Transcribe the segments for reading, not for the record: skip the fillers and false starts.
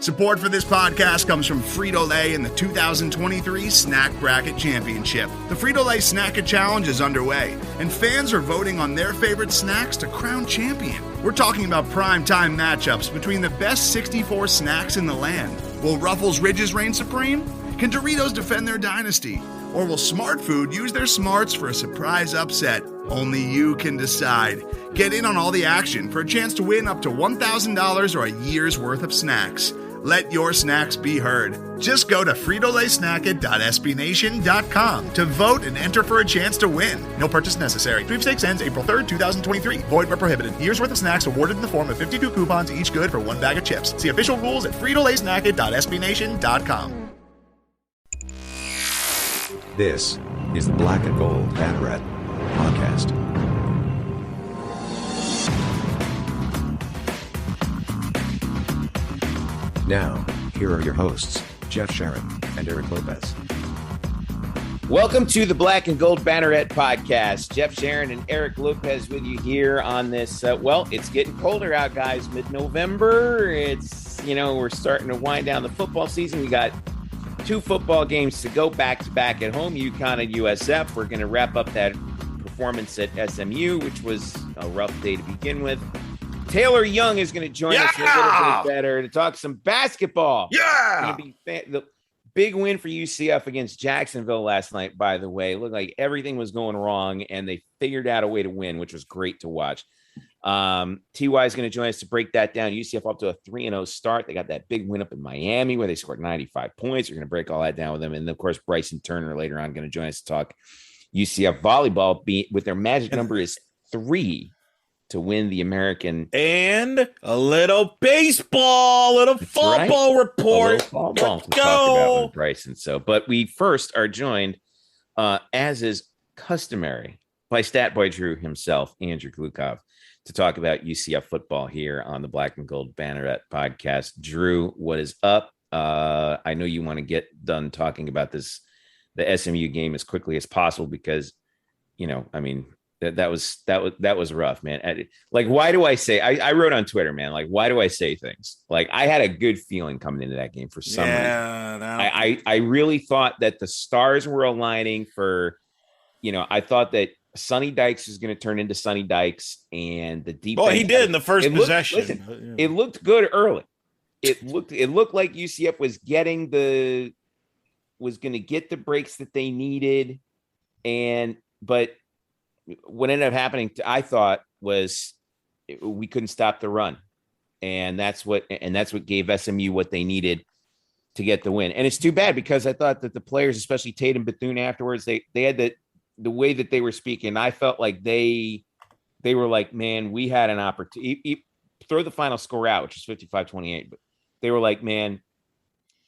Support for this podcast comes from Frito-Lay and the 2023 Snack Bracket Championship. The Frito-Lay Snack-It Challenge is underway, and fans are voting on their favorite snacks to crown champion. We're talking about prime-time matchups between the best 64 snacks in the land. Will Ruffles Ridges reign supreme? Can Doritos defend their dynasty? Or will Smart Food use their smarts for a surprise upset? Only you can decide. Get in on all the action for a chance to win up to $1,000 or a year's worth of snacks. Let your snacks be heard. Just go to fritolaysnacket.sbnation.com to vote and enter for a chance to win. No purchase necessary. Sweepstakes ends April 3rd, 2023. Void where prohibited. Year's worth of snacks awarded in the form of 52 coupons, each good for one bag of chips. See official rules at fritolaysnacket.sbnation.com. This is the Black and Gold Banneret Podcast. Now, here are your hosts, Jeff Sharon and Eric Lopez. Welcome to the Black and Gold Banneret Podcast. Jeff Sharon and Eric Lopez with you here on this. It's getting colder out, guys. Mid-November. We're starting to wind down the football season. We got 2 football games to go back-to-back at home, UConn and USF. We're going to wrap up that performance at SMU, which was a rough day to begin with. Tyalor Young is going to join us a little bit better to talk some basketball. Yeah! The big win for UCF against Jacksonville last night, by the way. It looked like everything was going wrong, and they figured out a way to win, which was great to watch. TY is going to join us to break that down. UCF up to a 3-0 start. They got that big win up in Miami where they scored 95 points. We're going to break all that down with them. And, of course, Bryson Turner later on going to join us to talk UCF volleyball with their magic number is 3 to win the American. And a little baseball, little football report. Let's go. With Bryson. But we first are joined, as is customary, by Stat Boy Drew himself, Andrew Glukov, to talk about UCF football here on the Black and Gold Banneret Podcast. Drew, what is up? I know you want to get done talking about the SMU game as quickly as possible because, that was rough, man. Like, why do I say? I wrote on Twitter, man. Like, why do I say things? Like, I had a good feeling coming into that game for some reason. I really thought that the stars were aligning for, I thought that Sonny Dykes was going to turn into Sonny Dykes, and the defense. Well, he did in the first possession. It looked good early. It looked like UCF was going to get the breaks that they needed, but what ended up happening, I thought, was we couldn't stop the run, and that's what gave SMU what they needed to get the win. And it's too bad because I thought that the players, especially Tate and Bethune, afterwards they had the way that they were speaking. I felt like they were like, man, we had an opportunity. Throw the final score out, which is 55-28, but they were like, man,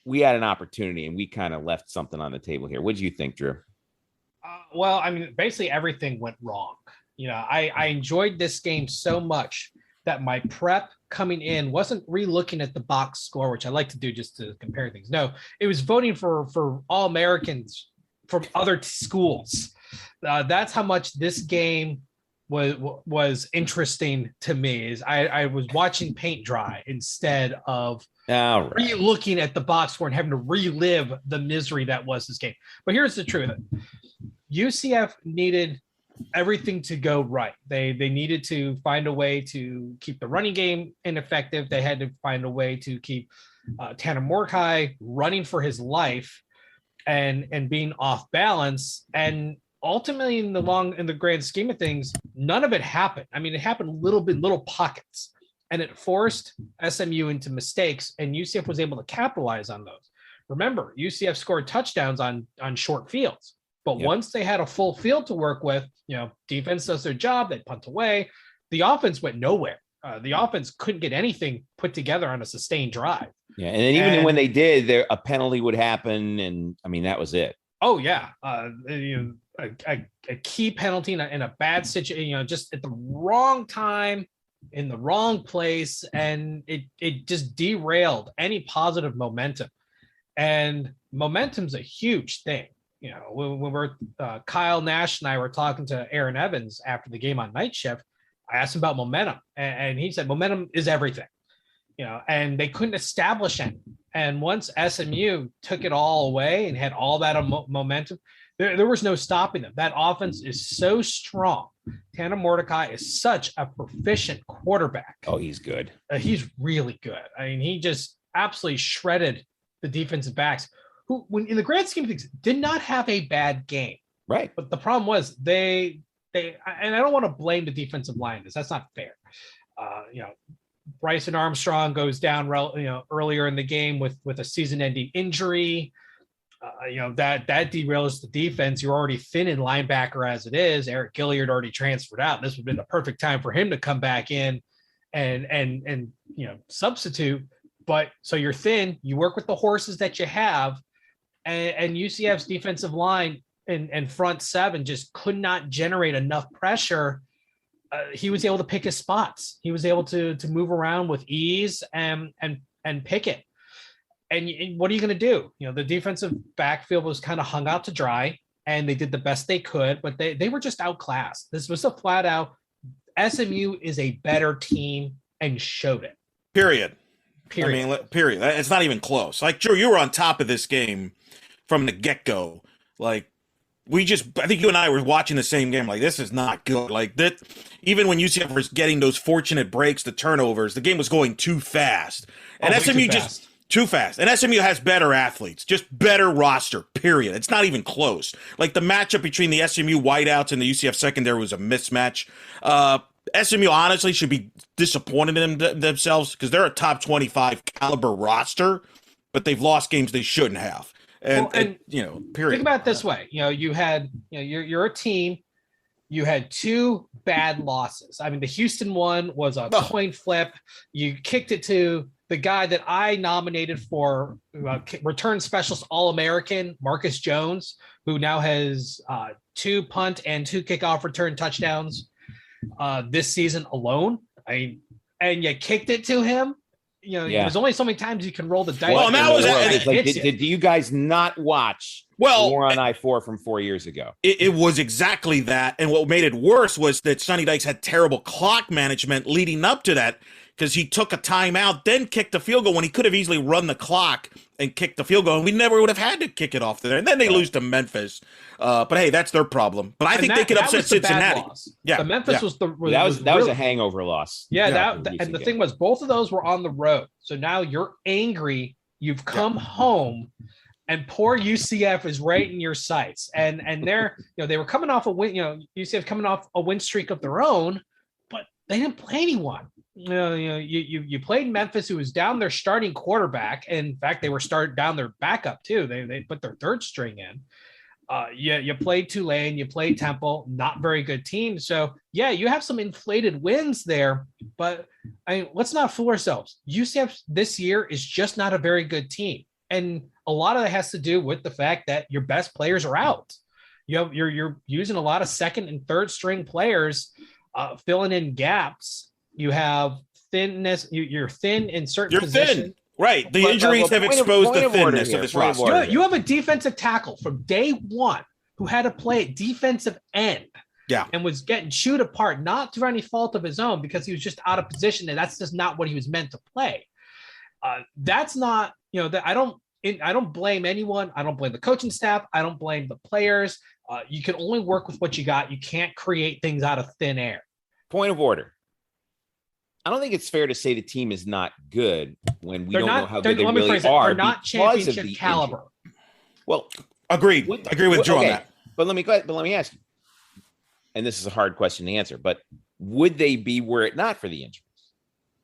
we had an opportunity, and we kind of left something on the table here. What do you think, Drew? Basically everything went wrong. I enjoyed this game so much that my prep coming in wasn't re-looking at the box score, which I like to do just to compare things. No, it was voting for All-Americans from other schools. That's how much this game was interesting to me. Is I was watching paint dry instead of re-looking at the box score and having to relive the misery that was this game. But here's the truth. UCF needed everything to go right. They needed to find a way to keep the running game ineffective. They had to find a way to keep Tanner Mordecai running for his life and being off balance. And ultimately, in the grand scheme of things, none of it happened. I mean, it happened little pockets, and it forced SMU into mistakes, and UCF was able to capitalize on those. Remember, UCF scored touchdowns on short fields. But once they had a full field to work with, defense does their job, they punt away. The offense went nowhere. The offense couldn't get anything put together on a sustained drive. Yeah, and then even when they did, a penalty would happen, and that was it. Oh yeah, a key penalty in a bad situation, just at the wrong time, in the wrong place, and it just derailed any positive momentum. And momentum's a huge thing. When we're Kyle Nash and I were talking to Aaron Evans after the game on Night Shift, I asked him about momentum, and he said momentum is everything. and they couldn't establish any. And once SMU took it all away and had all that momentum, there was no stopping them. That offense is so strong. Tanner Mordecai is such a proficient quarterback. Oh, he's good. He's really good. I mean, he just absolutely shredded the defensive backs, who, when in the grand scheme of things, did not have a bad game. Right. But the problem was they and I don't want to blame the defensive line. That's not fair. Bryson Armstrong goes down, earlier in the game with a season-ending injury. That derails the defense. You're already thin in linebacker as it is. Eric Gilliard already transferred out. This would have been the perfect time for him to come back in and substitute. But so you're thin. You work with the horses that you have, and UCF's defensive line and front seven just could not generate enough pressure. He was able to pick his spots. He was able to move around with ease and pick it. And what are you going to do? The defensive backfield was kind of hung out to dry, and they did the best they could, but they were just outclassed. This was a flat out SMU is a better team and showed it. Period. I mean, period. It's not even close. Like, Drew, you were on top of this game from the get-go. Like, I think you and I were watching the same game. Like, this is not good. Like, that, even when UCF was getting those fortunate breaks, the turnovers, the game was going too fast. And SMU just too fast. And SMU has better athletes, just better roster, period. It's not even close. Like, the matchup between the SMU wideouts and the UCF secondary was a mismatch. SMU honestly should be disappointed in themselves because they're a top 25 caliber roster, but they've lost games they shouldn't have. And period. Think about it this way. You had, you're a team. You had two bad losses. I mean, the Houston one was a coin flip. You kicked it to the guy that I nominated for return specialist All-American, Marcus Jones, who now has 2 punt and 2 kickoff return touchdowns this season alone. And you kicked it to him. There's only so many times you can roll the dice. Well, and that was did you guys not watch War on I-4 from 4 years ago? It was exactly that. And what made it worse was that Sonny Dykes had terrible clock management leading up to that, because he took a timeout, then kicked the field goal when he could have easily run the clock and kicked the field goal, and we never would have had to kick it off there. And then they lose to Memphis. But hey, that's their problem. But I think they could upset Cincinnati. Yeah, the Memphis was the that was a hangover loss. Yeah, and the thing was, both of those were on the road. So now you're angry. You've come home, and poor UCF is right in your sights. And they're they were coming off a win. UCF coming off a win streak of their own, but they didn't play anyone. You played Memphis, who was down their starting quarterback. And in fact, they were down their backup too. They put their third string in. You played Tulane, you played Temple, not very good team. So yeah, you have some inflated wins there, but let's not fool ourselves. UCF this year is just not a very good team. And a lot of that has to do with the fact that your best players are out. You're using a lot of second and third string players, filling in gaps. You have thinness. You're thin in certain positions. Thin. Right. The injuries have exposed the thinness of this roster. You have a defensive tackle from day one who had to play at defensive end. Yeah. And was getting chewed apart, not through any fault of his own, because he was just out of position, and that's just not what he was meant to play. That's not, I don't blame anyone. I don't blame the coaching staff. I don't blame the players. You can only work with what you got. You can't create things out of thin air. Point of order. I don't think it's fair to say the team is not good when we don't know how good they really are. They're not championship caliber. Well, agreed. Agree with Drew on that. But let me ask you, and this is a hard question to answer, but would they be were it not for the injuries?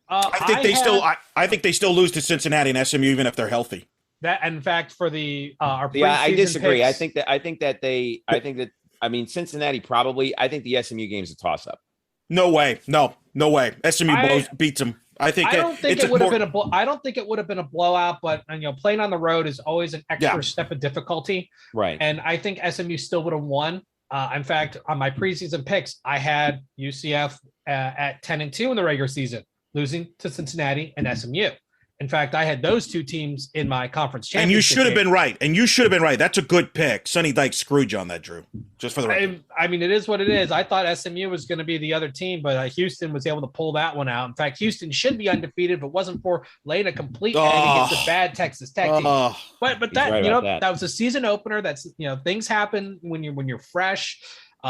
I think they still lose to Cincinnati and SMU even if they're healthy. That, in fact, for the I disagree. Picks, I think that Cincinnati probably. I think the SMU game's a toss up. No way. No way. SMU beats them. I don't think it would have been a blowout, but playing on the road is always an extra step of difficulty. Right. And I think SMU still would have won. In fact, on my preseason picks, I had UCF at 10-2 in the regular season, losing to Cincinnati and SMU. In fact, I had those two teams in my conference championship. And you should have been right. And you should have been right. That's a good pick. Sonny Dykes screwed you on that, Drew. Just for the record. I mean, it is what it is. I thought SMU was going to be the other team, but Houston was able to pull that one out. In fact, Houston should be undefeated, but wasn't for laying a complete egg against a bad Texas Tech team. But that, right, that was a season opener. That's, things happen when you're fresh.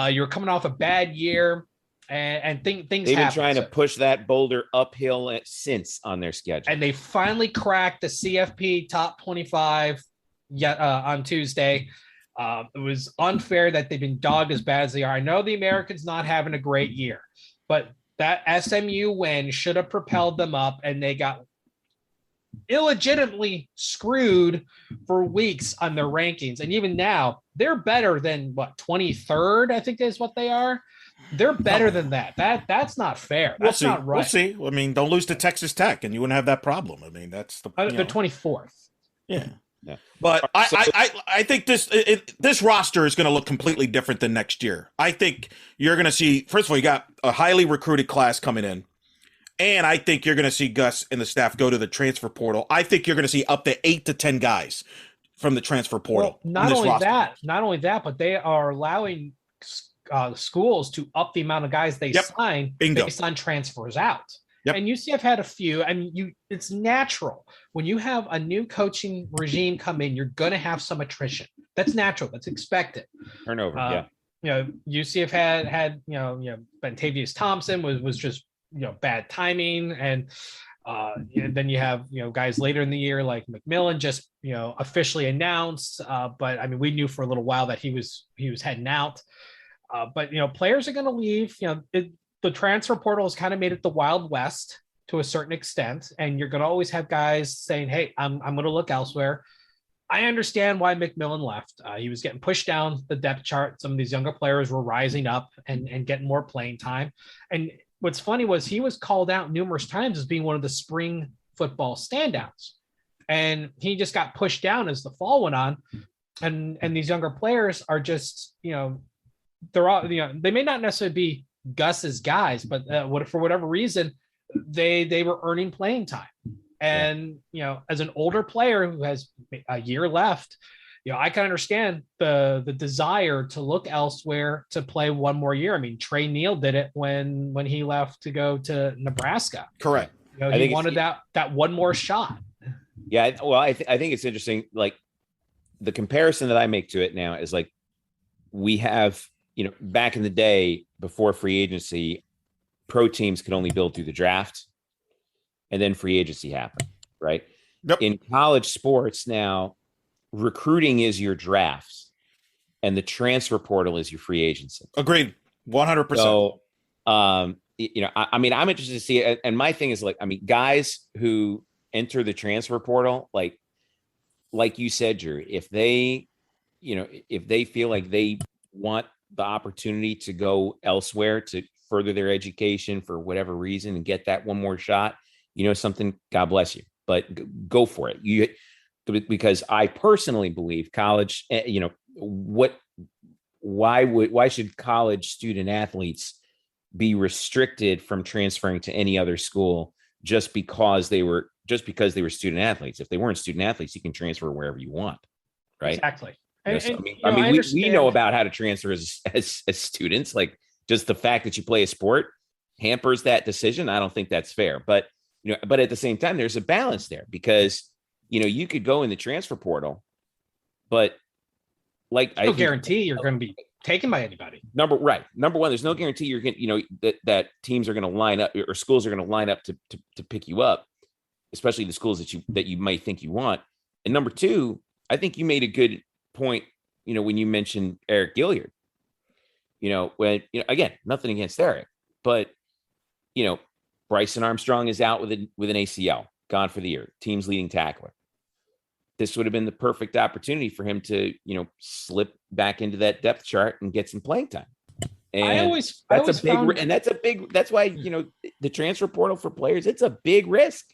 You're coming off a bad year. And things they've been trying to push that boulder uphill since on their schedule. And they finally cracked the CFP top 25 on Tuesday. It was unfair that they've been dogged as bad as they are. I know the Americans not having a great year, but that SMU win should have propelled them up, and they got illegitimately screwed for weeks on their rankings. And even now, they're better than 23rd, I think is what they are. They're better than that. That's not fair. That's not right. We'll see. I mean, don't lose to Texas Tech, and you wouldn't have that problem. I mean, that's the 24th. Yeah. But I think this roster is going to look completely different than next year. I think you're going to see. First of all, you got a highly recruited class coming in, and I think you're going to see Gus and the staff go to the transfer portal. I think you're going to see up to 8 to 10 guys from the transfer portal. Well, not only that, but they are allowing schools to up the amount of guys they sign based on transfers out. Yep. And UCF had a few. I mean, it's natural when you have a new coaching regime come in, you're going to have some attrition. That's natural. That's expected. Turnover. UCF had Bentavious Thompson was just bad timing, and then you have guys later in the year like McMillan just officially announced. But I mean, we knew for a little while that he was heading out. But players are going to leave. The transfer portal has kind of made it the Wild West to a certain extent, and you're going to always have guys saying, "Hey, I'm going to look elsewhere." I understand why McMillan left. He was getting pushed down the depth chart. Some of these younger players were rising up and getting more playing time. And what's funny was he was called out numerous times as being one of the spring football standouts, and he just got pushed down as the fall went on. And these younger players are just they're all they may not necessarily be Gus's guys, but for whatever reason they were earning playing time. And as an older player who has a year left, I can understand the desire to look elsewhere to play one more year. I mean, Trey Neal did it when he left to go to Nebraska. Correct. He wanted that one more shot. Yeah, well, I think it's interesting. Like the comparison that I make to it now is like we have. Back in the day before free agency, pro teams could only build through the draft, and then free agency happened, right? Yep. In college sports now, recruiting is your drafts, and the transfer portal is your free agency. Agreed, 100%. So, I mean, I'm interested to see it. And my thing is guys who enter the transfer portal, like you said, Drew, if they feel like they want the opportunity to go elsewhere to further their education for whatever reason and get that one more shot, something, God bless you, but go for it. Because I personally believe college, why should college student athletes be restricted from transferring to any other school just because they were student athletes? If they weren't student athletes, you can transfer wherever you want. Right. Exactly. We know about how to transfer as students. Like just the fact that you play a sport hampers that decision. I don't think that's fair. But but at the same time, there's a balance there because you could go in the transfer portal, but no guarantee you're going to be taken by anybody. Number one, there's no guarantee you're going that teams are going to line up or schools are going to line up to pick you up, especially the schools that you might think you want. And number two, I think you made a good point, when you mentioned Eric Gilliard, when, again, nothing against Eric, but, Bryson Armstrong is out with an ACL, gone for the year, team's leading tackler. This would have been the perfect opportunity for him to, slip back into that depth chart and get some playing time. And that's why, the transfer portal for players, it's a big risk.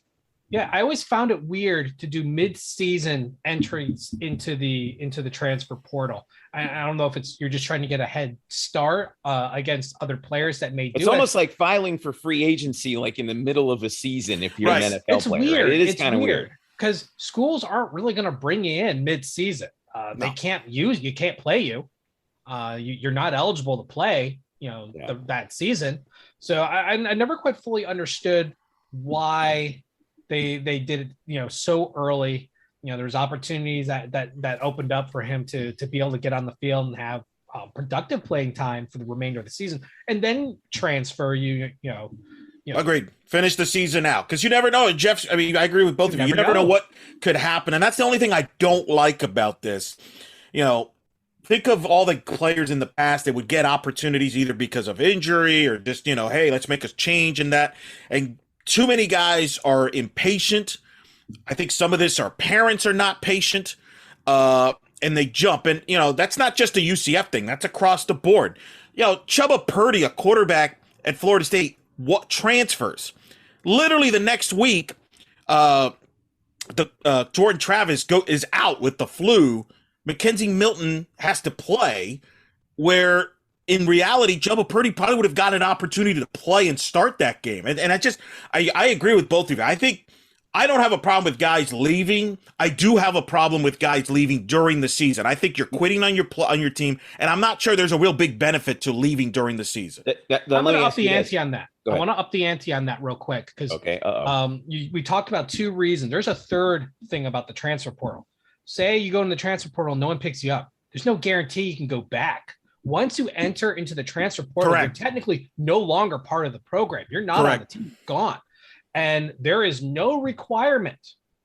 Yeah, I always found it weird to do mid-season entries into the transfer portal. I don't know if you're just trying to get a head start against other players that may do it. It's almost like filing for free agency, like in the middle of a season. If you're an NFL player, weird. Right? It is kind of weird because schools aren't really going to bring you in mid-season. They can't you can't play you. You're not eligible to play. That season. So I never quite fully understood why they did it, so early. There's opportunities that opened up for him to be able to get on the field and have productive playing time for the remainder of the season, and then transfer Agreed. Finish the season out, because you never know, Jeff. I mean, I agree with both of you. You never know what could happen, and that's the only thing I don't like about this. Think of all the players in the past that would get opportunities either because of injury or just, hey, let's make a change in that. And too many guys are impatient. I think some of this, our parents are not patient, and they jump. And, that's not just a UCF thing. That's across the board. Chubba Purdy, a quarterback at Florida State, transfers. Literally the next week, Jordan Travis is out with the flu. Mackenzie Milton has to play, where in reality, Chubba Purdy probably would have got an opportunity to play and start that game. And I agree with both of you. I think I don't have a problem with guys leaving. I do have a problem with guys leaving during the season. I think you're quitting on your team, and I'm not sure there's a real big benefit to leaving during the season. I'm going to up the ante on that. I want to up the ante on that real quick because we talked about two reasons. There's a third thing about the transfer portal. Say you go in the transfer portal, no one picks you up. There's no guarantee you can go back. Once you enter into the transfer portal, You're technically no longer part of the program. You're not on the team, gone. And there is no requirement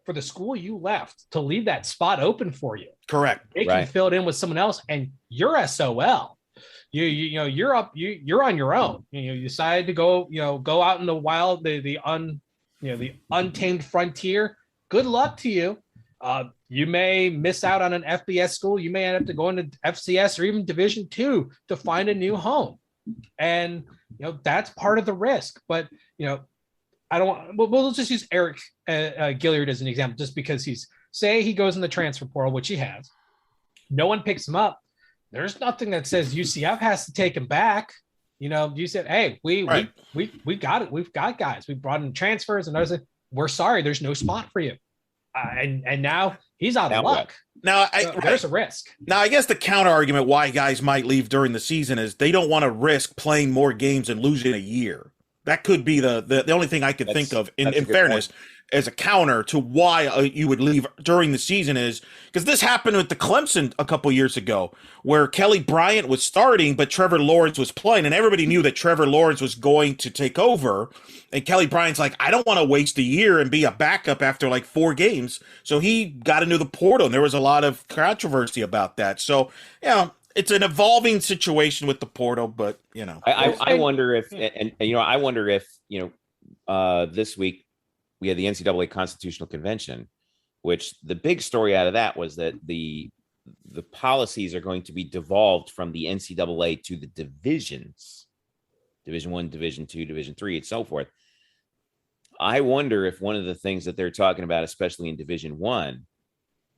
for the school you left to leave that spot open for you. Correct. They can fill it in with someone else, and you're SOL. You're on your own. You decide to go out in the wild, the untamed frontier. Good luck to you. You may miss out on an FBS school. You may end up going to FCS or even Division II to find a new home. And, that's part of the risk. But, I don't want, we'll just use Eric Gilliard as an example, just because say he goes in the transfer portal, which he has. No one picks him up. There's nothing that says UCF has to take him back. You said, hey, we got it. We've got guys. We brought in transfers, and I was like, we're sorry, there's no spot for you. And now he's out of luck. Now there's a risk. Now, I guess the counter argument why guys might leave during the season is they don't want to risk playing more games and losing a year. That could be the only thing I could think of in fairness as a counter to why you would leave during the season, is because this happened with the Clemson a couple years ago, where Kelly Bryant was starting, but Trevor Lawrence was playing, and everybody knew that Trevor Lawrence was going to take over. And Kelly Bryant's like, I don't want to waste a year and be a backup after like 4 games. So he got into the portal, and there was a lot of controversy about that. So, it's an evolving situation with the portal, but I wonder if, this week we had the NCAA Constitutional Convention, which the big story out of that was that the policies are going to be devolved from the NCAA to the divisions, Division I, Division II, Division III, and so forth. I wonder if one of the things that they're talking about, especially in Division I,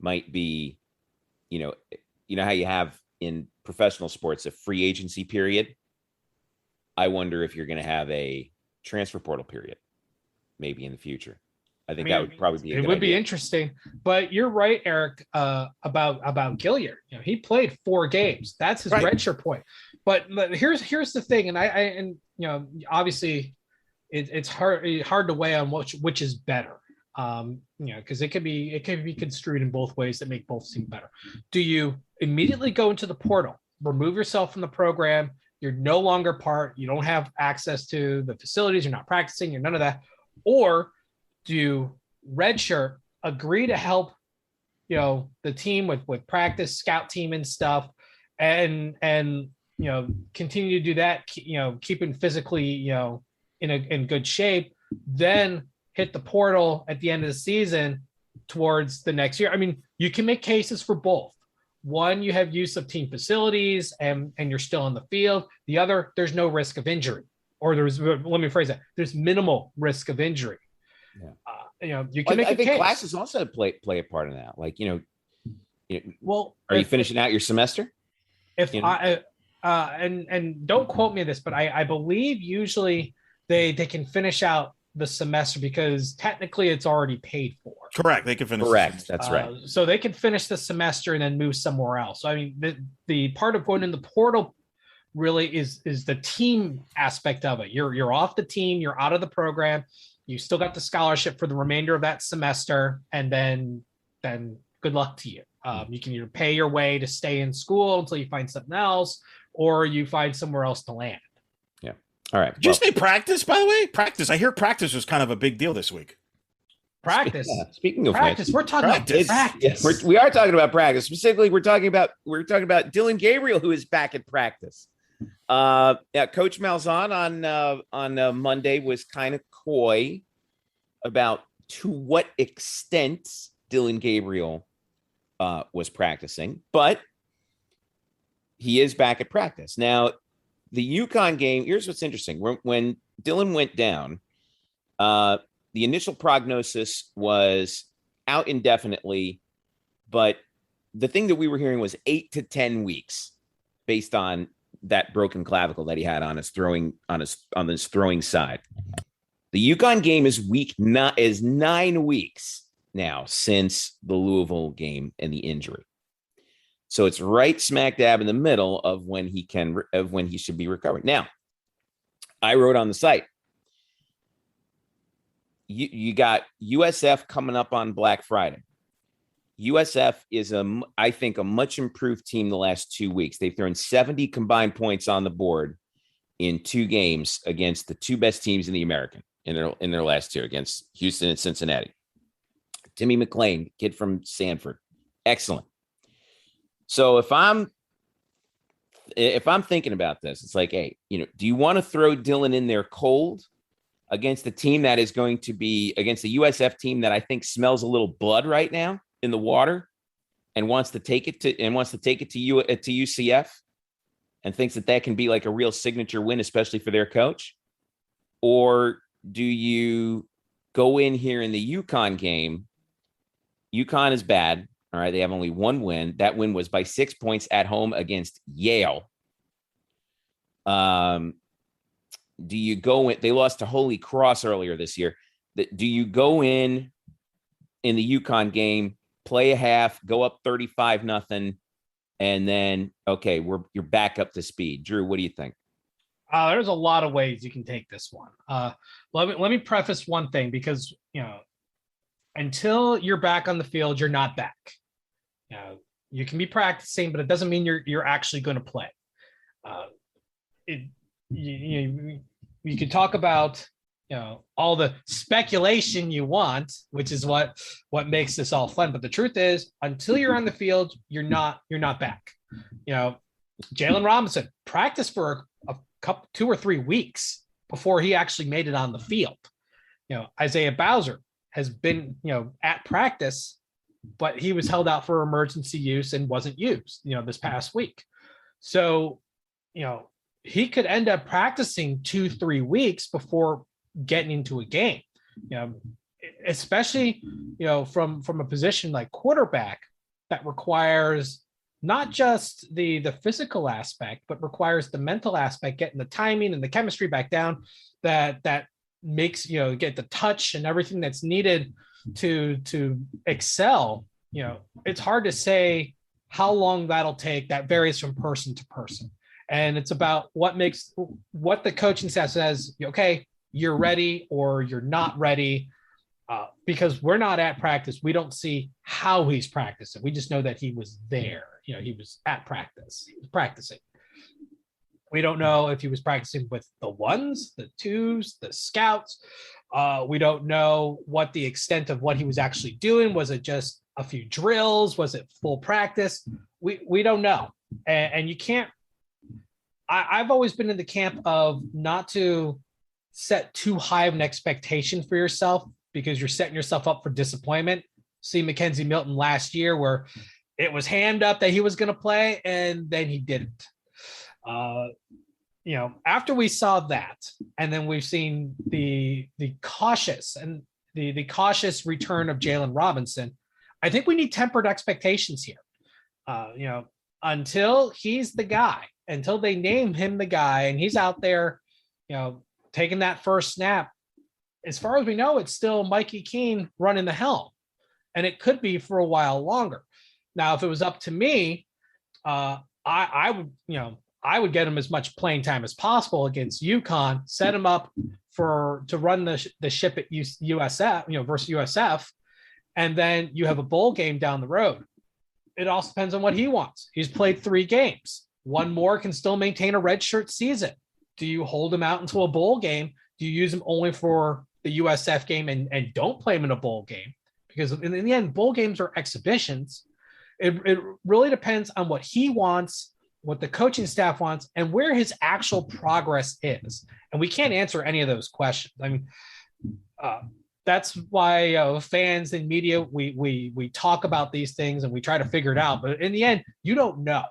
might be, how you have in professional sports a free agency period. I wonder if you're going to have a transfer portal period maybe in the future. I think that would probably be it would be interesting. But you're right, Eric, about Gilliard. He played 4 games. That's his redshirt point. But here's the thing, and obviously it's hard to weigh on which is better. Because it can be construed in both ways that make both seem better. Do you immediately go into the portal, remove yourself from the program? You're no longer part. You don't have access to the facilities. You're not practicing. You're none of that. Or do you redshirt, agree to help, the team with practice, scout team and stuff, and continue to do that, keeping physically, in good shape, then hit the portal at the end of the season towards the next year. I mean, you can make cases for both. One, you have use of team facilities and you're still on the field. The other, there's no risk of injury, or let me phrase that, there's minimal risk of injury. Yeah. you can make I think case. classes also play a part in that. Like, well, are you finishing out your semester? And don't quote me on this, but I believe usually they can finish out the semester because technically it's already paid for. Correct. They can finish. Correct. That's right. So they can finish the semester and then move somewhere else. So I mean, the part of going in the portal really is the team aspect of it. You're off the team. You're out of the program. You still got the scholarship for the remainder of that semester, and then good luck to you. You can either pay your way to stay in school until you find something else, or you find somewhere else to land. Yeah. All right. Did you say practice, by the way? Practice. I hear practice was kind of a big deal this week. Practice. Yeah, speaking of practice, we're talking about practice. Yes, we are talking about practice. Specifically, we're talking about Dillon Gabriel, who is back at practice. Coach Malzahn on Monday was kind of coy about to what extent Dillon Gabriel was practicing, but he is back at practice. Now, the UConn game, here's what's interesting. When Dillon went down, the initial prognosis was out indefinitely, but the thing that we were hearing was 8 to 10 weeks based on that broken clavicle that he had on his throwing side. The UConn game is 9 weeks now since the Louisville game and the injury. So it's right smack dab in the middle of when he should be recovered. Now, I wrote on the site, you got USF coming up on Black Friday. USF is I think a much improved team the last 2 weeks. They've thrown 70 combined points on the board in 2 games against the 2 best teams in the American in their last 2, against Houston and Cincinnati. Timmy McClain, kid from Sanford, excellent. So if I'm thinking about this, it's like, hey, do you want to throw Dillon in there cold against the team that is going to be against the USF team that I think smells a little blood right now in the water and wants to take it to UCF and thinks that can be like a real signature win, especially for their coach? Or do you go in here in the UConn game? UConn is bad. All right. They have only 1 win. That win was by 6 points at home against Yale. Do you go in? They lost to Holy Cross earlier this year. Do you go in the UConn game, play a half, go up 35-0, and then, okay, you're back up to speed? Drew, what do you think? There's a lot of ways you can take this one. Let me preface one thing, because, until you're back on the field, you're not back. You can be practicing, but it doesn't mean you're actually going to play. You can talk about all the speculation you want, which is what makes this all fun. But the truth is, until you're on the field, you're not back. Jalen Robinson practiced for a couple 2 or 3 weeks before he actually made it on the field. Isaiah Bowser has been at practice, but he was held out for emergency use and wasn't used this past week. So he could end up practicing 2-3 weeks before getting into a game, especially, from a position like quarterback that requires not just the physical aspect, but requires the mental aspect, getting the timing and the chemistry back down that makes, get the touch and everything that's needed to excel. It's hard to say how long that'll take. That varies from person to person. And it's about what the coaching staff says, okay, you're ready or you're not ready, because we're not at practice. We don't see how he's practicing. We just know that he was there. He was at practice. He was practicing. We don't know if he was practicing with the 1s, the 2s, the scouts. We don't know what the extent of what he was actually doing. Was it just a few drills? Was it full practice? We don't know. And you can't. I've always been in the camp of not to set too high of an expectation for yourself, because you're setting yourself up for disappointment. See Mackenzie Milton last year, where it was hand up that he was going to play and then he didn't. After we saw that, and then we've seen the cautious, and the cautious return of Jalen Robinson. I think we need tempered expectations here. Until he's the guy, until they name him the guy and he's out there, taking that first snap, as far as we know, it's still Mikey Keene running the helm, and it could be for a while longer. Now, if it was up to me, I would get him as much playing time as possible against UConn, set him up to run the ship at USF, versus USF, and then you have a bowl game down the road. It also depends on what he wants. He's played 3 games. One more can still maintain a redshirt season. Do you hold him out into a bowl game? Do you use him only for the USF game and don't play him in a bowl game? Because in the end, bowl games are exhibitions. It really depends on what he wants, what the coaching staff wants, and where his actual progress is. And we can't answer any of those questions. I mean, that's why fans and media, we talk about these things and we try to figure it out. But in the end, you don't know.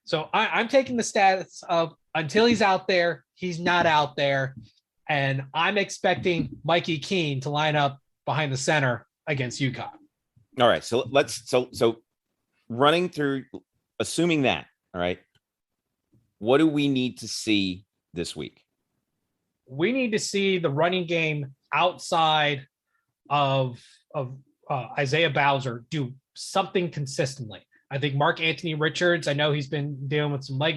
So I'm taking the status of until he's out there, he's not out there. And I'm expecting Mikey Keene to line up behind the center against UConn. All right. So so running through, assuming that, all right, what do we need to see this week? We need to see the running game outside of Isaiah Bowser do something consistently. I think Mark Anthony Richards, I know he's been dealing with some leg,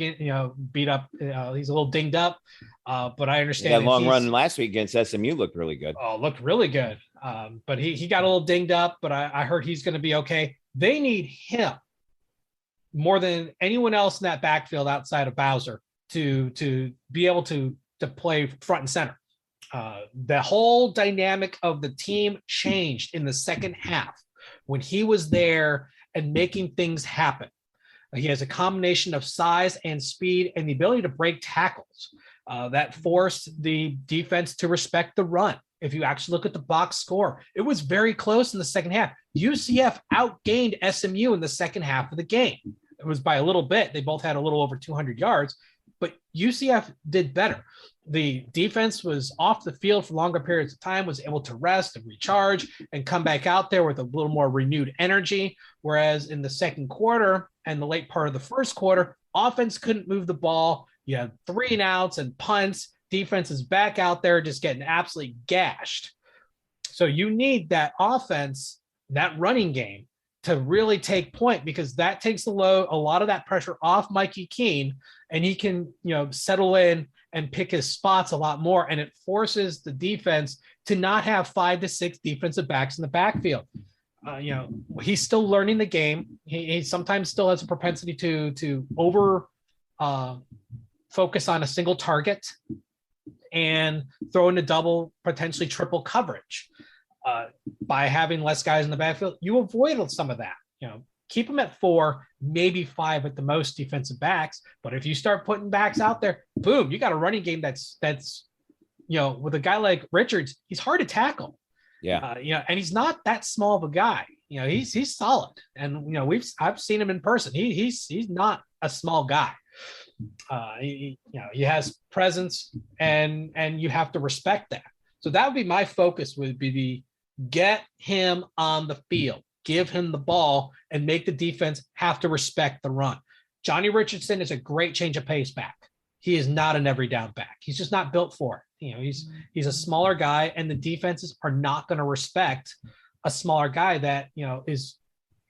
beat up. He's a little dinged up, but I understand that long run last week against SMU looked really good. Oh, looked really good. But he got a little dinged up, but I heard he's going to be okay. They need him more than anyone else in that backfield outside of Bowser to be able to play front and center. The whole dynamic of the team changed in the second half when he was there and making things happen. He has a combination of size and speed and the ability to break tackles that forced the defense to respect the run. If you actually look at the box score, it was very close in the second half. UCF outgained SMU in the second half of the game. It was by a little bit. They both had a little over 200 yards, but UCF did better. The defense was off the field for longer periods of time, was able to rest and recharge and come back out there with a little more renewed energy. Whereas in the second quarter and the late part of the first quarter, offense couldn't move the ball. You had 3-and-outs and punts. Defense is back out there just getting absolutely gashed. So you need that offense, that running game, to really take point, because that takes a lot of that pressure off Mikey Keene, and he can, settle in and pick his spots a lot more. And it forces the defense to not have 5 to 6 defensive backs in the backfield. He's still learning the game. He sometimes still has a propensity to over focus on a single target and throw into double, potentially triple coverage. By having less guys in the backfield, you avoid some of that. Keep them at 4, maybe 5 at the most defensive backs. But if you start putting backs out there, boom, you got a running game that's with a guy like Richards, he's hard to tackle. Yeah. And he's not that small of a guy. He's solid, and I've seen him in person. He's not a small guy. He has presence, and you have to respect that. So that would be my focus, would be get him on the field, give him the ball, and make the defense have to respect the run. Johnny Richardson is a great change of pace back. He is not an every down back. He's just not built for it. He's a smaller guy, and the defenses are not going to respect a smaller guy that,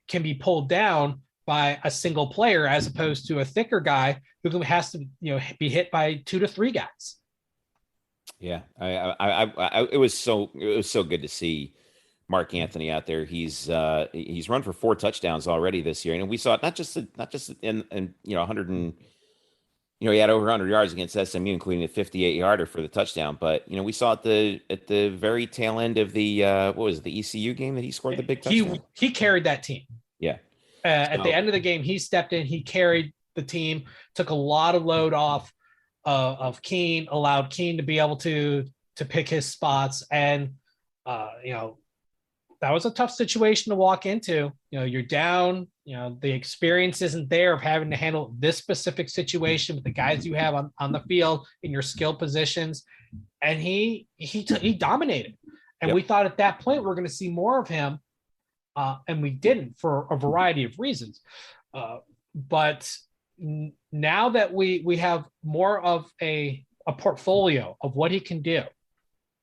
can be pulled down by a single player, as opposed to a thicker guy who has to, be hit by 2 to 3 guys. Yeah, it was so good to see Mark Anthony out there. He's run for 4 touchdowns already this year, and we saw it not just in 100 and he had over 100 yards against SMU, including a 58-yarder for the touchdown. But we saw at the very tail end of the the ECU game that he scored the big touchdown. He carried that team. Yeah. At the end of the game, he stepped in. He carried the team, took a lot of load off of Keene, allowed Keene to be able to pick his spots. And, that was a tough situation to walk into. You're down, the experience isn't there of having to handle this specific situation with the guys you have on the field in your skill positions. And he dominated. And we thought at that point we're going to see more of him, and we didn't for a variety of reasons. But now that we have more of a portfolio of what he can do,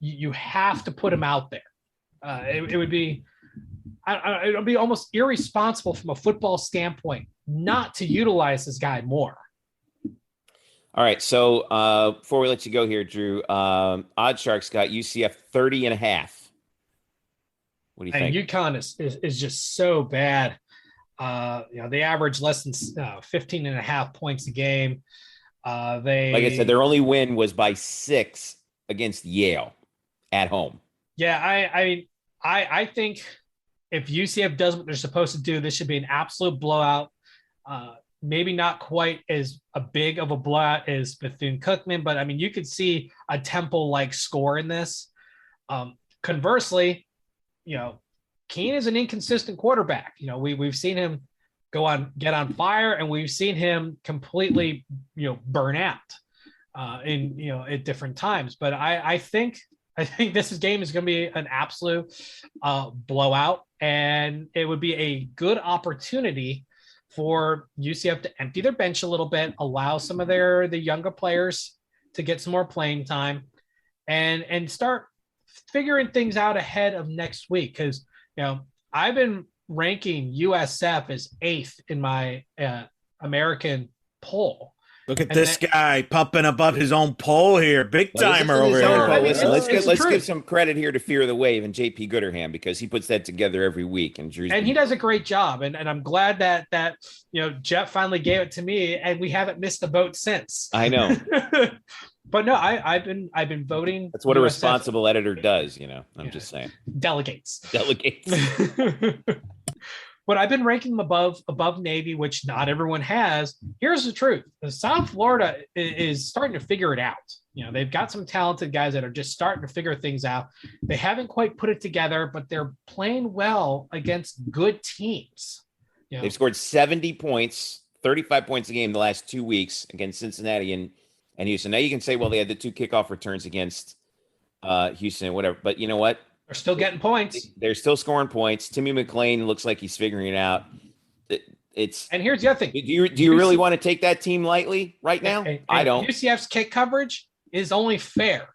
you have to put him out there. It would be almost irresponsible from a football standpoint not to utilize this guy more. All right. So before we let you go here, Drew, OddsShark's got UCF 30.5. What do you think? And UConn is just so bad. They average less than 15.5 points a game. Like I said, their only win was by 6 against Yale at home. Yeah, I think if UCF does what they're supposed to do, this should be an absolute blowout. Maybe not quite as a big of a blowout as Bethune-Cookman, but I mean, you could see a Temple-like score in this. Conversely, Keene is an inconsistent quarterback. We've seen him get on fire, and we've seen him completely, burn out at different times. But I think this game is going to be an absolute blowout, and it would be a good opportunity for UCF to empty their bench a little bit, allow some of the younger players to get some more playing time, and start figuring things out ahead of next week. Because I've been ranking USF as 8th in my American poll. Look at this guy pumping above his own poll here. Big timer over here. Let's give some credit here to Fear of the Wave and JP Gooderham, because he puts that together every week. And he does a great job. And I'm glad that Jeff finally gave it to me, and we haven't missed a vote since. I know. But no, I've been voting. That's what USF. A responsible editor does, I'm just saying. Delegates. But I've been ranking them above Navy, which not everyone has. Here's the truth. South Florida is starting to figure it out. They've got some talented guys that are just starting to figure things out. They haven't quite put it together, but they're playing well against good teams. They've scored 70 points, 35 points a game the last 2 weeks against Cincinnati and Houston. Now you can say, well, they had the 2 kickoff returns against Houston and whatever. But you know what? They're still getting points. They're still scoring points. Timmy McClain looks like he's figuring it out. And here's the other thing. Do you really want to take that team lightly right now? I don't. UCF's kick coverage is only fair.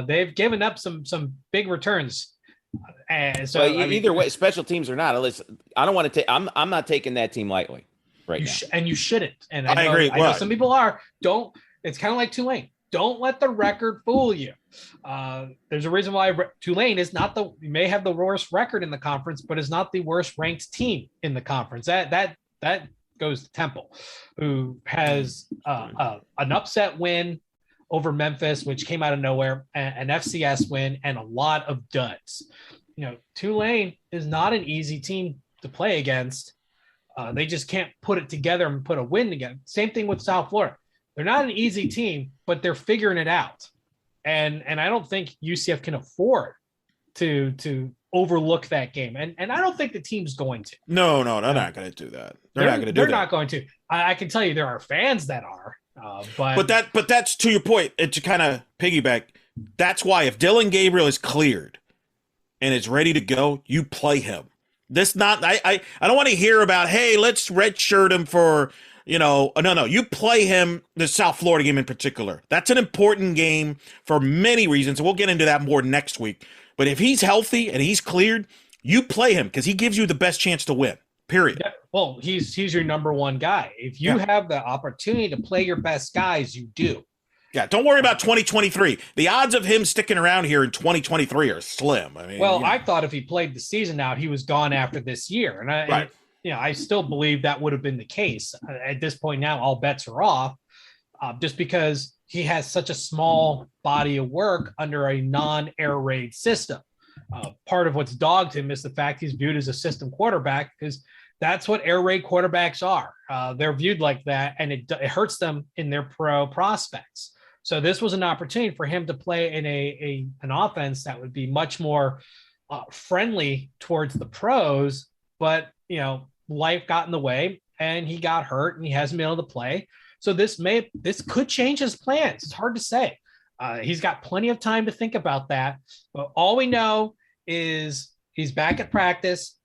They've given up some big returns. And so either way, special teams or not, I don't want to take. I'm not taking that team lightly right now. And you shouldn't. And I agree. I know some people are. Don't. It's kind of like Tulane. Don't let the record fool you. There's a reason why Tulane is not you may have the worst record in the conference, but is not the worst ranked team in the conference. That goes to Temple, who has an upset win over Memphis, which came out of nowhere, an FCS win, and a lot of duds. Tulane is not an easy team to play against. They just can't put it together and put a win together. Same thing with South Florida. They're not an easy team, but they're figuring it out. And I don't think UCF can afford to overlook that game. And I don't think the team's going to. No, they're not going to do that. They're not going to do that. They're not going to. I can tell you there are fans that are. But that's to your point. And to kind of piggyback, that's why if Dillon Gabriel is cleared and is ready to go, you play him. I don't want to hear about, hey, let's redshirt him for – no. You play him, the South Florida game in particular. That's an important game for many reasons. And we'll get into that more next week. But if he's healthy and he's cleared, you play him because he gives you the best chance to win, period. Yeah, well, he's your number one guy. If you have the opportunity to play your best guys, you do. Yeah, don't worry about 2023. The odds of him sticking around here in 2023 are slim. I thought if he played the season out, he was gone after this year. And I still believe that would have been the case. At this point now, all bets are off, just because he has such a small body of work under a non-air raid system. Part of what's dogged him is the fact he's viewed as a system quarterback, because that's what air raid quarterbacks are. They're viewed like that, and it hurts them in their pro prospects. So this was an opportunity for him to play in an offense that would be much more friendly towards the pros, but life got in the way and he got hurt and he hasn't been able to play. So this could change his plans. It's hard to say. He's got plenty of time to think about that. But all we know is he's back at practice.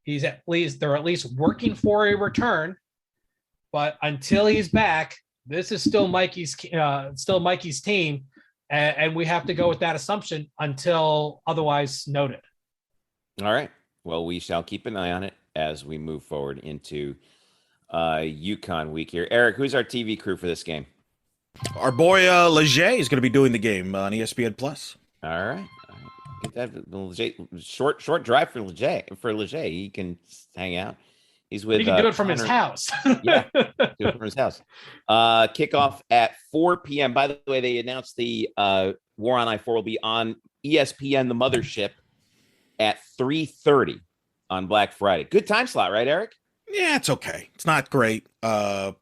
They're at least working for a return. But until he's back, this is still Mikey's team. And we have to go with that assumption until otherwise noted. All right. Well, we shall keep an eye on it as we move forward into UConn week here. Eric, who's our TV crew for this game? Our boy Leger is going to be doing the game on ESPN Plus. All right. Get that Leger, short drive for Leger. He can hang out. He's with. He can do it from his house. Yeah, do it from his house. Kickoff at 4 p.m. By the way, they announced the War on I-4 will be on ESPN, the mothership, at 3:30 on Black Friday. Good time slot, right, Eric? Yeah, it's okay. It's not great. It'll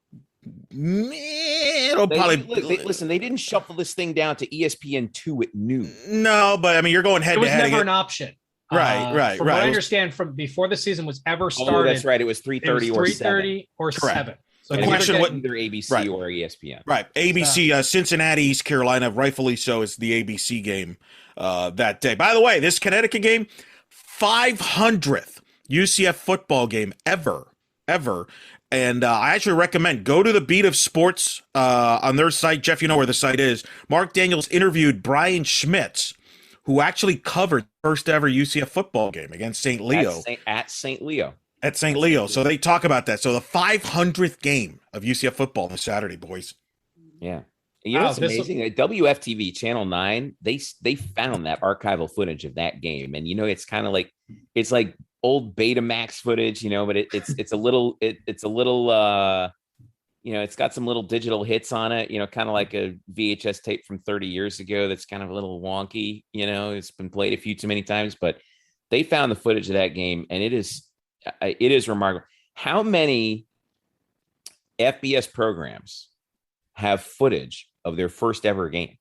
listen. They didn't shuffle this thing down to ESPN2 at noon. No, but I mean, you're going head to head. It was never an option. Right. From what I understand, from before the season was ever started. Oh, that's right. It was 3:30 or 7. Or 7. So the question was either ABC or ESPN. Right. ABC, Cincinnati, East Carolina, rightfully so, is the ABC game that day. By the way, this Connecticut game, 500th UCF football game ever. And I actually recommend go to the Beat of Sports on their site. Jeff, you know where the site is. Mark Daniels interviewed Brian Schmitz, who actually covered the first ever UCF football game against St. Leo. At St. Leo. At St. Leo. So they talk about that. So the 500th game of UCF football this Saturday, boys. Yeah. You know what's amazing? WFTV Channel 9, they found that archival footage of that game. And, you know, it's kind of like, it's like old Betamax footage, you know, but it's a little, you know, it's got some little digital hits on it, you know, kind of like a VHS tape from 30 years ago. That's kind of a little wonky, you know, it's been played a few too many times, but they found the footage of that game. And it is remarkable. How many FBS programs have footage of their first ever game?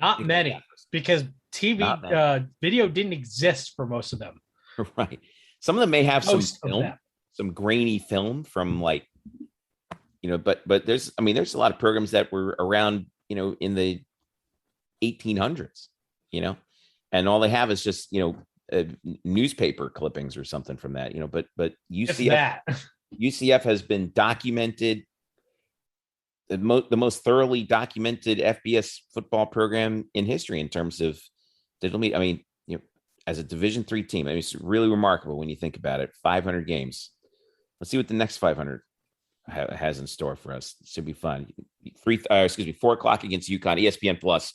Not many, because TV video didn't exist for most of them. Right. Some of them may have some grainy film from like, you know, but there's a lot of programs that were around, you know, in the 1800s, you know, and all they have is just, you know, newspaper clippings or something from that, you know, but UCF has been documented, the most thoroughly documented FBS football program in history in terms of digital media. I mean, you know, as a Division III team, I mean, it's really remarkable when you think about it. 500 games. Let's see what the next 500 has in store for us. It should be fun. 4 o'clock against UConn, ESPN Plus.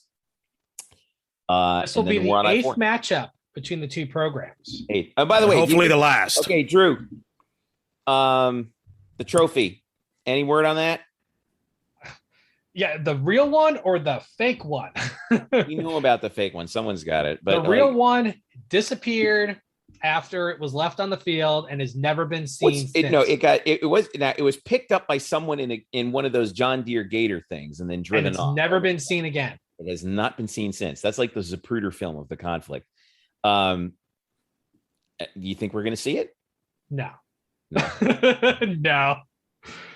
This will be the 8th matchup between the two programs. 8. By the way, hopefully the last. Okay, Drew. The trophy. Any word on that? Yeah, the real one or the fake one? We know about the fake one. Someone's got it, but the real one disappeared after it was left on the field and has never been seen since. It was picked up by someone in one of those John Deere Gator things and then driven off. Never been seen again. It has not been seen since. That's like the Zapruder film of the conflict. You think we're going to see it? No. No.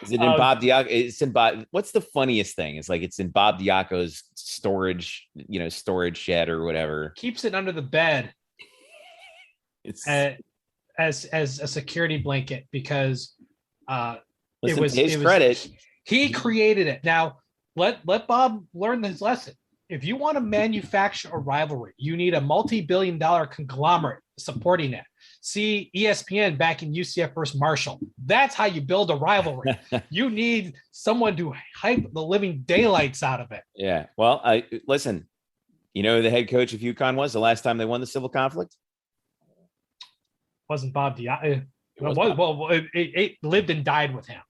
Is it in Bob Diaco? It's in Bob. What's the funniest thing? It's like it's in Bob Diaco's storage shed or whatever. Keeps it under the bed. It's as a security blanket because it was his credit. He created it. Now let Bob learn his lesson. If you want to manufacture a rivalry, you need a multi-billion-dollar conglomerate supporting it. See ESPN back in UCF versus Marshall. That's how you build a rivalry. You need someone to hype the living daylights out of it. Yeah. Well, listen, you know who the head coach of UConn was the last time they won the civil conflict? Wasn't Bob Diaco. It lived and died with him.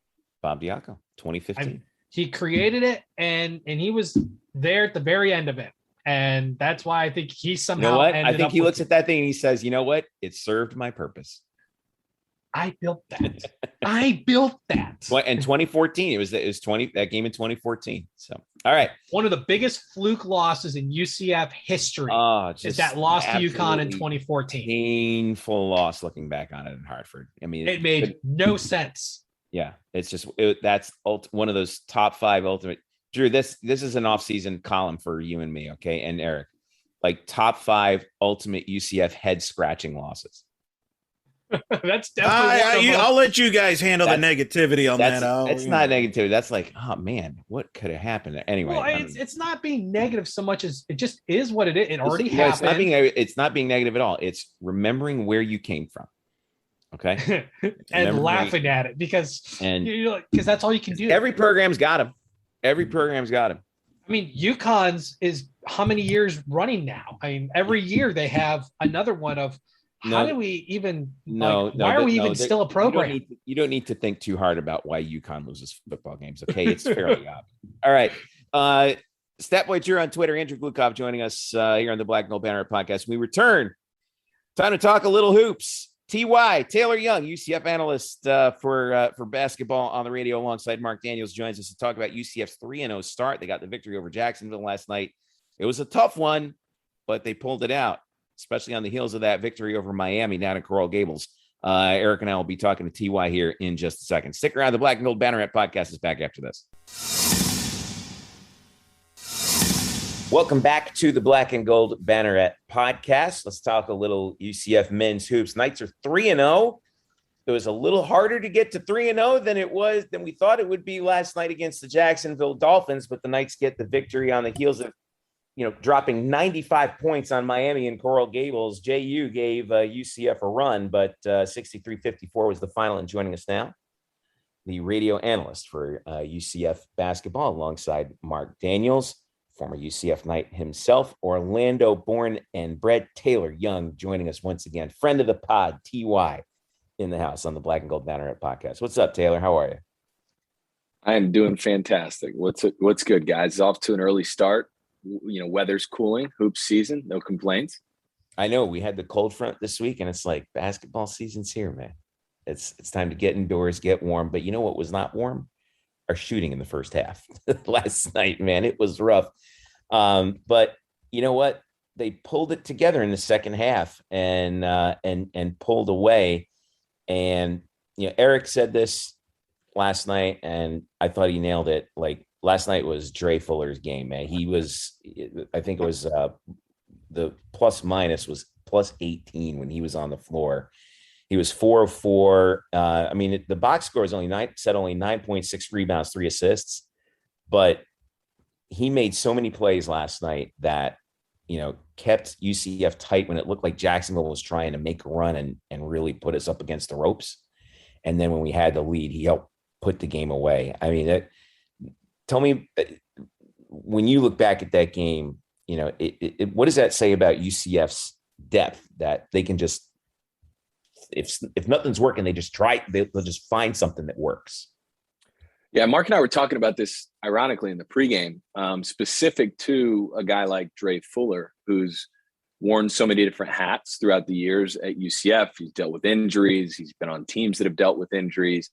Bob Diaco, 2015. He created it, and he was there at the very end of it. And that's why I think he somehow. You know what? I think he looks at that thing and he says, "You know what? It served my purpose. I built that. I built that." Well, in 2014, it was that game in 2014. So, all right. One of the biggest fluke losses in UCF history is that loss to UConn in 2014. Painful loss looking back on it in Hartford. I mean, it made no sense. Yeah, it's just that's one of those top 5 ultimate. Drew, this is an off-season column for you and me, okay, and Eric. Like top 5 ultimate UCF head-scratching losses. That's definitely. I'll let you guys handle the negativity on that. That's not negativity. That's like, oh man, what could have happened? Anyway, well, it's not being negative so much as it just is what it is. It already happened. It's not being negative at all. It's remembering where you came from. Okay, and laughing at it because that's all you can do. Every program's got him. I mean, UConn's is how many years running now? I mean, every year they have another one of. How do we even? Why are we even still a program? You don't need to think too hard about why UConn loses football games. Okay, it's fairly obvious. All right, Statboy Drew on Twitter. Andrew Glukov joining us here on the Black Gold Banneret Podcast. We return. Time to talk a little hoops. Tyalor Young, UCF analyst for basketball on the radio, alongside Mark Daniels, joins us to talk about UCF's 3-0 start. They got the victory over Jacksonville last night. It was a tough one, but they pulled it out, especially on the heels of that victory over Miami down in Coral Gables. Eric and I will be talking to TY here in just a second. Stick around. The Black and Gold Banneret Podcast is back after this. Welcome back to the Black and Gold Banneret Podcast. Let's talk a little UCF men's hoops. Knights are 3-0. It was a little harder to get to 3-0 than we thought it would be last night against the Jacksonville Dolphins, but the Knights get the victory on the heels of dropping 95 points on Miami and Coral Gables. JU gave UCF a run, but 63-54 was the final. And joining us now, the radio analyst for UCF basketball, alongside Mark Daniels, former UCF Knight himself, Orlando-born and bred Taylor Young, joining us once again. Friend of the pod, TY, in the house on the Black and Gold Banneret Podcast. What's up, Taylor? How are you? I am doing fantastic. What's good, guys? It's off to an early start. Weather's cooling, hoop season, no complaints. I know we had the cold front this week, and it's like basketball season's here, man. It's time to get indoors, get warm. But you know what was not warm? Our shooting in the first half last night, man. It was rough. But you know what? They pulled it together in the second half and pulled away. And Eric said this last night, and I thought he nailed it. Like, last night was Dre Fuller's game, man. I think it was the plus minus was plus 18 when he was on the floor. He was 4 of 4. The box score is only 9.6 rebounds, 3 assists, but he made so many plays last night that, kept UCF tight when it looked like Jacksonville was trying to make a run and really put us up against the ropes. And then when we had the lead, he helped put the game away. I mean, tell me, when you look back at that game, what does that say about UCF's depth, that they can just, if nothing's working, they'll just find something that works? Yeah, Mark and I were talking about this, ironically, in the pregame, specific to a guy like Dre Fuller, who's worn so many different hats throughout the years at UCF. He's dealt with injuries. He's been on teams that have dealt with injuries.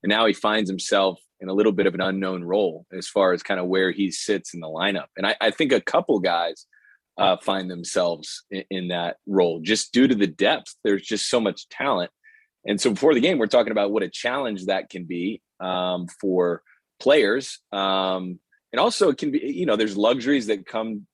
And now he finds himself in a little bit of an unknown role as far as kind of where he sits in the lineup. And I think a couple guys find themselves in that role just due to the depth. There's just so much talent. And so before the game, we're talking about what a challenge that can be for players. And also it can be, there's luxuries that come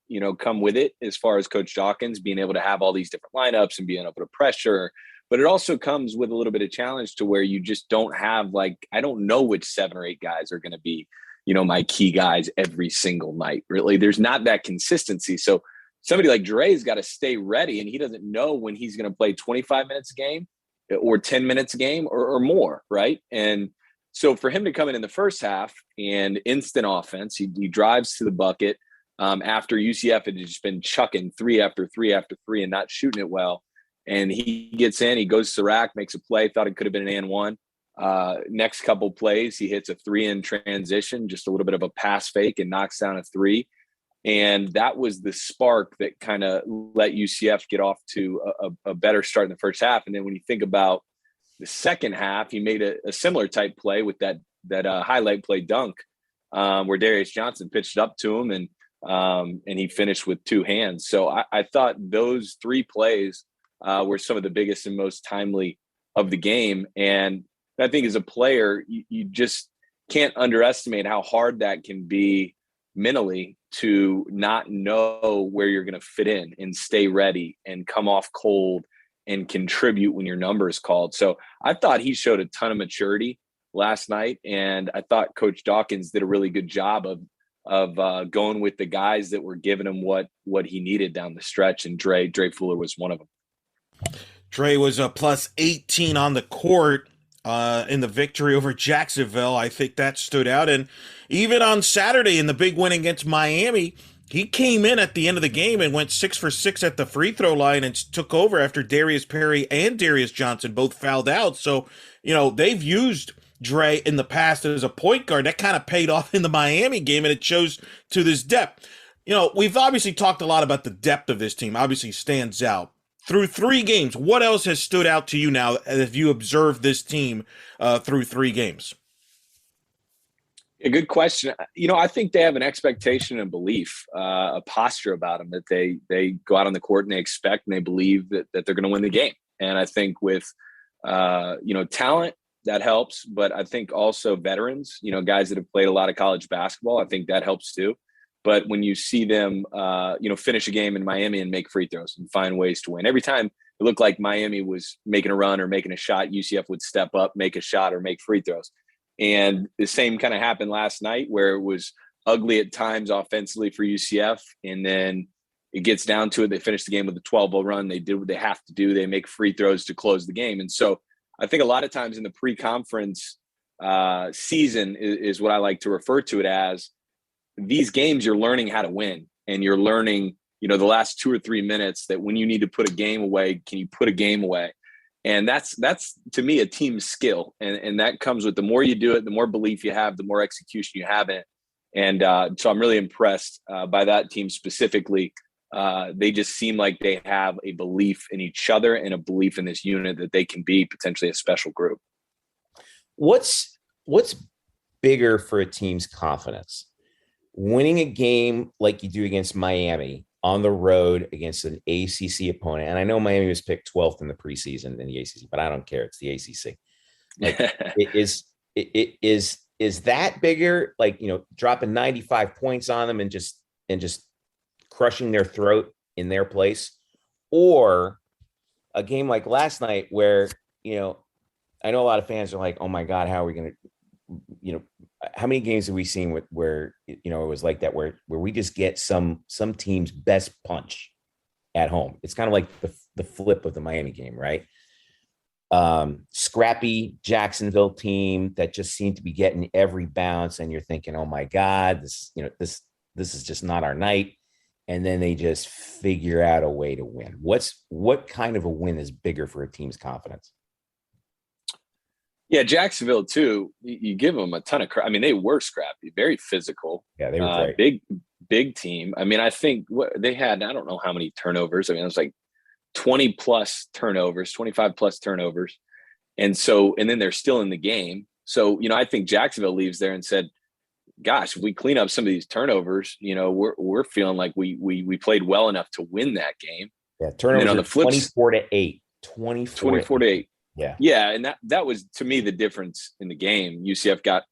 with it, as far as Coach Dawkins being able to have all these different lineups and being able to pressure. But it also comes with a little bit of challenge to where you just don't have, I don't know which 7 or 8 guys are going to be, my key guys every single night. Really, there's not that consistency. So somebody like Dre's got to stay ready, and he doesn't know when he's going to play 25 minutes a game or 10 minutes a game or more, right? And so for him to come in the first half and instant offense, he drives to the bucket after UCF had just been chucking 3 after 3 after 3 and not shooting it well. And he gets in, he goes to the rack, makes a play, thought it could have been an and one. Next couple plays, he hits a 3 in transition, just a little bit of a pass fake, and knocks down a 3. And that was the spark that kind of let UCF get off to a better start in the first half. And then when you think about the second half, he made a similar type play with that highlight play dunk where Darius Johnson pitched up to him, and he finished with 2 hands. So I thought those 3 plays were some of the biggest and most timely of the game. And I think as a player, you just can't underestimate how hard that can be mentally to not know where you're going to fit in and stay ready and come off cold and contribute when your number is called. So I thought he showed a ton of maturity last night, and I thought Coach Dawkins did a really good job of going with the guys that were giving him what he needed down the stretch, and Dre Fuller was one of them. Dre was a plus 18 on the court in the victory over Jacksonville. I think that stood out. And even on Saturday in the big win against Miami, he came in at the end of the game and went 6 for 6 at the free throw line and took over after Darius Perry and Darius Johnson both fouled out. So, they've used Dre in the past as a point guard. That kind of paid off in the Miami game, and it shows to this depth. We've obviously talked a lot about the depth of this team. Obviously stands out. Through 3 games, what else has stood out to you now as you observe this team through 3 games? A good question. I think they have an expectation and belief, a posture about them that they go out on the court and they expect and they believe that they're going to win the game. And I think with, talent, that helps. But I think also veterans, guys that have played a lot of college basketball, I think that helps too. But when you see them, finish a game in Miami and make free throws and find ways to win, every time it looked like Miami was making a run or making a shot, UCF would step up, make a shot, or make free throws. And the same kind of happened last night, where it was ugly at times offensively for UCF. And then it gets down to it. They finish the game with a 12-0 run. They did what they have to do. They make free throws to close the game. And so I think a lot of times in the pre-conference season is what I like to refer to it as. These games, you're learning how to win, and you're learning, the last 2 or 3 minutes that when you need to put a game away, can you put a game away? And that's to me a team skill. And that comes with the more you do it, the more belief you have, the more execution you have in it. And so I'm really impressed by that team specifically. They just seem like they have a belief in each other and a belief in this unit that they can be potentially a special group. What's bigger for a team's confidence? Winning a game like you do against Miami on the road against an ACC opponent. And I know Miami was picked 12th in the preseason in the ACC, but I don't care. It's the ACC. Like, is that bigger? Like, dropping 95 points on them and just crushing their throat in their place, or a game like last night where, I know a lot of fans are like, oh my God, how are we going to, how many games have we seen where it was like that, where we just get some team's best punch at home? It's kind of like the flip of the Miami game, right? Scrappy Jacksonville team that just seemed to be getting every bounce, and you're thinking, oh my God, this is just not our night. And then they just figure out a way to win. What kind of a win is bigger for a team's confidence? Yeah, Jacksonville too. You give them a ton of credit. I mean, they were scrappy, very physical. Yeah, they were great. Big team. I mean, I think they had, I don't know how many turnovers. I mean, it was like 20 plus turnovers, 25 plus turnovers. And then they're still in the game. So, I think Jacksonville leaves there and said, gosh, if we clean up some of these turnovers, we're feeling like we played well enough to win that game. Yeah, turnovers on the flip, 24-8. 24-8. Yeah. And that was, to me, the difference in the game. UCF got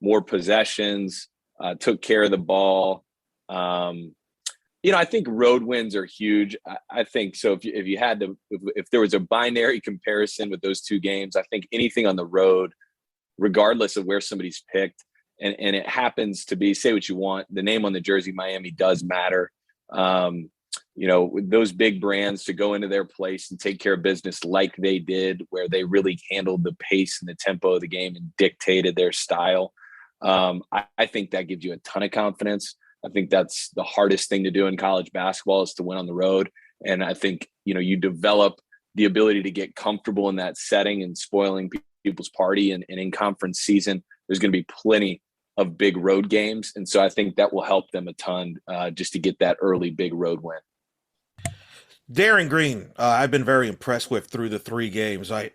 more possessions, took care of the ball. I think road wins are huge. I think so. If there was a binary comparison with those 2 games, I think anything on the road, regardless of where somebody's picked, and it happens to be, say what you want, the name on the jersey, Miami, does matter. With those big brands to go into their place and take care of business like they did, where they really handled the pace and the tempo of the game and dictated their style. I think that gives you a ton of confidence. I think that's the hardest thing to do in college basketball, is to win on the road. And I think, you develop the ability to get comfortable in that setting and spoiling people's party. And in conference season, there's going to be plenty of big road games. And so I think that will help them a ton just to get that early big road win. Darren Green, I've been very impressed with through the 3 games. I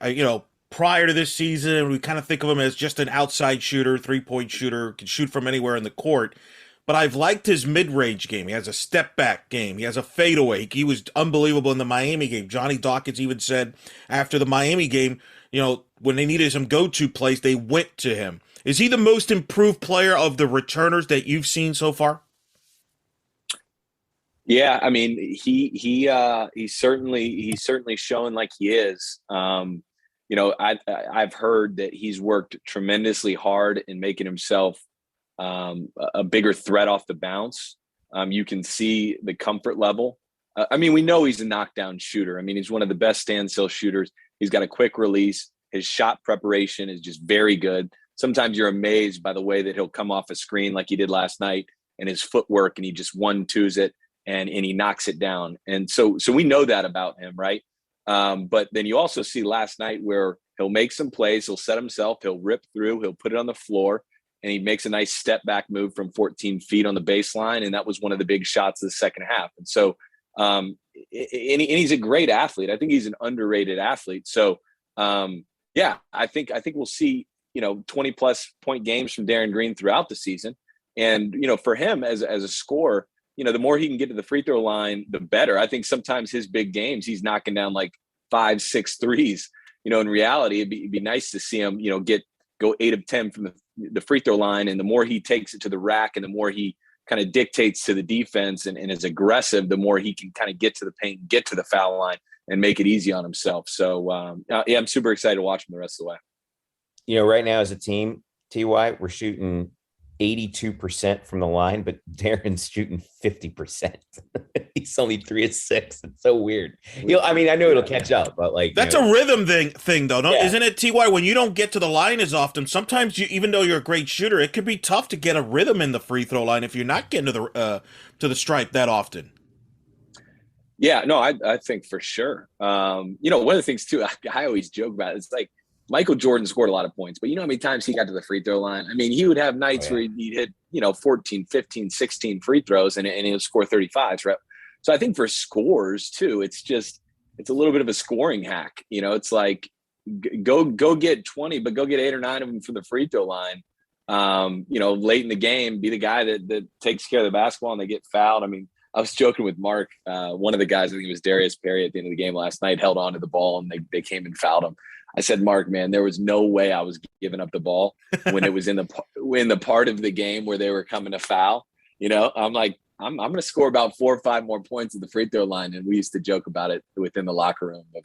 prior to this season, we kind of think of him as just an outside shooter, 3-point shooter, can shoot from anywhere in the court. But I've liked his mid-range game. He has a step-back game. He has a fadeaway. He was unbelievable in the Miami game. Johnny Dawkins even said after the Miami game, when they needed some go-to plays, they went to him. Is he the most improved player of the returners that you've seen so far? Yeah, I mean, he's certainly showing like he is. I've heard that he's worked tremendously hard in making himself a bigger threat off the bounce. You can see the comfort level. We know he's a knockdown shooter. I mean, he's one of the best standstill shooters. He's got a quick release. His shot preparation is just very good. Sometimes you're amazed by the way that he'll come off a screen like he did last night, and his footwork, and he just 1-2s it and he knocks it down. And so we know that about him, right? But then you also see last night where he'll make some plays, he'll set himself, he'll rip through, he'll put it on the floor, and he makes a nice step back move from 14 feet on the baseline. And that was one of the big shots of the second half. And so, and he's a great athlete. I think he's an underrated athlete. So, I think we'll see, 20 plus point games from Darren Green throughout the season. And, for him as a scorer, the more he can get to the free throw line, the better. I think sometimes his big games, he's knocking down like 5-6 threes. In reality, it'd be nice to see him, go 8 of 10 from the free throw line. And the more he takes it to the rack and the more he kind of dictates to the defense and is aggressive, the more he can kind of get to the paint, get to the foul line and make it easy on himself. So, I'm super excited to watch him the rest of the way. Right now as a team, TY, we're shooting 82% from the line, but Darren's shooting 50%. He's only 3 of 6. It's so weird. I know it'll catch up, but that's a rhythm thing though, no? Yeah. Isn't it, TY? When you don't get to the line as often, sometimes even though you're a great shooter, it could be tough to get a rhythm in the free throw line if you're not getting to the stripe that often. Yeah, no, I think for sure. One of the things too, I always joke about it, it's like Michael Jordan scored a lot of points, but how many times he got to the free throw line? I mean, he would have nights where he'd hit, 14, 15, 16 free throws and he would score 35s, right? So I think for scores too, it's a little bit of a scoring hack. It's like go get 20, but go get 8 or 9 of them for the free throw line. Late in the game, be the guy that takes care of the basketball and they get fouled. I mean, I was joking with Mark, one of the guys, I think it was Darius Perry at the end of the game last night, held on to the ball and they came and fouled him. I said, Mark, man, there was no way I was giving up the ball when it was in the part of the game where they were coming to foul. I'm like, I'm going to score about 4 or 5 more points at the free throw line. And we used to joke about it within the locker room of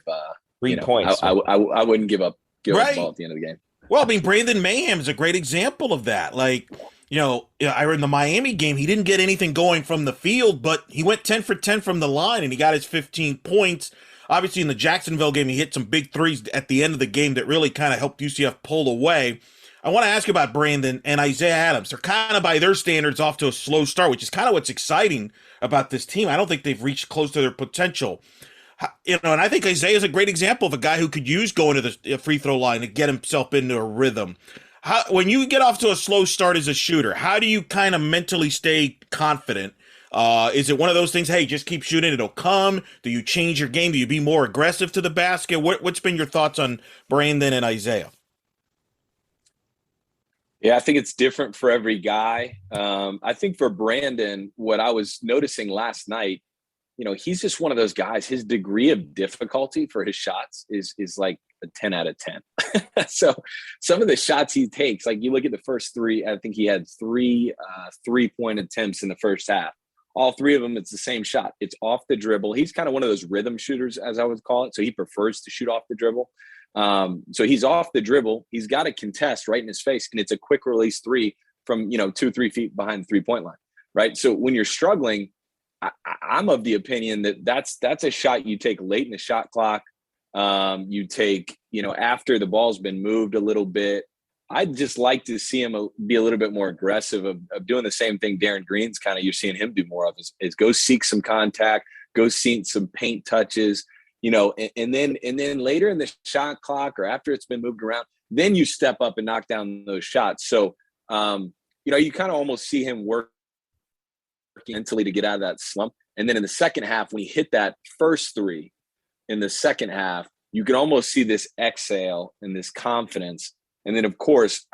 3 points. I wouldn't give up the ball at the end of the game. Well, Brandon Mayhem is a great example of that. I in the Miami game, he didn't get anything going from the field, but he went 10 for 10 from the line and he got his 15 points. Obviously, in the Jacksonville game, he hit some big threes at the end of the game that really kind of helped UCF pull away. I want to ask you about Brandon and Isaiah Adams. They're kind of, by their standards, off to a slow start, which is kind of what's exciting about this team. I don't think they've reached close to their potential. And I think Isaiah is a great example of a guy who could use going to the free throw line to get himself into a rhythm. When you get off to a slow start as a shooter, how do you kind of mentally stay confident? Is it one of those things, hey, just keep shooting, it'll come? Do you change your game? Do you be more aggressive to the basket? What's been your thoughts on Brandon and Isaiah? Yeah, I think it's different for every guy. I think for Brandon, what I was noticing last night, he's just one of those guys. His degree of difficulty for his shots is like a 10 out of 10. So some of the shots he takes, like you look at the first 3, I think he had 3 3-point attempts in the first half. All 3 of them, it's the same shot. It's off the dribble. He's kind of one of those rhythm shooters, as I would call it. So he prefers to shoot off the dribble. So he's off the dribble. He's got a contest right in his face, and it's a quick release 3 from 2-3 feet behind the 3-point line, right? So when you're struggling, I'm of the opinion that that's a shot you take late in the shot clock. You take after the ball's been moved a little bit. I'd just like to see him be a little bit more aggressive of doing the same thing Darren Green's kind of you're seeing him do more of is go seek some contact, go seek some paint touches, and then later in the shot clock or after it's been moved around, then you step up and knock down those shots. So, you kind of almost see him working mentally to get out of that slump. And then in the second half, when he hit that first 3 in the second half, you can almost see this exhale and this confidence. And then, of course,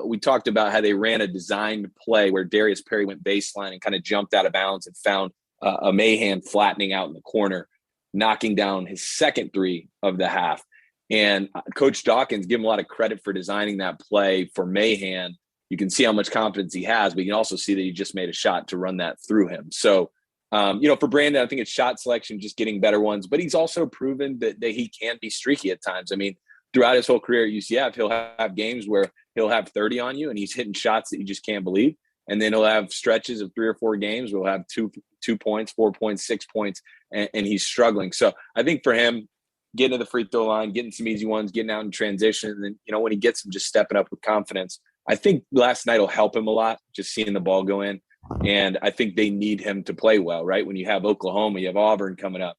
we talked about how they ran a designed play where Darius Perry went baseline and kind of jumped out of bounds and found a Mahan flattening out in the corner, knocking down his second 3 of the half. And Coach Dawkins, give him a lot of credit for designing that play for Mahan. You can see how much confidence he has, but you can also see that he just made a shot to run that through him. So, For Brandon, I think it's shot selection, just getting better ones, but he's also proven that he can be streaky at times. I mean, throughout his whole career at UCF, he'll have games where he'll have 30 on you and he's hitting shots that you just can't believe. And then he'll have stretches of 3 or 4 games where he'll have 2 points, 4 points, 6 points, and he's struggling. So I think for him, getting to the free throw line, getting some easy ones, getting out in transition, and then, when he gets them, just stepping up with confidence. I think last night will help him a lot, just seeing the ball go in. And I think they need him to play well, right? When you have Oklahoma, you have Auburn coming up.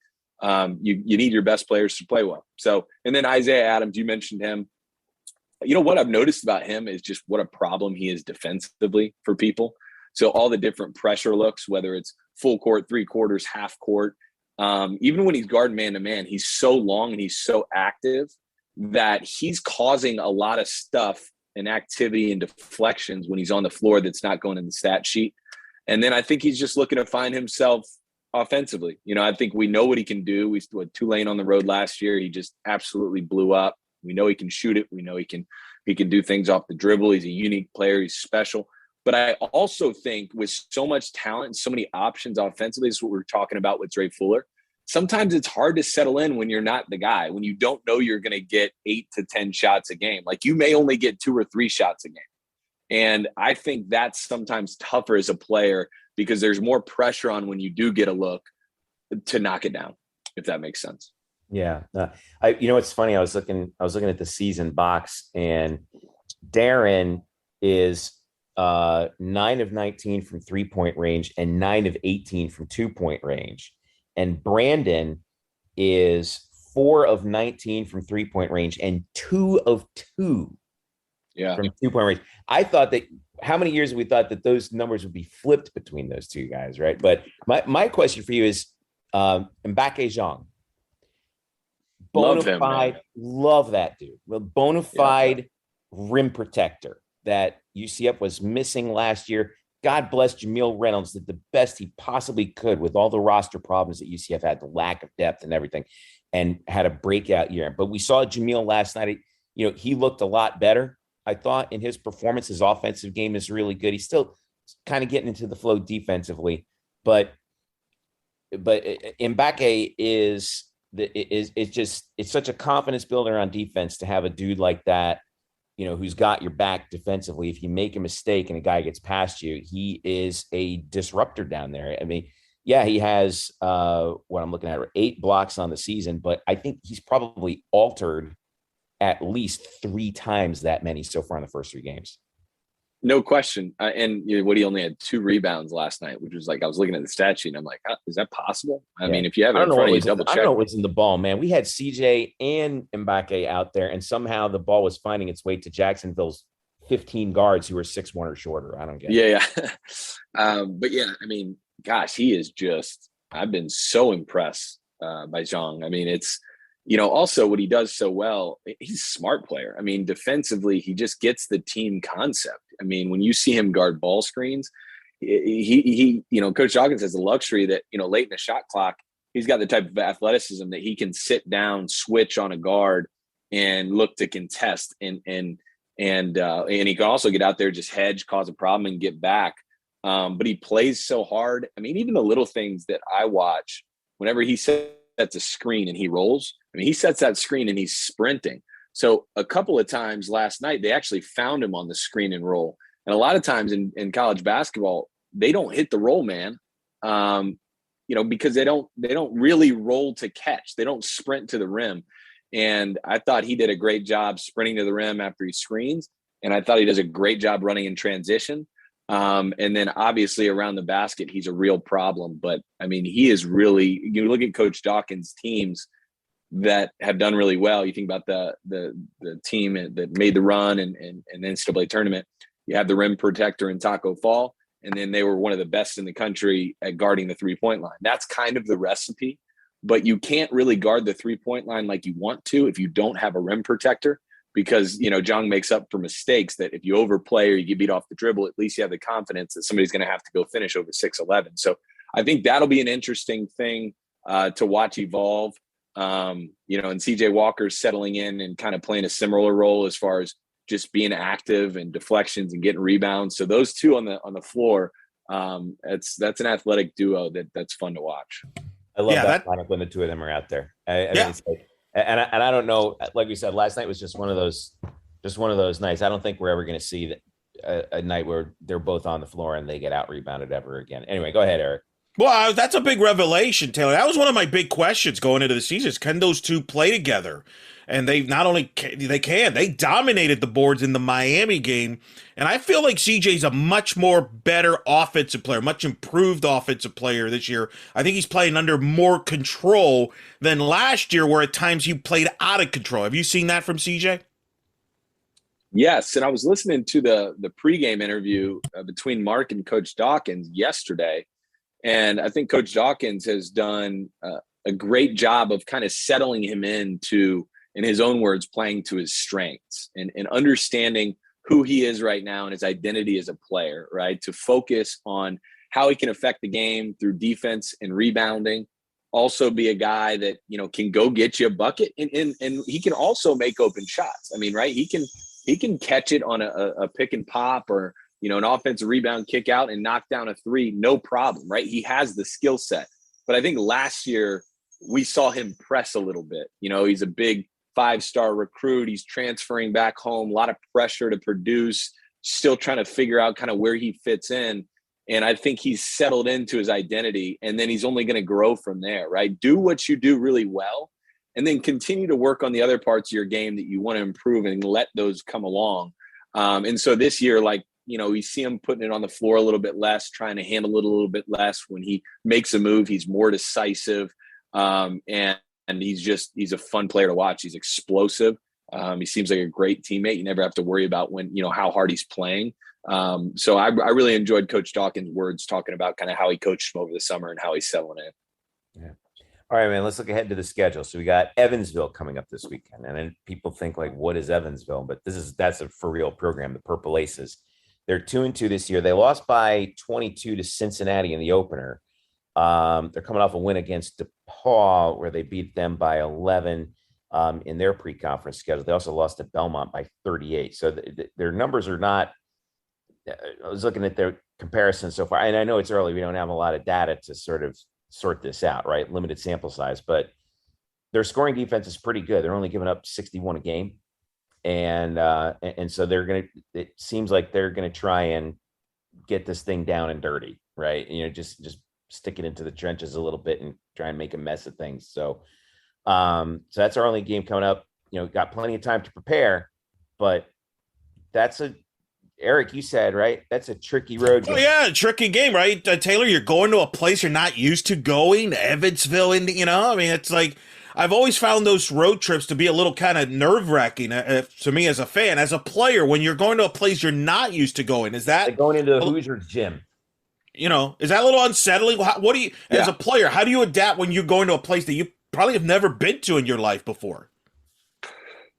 You need your best players to play well. So, and then Isaiah Adams, you mentioned him. What I've noticed about him is just what a problem he is defensively for people. So all the different pressure looks, whether it's full court, 3/4, half court, even when he's guarding man-to-man, he's so long and he's so active that he's causing a lot of stuff and activity and deflections when he's on the floor that's not going in the stat sheet. And then I think he's just looking to find himself offensively. I think we know what he can do. We had Tulane on the road last year. He just absolutely blew up. We know he can shoot it. We know he can do things off the dribble. He's a unique player. He's special. But I also think with so much talent and so many options offensively, this is what we're talking about with Dre Fuller. Sometimes it's hard to settle in when you're not the guy, when you don't know you're going to get 8 to 10 shots a game. Like you may only get 2 or 3 shots a game. And I think that's sometimes tougher as a player because there's more pressure on when you do get a look to knock it down, if that makes sense. Yeah. It's funny. I was looking at the season box, and Darren is 9 of 19 from 3-point range and 9 of 18 from 2-point range. And Brandon is 4 of 19 from 3-point range and 2 of 2 from 2-point range. I thought that how many years have we thought that those numbers would be flipped between those two guys, right? But my question for you is Mbake Zhang. Love that dude. Bona fide rim protector that UCF was missing last year. God bless Jamil Reynolds, did the best he possibly could with all the roster problems that UCF had, the lack of depth and everything, and had a breakout year. But we saw Jamil last night. He looked a lot better, I thought, in his performance. His offensive game is really good. He's still kind of getting into the flow defensively, but Mbake is such a confidence builder on defense to have a dude like that, who's got your back defensively. If you make a mistake and a guy gets past you, he is a disruptor down there. I mean, yeah, he has what I'm looking at, 8 blocks on the season, but I think he's probably altered at least 3 times that many so far in the first 3 games. No question. And Woody only had 2 rebounds last night, which was like, I was looking at the stat sheet and I'm like, is that possible? I mean, if you have it in front of you, double check. I don't know what's in the ball, man. We had CJ and Mbake out there, and somehow the ball was finding its way to Jacksonville's 15 guards who are 6'1" or shorter. I don't get it. Yeah. But yeah, I mean, gosh, he is just, I've been so impressed by Zhang. I mean, it's, also what he does so well, he's a smart player. I mean, defensively, he just gets the team concept. I mean, when you see him guard ball screens, he Coach Dawkins has the luxury that, late in the shot clock, he's got the type of athleticism that he can sit down, switch on a guard and look to contest. And he can also get out there, just hedge, cause a problem and get back. But he plays so hard. I mean, even the little things that I watch, whenever he sets a screen and he rolls, I mean, he sets that screen and he's sprinting. So a couple of times last night, they actually found him on the screen and roll. And a lot of times in college basketball, they don't hit the roll man, because they don't really roll to catch. They don't sprint to the rim. And I thought he did a great job sprinting to the rim after he screens. And I thought he does a great job running in transition. And then obviously around the basket, he's a real problem. But I mean, he is really, you look at Coach Dawkins' teams that have done really well. You think about the team that made the run and the NCAA tournament. You have the rim protector in Taco Fall, and then they were one of the best in the country at guarding the 3-point line. That's kind of the recipe, but you can't really guard the 3-point line like you want to if you don't have a rim protector, because, Zhang makes up for mistakes that if you overplay or you get beat off the dribble, at least you have the confidence that somebody's going to have to go finish over 6'11". So I think that'll be an interesting thing to watch evolve. And CJ Walker's settling in and kind of playing a similar role as far as just being active and deflections and getting rebounds. So those two on the floor That's an athletic duo that's fun to watch. I love that lineup when the two of them are out there. I mean, it's like, and I don't know, like we said, last night was just one of those nights. I don't think we're ever going to see a night where they're both on the floor and they get out rebounded ever again. Anyway, go ahead, Eric. Well, that's a big revelation, Taylor. That was one of my big questions going into the season. Can those two play together? And they not only they dominated the boards in the Miami game. And I feel like CJ's a much more better offensive player, much improved offensive player this year. I think he's playing under more control than last year, where at times he played out of control. Have you seen that from CJ? Yes, and I was listening to the pregame interview between Mark and Coach Dawkins yesterday, and I think Coach Dawkins has done a great job of kind of settling him into, in his own words, playing to his strengths and understanding who he is right now and his identity as a player, right? To focus on how he can affect the game through defense and rebounding. Also be a guy that, can go get you a bucket, and he can also make open shots. I mean, right? He can catch it on a pick and pop, or, an offensive rebound kick out and knock down a three, no problem, right? He has the skill set. But I think last year we saw him press a little bit. He's a big 5-star recruit. He's transferring back home, a lot of pressure to produce, still trying to figure out kind of where he fits in. And I think he's settled into his identity, and then he's only going to grow from there, right? Do what you do really well, and then continue to work on the other parts of your game that you want to improve, and let those come along. And so this year, you see him putting it on the floor a little bit less, trying to handle it a little bit less. When he makes a move, he's more decisive. And he's a fun player to watch. He's explosive. He seems like a great teammate. You never have to worry about how hard he's playing. So I really enjoyed Coach Dawkins' words talking about kind of how he coached him over the summer and how he's settling in. Yeah. All right, man, let's look ahead to the schedule. So we got Evansville coming up this weekend. And then people think what is Evansville? But that's a for real program, the Purple Aces. They're 2-2 this year. They lost by 22 to Cincinnati in the opener. They're coming off a win against DePaul, where they beat them by 11 in their pre-conference schedule. They also lost to Belmont by 38. So their numbers are not. I was looking at their comparison so far, and I know it's early. We don't have a lot of data to sort of sort this out, right? Limited sample size, but their scoring defense is pretty good. They're only giving up 61 a game, and so it seems like they're gonna try and get this thing down and dirty, right? Just stick it into the trenches a little bit and try and make a mess of things. So that's our only game coming up. Got plenty of time to prepare, but Eric, you said, right? That's a tricky road game. Oh, yeah, a tricky game, right? Taylor, you're going to a place you're not used to going, Evansville, it's like, I've always found those road trips to be a little kind of nerve-wracking to me as a fan. As a player, when you're going to a place you're not used to going, is that... Like going into the Hoosier gym. Is that a little unsettling? What do you, as a player, how do you adapt when you're going to a place that you probably have never been to in your life before?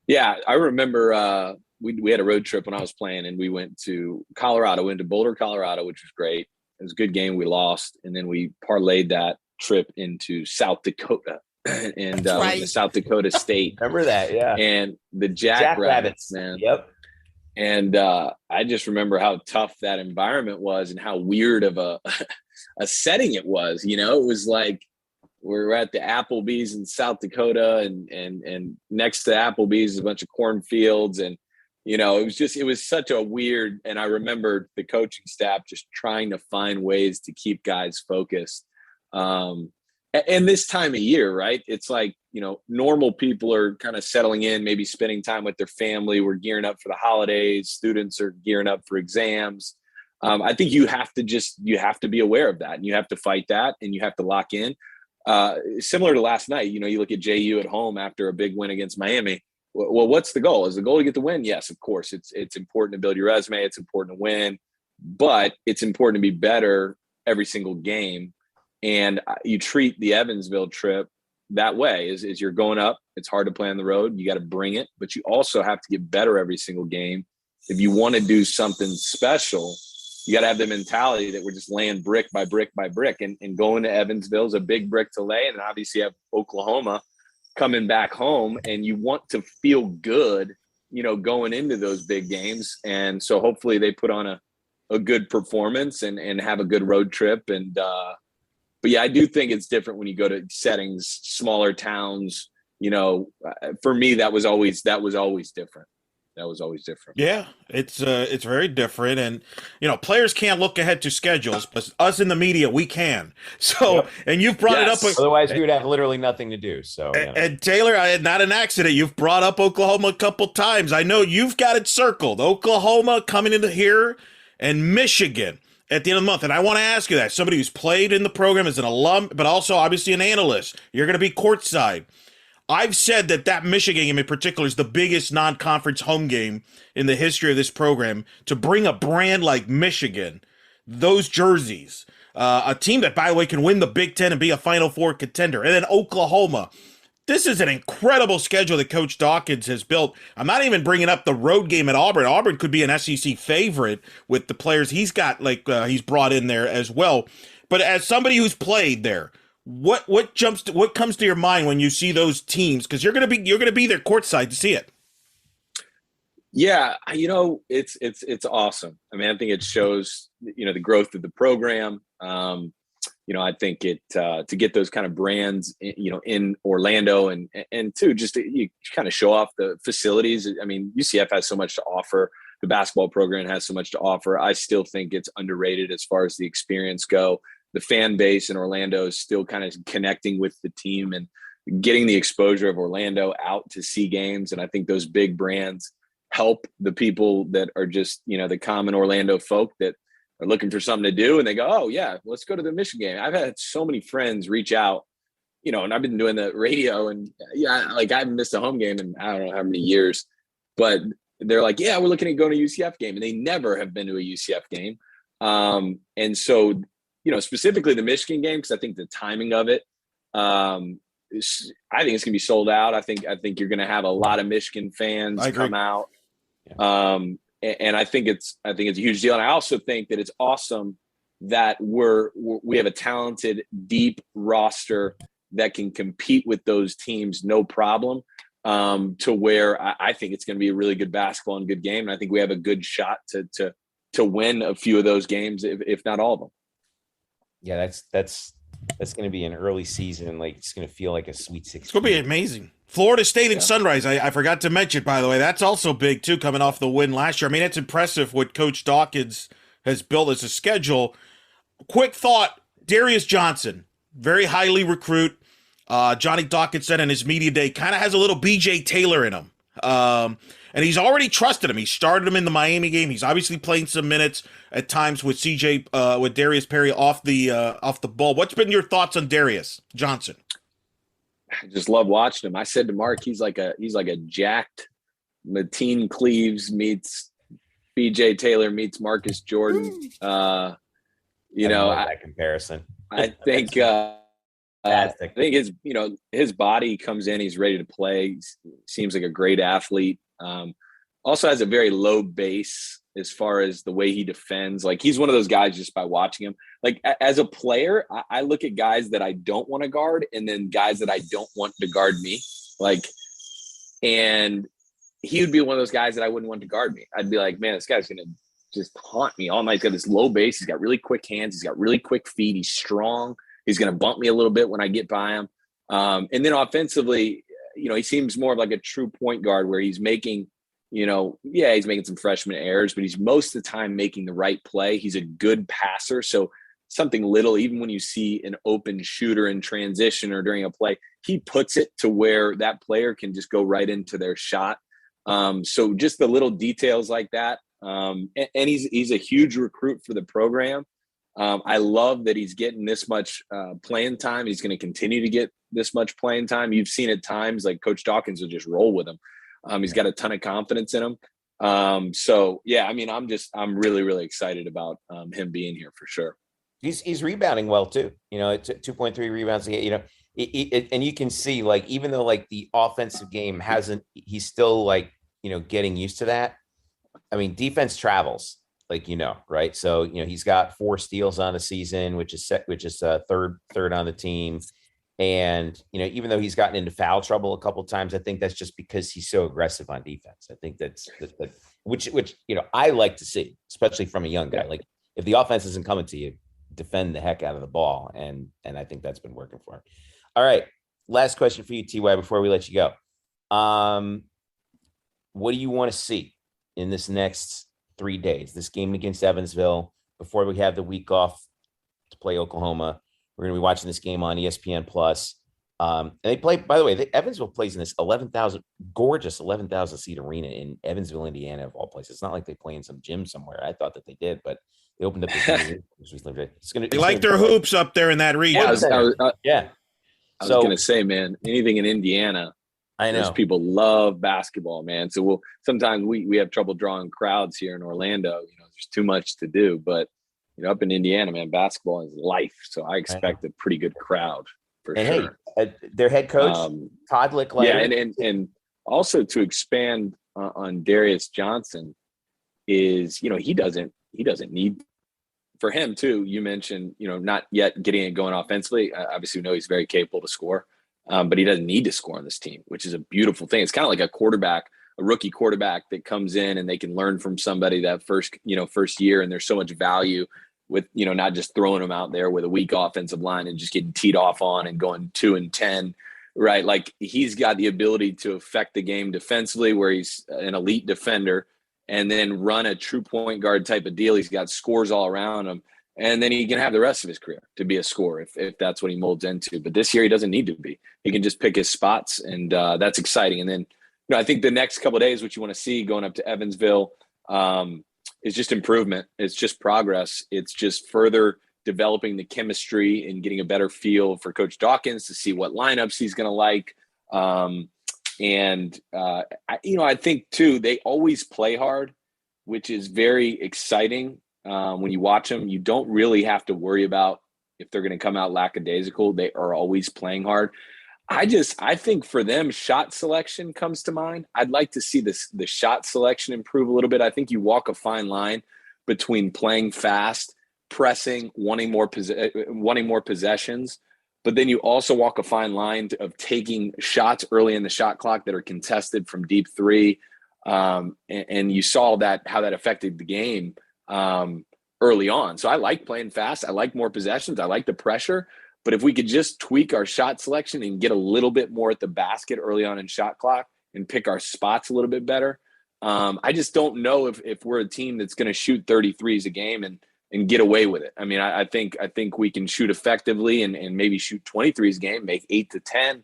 Yeah, I remember we had a road trip when I was playing, and we went to Colorado, went to Boulder, Colorado, which was great. It was a good game. We lost, and then we parlayed that trip into South Dakota and went to South Dakota State. Remember that, yeah. And the Jackrabbits, man. Yep. And I just remember how tough that environment was and how weird of a setting it was. It was like we're at the Applebee's in South Dakota, and next to Applebee's is a bunch of cornfields, and it was such a weird. And I remember the coaching staff just trying to find ways to keep guys focused. And this time of year, right? It's like, normal people are kind of settling in, maybe spending time with their family. We're gearing up for the holidays. Students are gearing up for exams. I think you have to be aware of that, and you have to fight that, and you have to lock in. Similar to last night, you look at JU at home after a big win against Miami. Well, what's the goal? Is the goal to get the win? Yes, of course. It's important to build your resume. It's important to win, but it's important to be better every single game. And you treat the Evansville trip that way is you're going up. It's hard to play on the road. You got to bring it, but you also have to get better every single game. If you want to do something special, you got to have the mentality that we're just laying brick by brick by brick, and going to Evansville is a big brick to lay. And obviously you have Oklahoma coming back home, and you want to feel good, going into those big games. And so hopefully they put on a good performance and have a good road trip. And but yeah, I do think it's different when you go to settings, smaller towns. For me, that was always different. That was always different. Yeah, it's very different, and players can't look ahead to schedules, but us in the media, we can. So, yep. And you've brought it up. Otherwise, we would have literally nothing to do. So, and Taylor, not an accident. You've brought up Oklahoma a couple times. I know you've got it circled. Oklahoma coming into here, and Michigan at the end of the month. And I want to ask you that somebody who's played in the program as an alum, but also obviously an analyst. You're going to be courtside. I've said that Michigan game in particular is the biggest non-conference home game in the history of this program. To bring a brand like Michigan, those jerseys, a team that, by the way, can win the Big Ten and be a Final Four contender, and then Oklahoma. This is an incredible schedule that Coach Dawkins has built. I'm not even bringing up the road game at Auburn. Auburn could be an SEC favorite with the players he's got, he's brought in there as well. But as somebody who's played there, what comes to your mind when you see those teams? Because you're gonna be there courtside to see it. Yeah, it's awesome. I mean, I think it shows the growth of the program. I think to get those kind of brands, in Orlando and too, just you kind of show off the facilities. I mean, UCF has so much to offer. The basketball program has so much to offer. I still think it's underrated as far as the experience go. The fan base in Orlando is still kind of connecting with the team and getting the exposure of Orlando out to see games. And I think those big brands help the people that are just, the common Orlando folk that are looking for something to do. And they go, oh yeah, let's go to the Michigan game. I've had so many friends reach out, and I've been doing the radio and I haven't missed a home game in I don't know how many years, but they're like, yeah, we're looking at going to a UCF game. And they never have been to a UCF game. And so, specifically the Michigan game, because I think the timing of it, I think it's going to be sold out. I think you're going to have a lot of Michigan fans come out. Yeah. And I think it's a huge deal. And I also think that it's awesome that we have a talented, deep roster that can compete with those teams, no problem, to where I think it's going to be a really good basketball and good game. And I think we have a good shot to win a few of those games, if not all of them. Yeah, that's going to be an early season. It's going to feel like a Sweet 16. It's going to be amazing. Florida State and Sunrise. I forgot to mention, by the way, that's also big too, coming off the win last year. I mean, it's impressive what Coach Dawkins has built as a schedule. Quick thought: Darius Johnson, very highly recruit. Johnny Dawkins said in his media day, kind of has a little BJ Taylor in him. And he's already trusted him. He started him in the Miami game. He's obviously playing some minutes at times with with Darius Perry off the ball. What's been your thoughts on Darius Johnson? I just love watching him. I said to Mark, he's like a jacked Mateen Cleaves meets BJ Taylor meets Marcus Jordan. That comparison. I think his body comes in. He's ready to play. He seems like a great athlete. Also has a very low base as far as the way he defends. He's one of those guys just by watching him. As a player, I look at guys that I don't want to guard and then guys that I don't want to guard me. And he would be one of those guys that I wouldn't want to guard me. I'd be like, man, this guy's going to just haunt me all night. He's got this low base. He's got really quick hands. He's got really quick feet. He's strong. He's going to bump me a little bit when I get by him. And then offensively, he seems more of like a true point guard where he's making, he's making some freshman errors, but he's most of the time making the right play. He's a good passer. So something little, even when you see an open shooter in transition or during a play, he puts it to where that player can just go right into their shot. So just the little details like that. And he's a huge recruit for the program. I love that he's getting this much playing time. He's going to continue to get this much playing time. You've seen at times Coach Dawkins will just roll with him. He's got a ton of confidence in him. So yeah, I mean, I'm really, really excited about him being here for sure. He's rebounding well too. 2.3 rebounds a game. And you can see even though the offensive game he's still getting used to that. I mean, defense travels. Right. So, he's got 4 steals on the season, which is third on the team. And, even though he's gotten into foul trouble a couple of times, I think that's just because he's so aggressive on defense. I think that's which I like to see, especially from a young guy. Like if the offense isn't coming to you, defend the heck out of the ball, and I think that's been working for him. All right, last question for you, TY, before we let you go. What do you want to see in this next 3 days? This game against Evansville, before we have the week off to play Oklahoma. We're going to be watching this game on ESPN Plus. And they play, by the way, Evansville plays in this gorgeous 11,000 seat arena in Evansville, Indiana, of all places. It's not like they play in some gym somewhere. I thought that they did, but they opened up the They like their hoops up there in that region. Yeah. I was going to say, man, anything in Indiana, I know those people love basketball, man. So sometimes we have trouble drawing crowds here in Orlando. There's too much to do, but up in Indiana, man, basketball is life. So I expect a pretty good crowd for sure. Hey, their head coach, Todd Licklider. Yeah, and also to expand on Darius Johnson is, he doesn't need. For him too, you mentioned, not yet getting it going offensively. Obviously, we know he's very capable to score, but he doesn't need to score on this team, which is a beautiful thing. It's kind of like a rookie quarterback that comes in and they can learn from somebody that first year, and there's so much value with, not just throwing them out there with a weak offensive line and just getting teed off on and going 2-10, right? Like he's got the ability to affect the game defensively, where he's an elite defender, and then run a true point guard type of deal. He's got scores all around him. And then he can have the rest of his career to be a scorer if that's what he molds into. But this year he doesn't need to be. He can just pick his spots, and that's exciting. And then, I think the next couple of days, what you want to see going up to Evansville is just improvement. It's just progress. It's just further developing the chemistry and getting a better feel for Coach Dawkins to see what lineups he's going to like. I think too, they always play hard, which is very exciting. When you watch them, you don't really have to worry about if they're going to come out lackadaisical. They are always playing hard. I think for them, shot selection comes to mind. I'd like to see the shot selection improve a little bit. I think you walk a fine line between playing fast, pressing, wanting more possessions. But then you also walk a fine line of taking shots early in the shot clock that are contested from deep three. And you saw how that affected the game early on. So I like playing fast. I like more possessions. I like the pressure. But if we could just tweak our shot selection and get a little bit more at the basket early on in shot clock and pick our spots a little bit better, I just don't know if we're a team that's going to shoot 33s a game and get away with it. I mean, I think we can shoot effectively and maybe shoot 23s a game, make 8 to 10.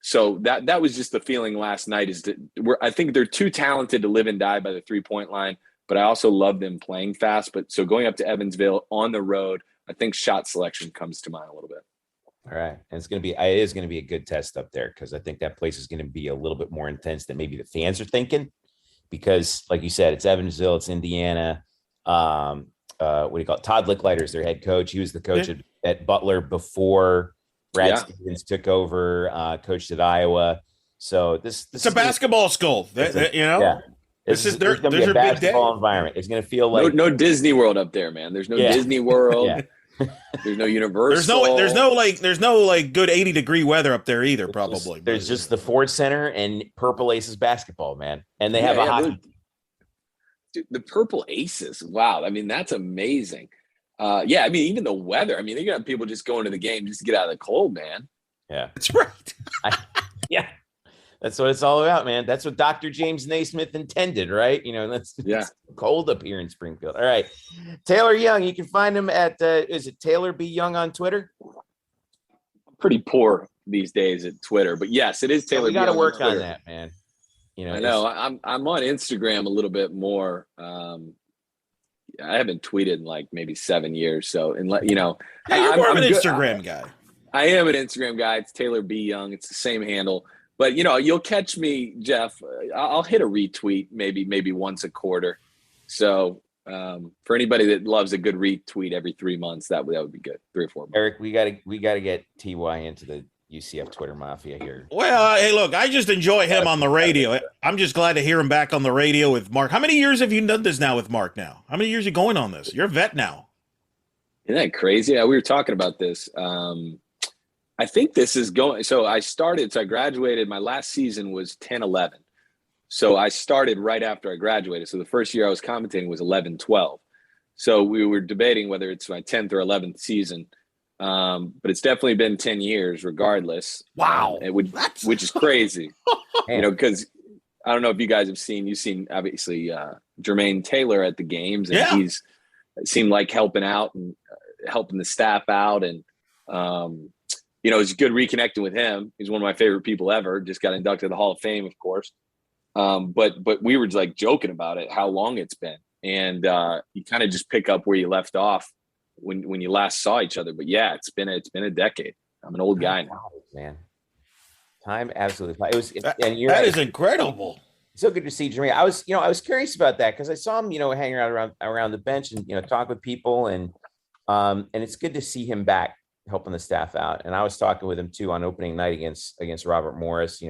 So that was just the feeling last night, is that I think they're too talented to live and die by the 3-point line, but I also love them playing fast. But so going up to Evansville on the road, I think shot selection comes to mind a little bit. All right. And it is going to be a good test up there, because I think that place is going to be a little bit more intense than maybe the fans are thinking, because like you said, it's Evansville, it's Indiana. What do you call it? Todd Licklider is their head coach. He was the coach at Butler before Brad Stevens took over, coached at Iowa. So it's a basketball school. Yeah. There's going to be a basketball environment. It's going to feel like no Disney World up there, man. There's no Disney World. There's no Universal. There's no good 80-degree weather up there either. Probably. There's just the Ford Center and Purple Aces basketball, man, and they have a hockey. Dude, the Purple Aces. Wow. I mean, that's amazing. I mean, even the weather. I mean, they got people just going to the game just to get out of the cold, man. Yeah, that's right. That's what it's all about, man. That's what Dr. James Naismith intended, right? It's cold up here in Springfield. All right. Taylor Young, you can find him at, is it Taylor B. Young on Twitter? I'm pretty poor these days at Twitter, but yes, it is Taylor. We got to work on that, man. I know. I'm on Instagram a little bit more. I haven't tweeted in like maybe 7 years. So, you're more of an Instagram guy. I am an Instagram guy. It's Taylor B. Young. It's the same handle. But, you'll catch me, Jeff. I'll hit a retweet maybe once a quarter. So for anybody that loves a good retweet every 3 months, that would be good. 3 or 4 months. Eric, we got to get TY into the UCF Twitter mafia here. Well, hey, look, I just enjoy him on the radio. I'm just glad to hear him back on the radio with Mark. How many years have you done this now with Mark now? How many years are you going on this? You're a vet now. Isn't that crazy? Yeah, we were talking about this. I think this is going – so I graduated – my last season was 10-11. So I started right after I graduated. So the first year I was commentating was 11-12. So we were debating whether it's my 10th or 11th season. But it's definitely been 10 years regardless. Wow. Which is crazy, because I don't know if you guys have seen, you've seen obviously Jermaine Taylor at the games, and he's seemed like helping out and helping the staff out. And, it's good reconnecting with him. He's one of my favorite people ever. Just got inducted to the Hall of Fame, of course. But we were like joking about it, how long it's been. And you kind of just pick up where you left off when you last saw each other. But yeah, it's been a decade. I'm an old guy now, man. Time absolutely flies. That is incredible. So good to see Jermaine. I was curious about that because I saw him, hanging around the bench and talk with people, and it's good to see him back helping the staff out. And I was talking with him too on opening night against Robert Morris.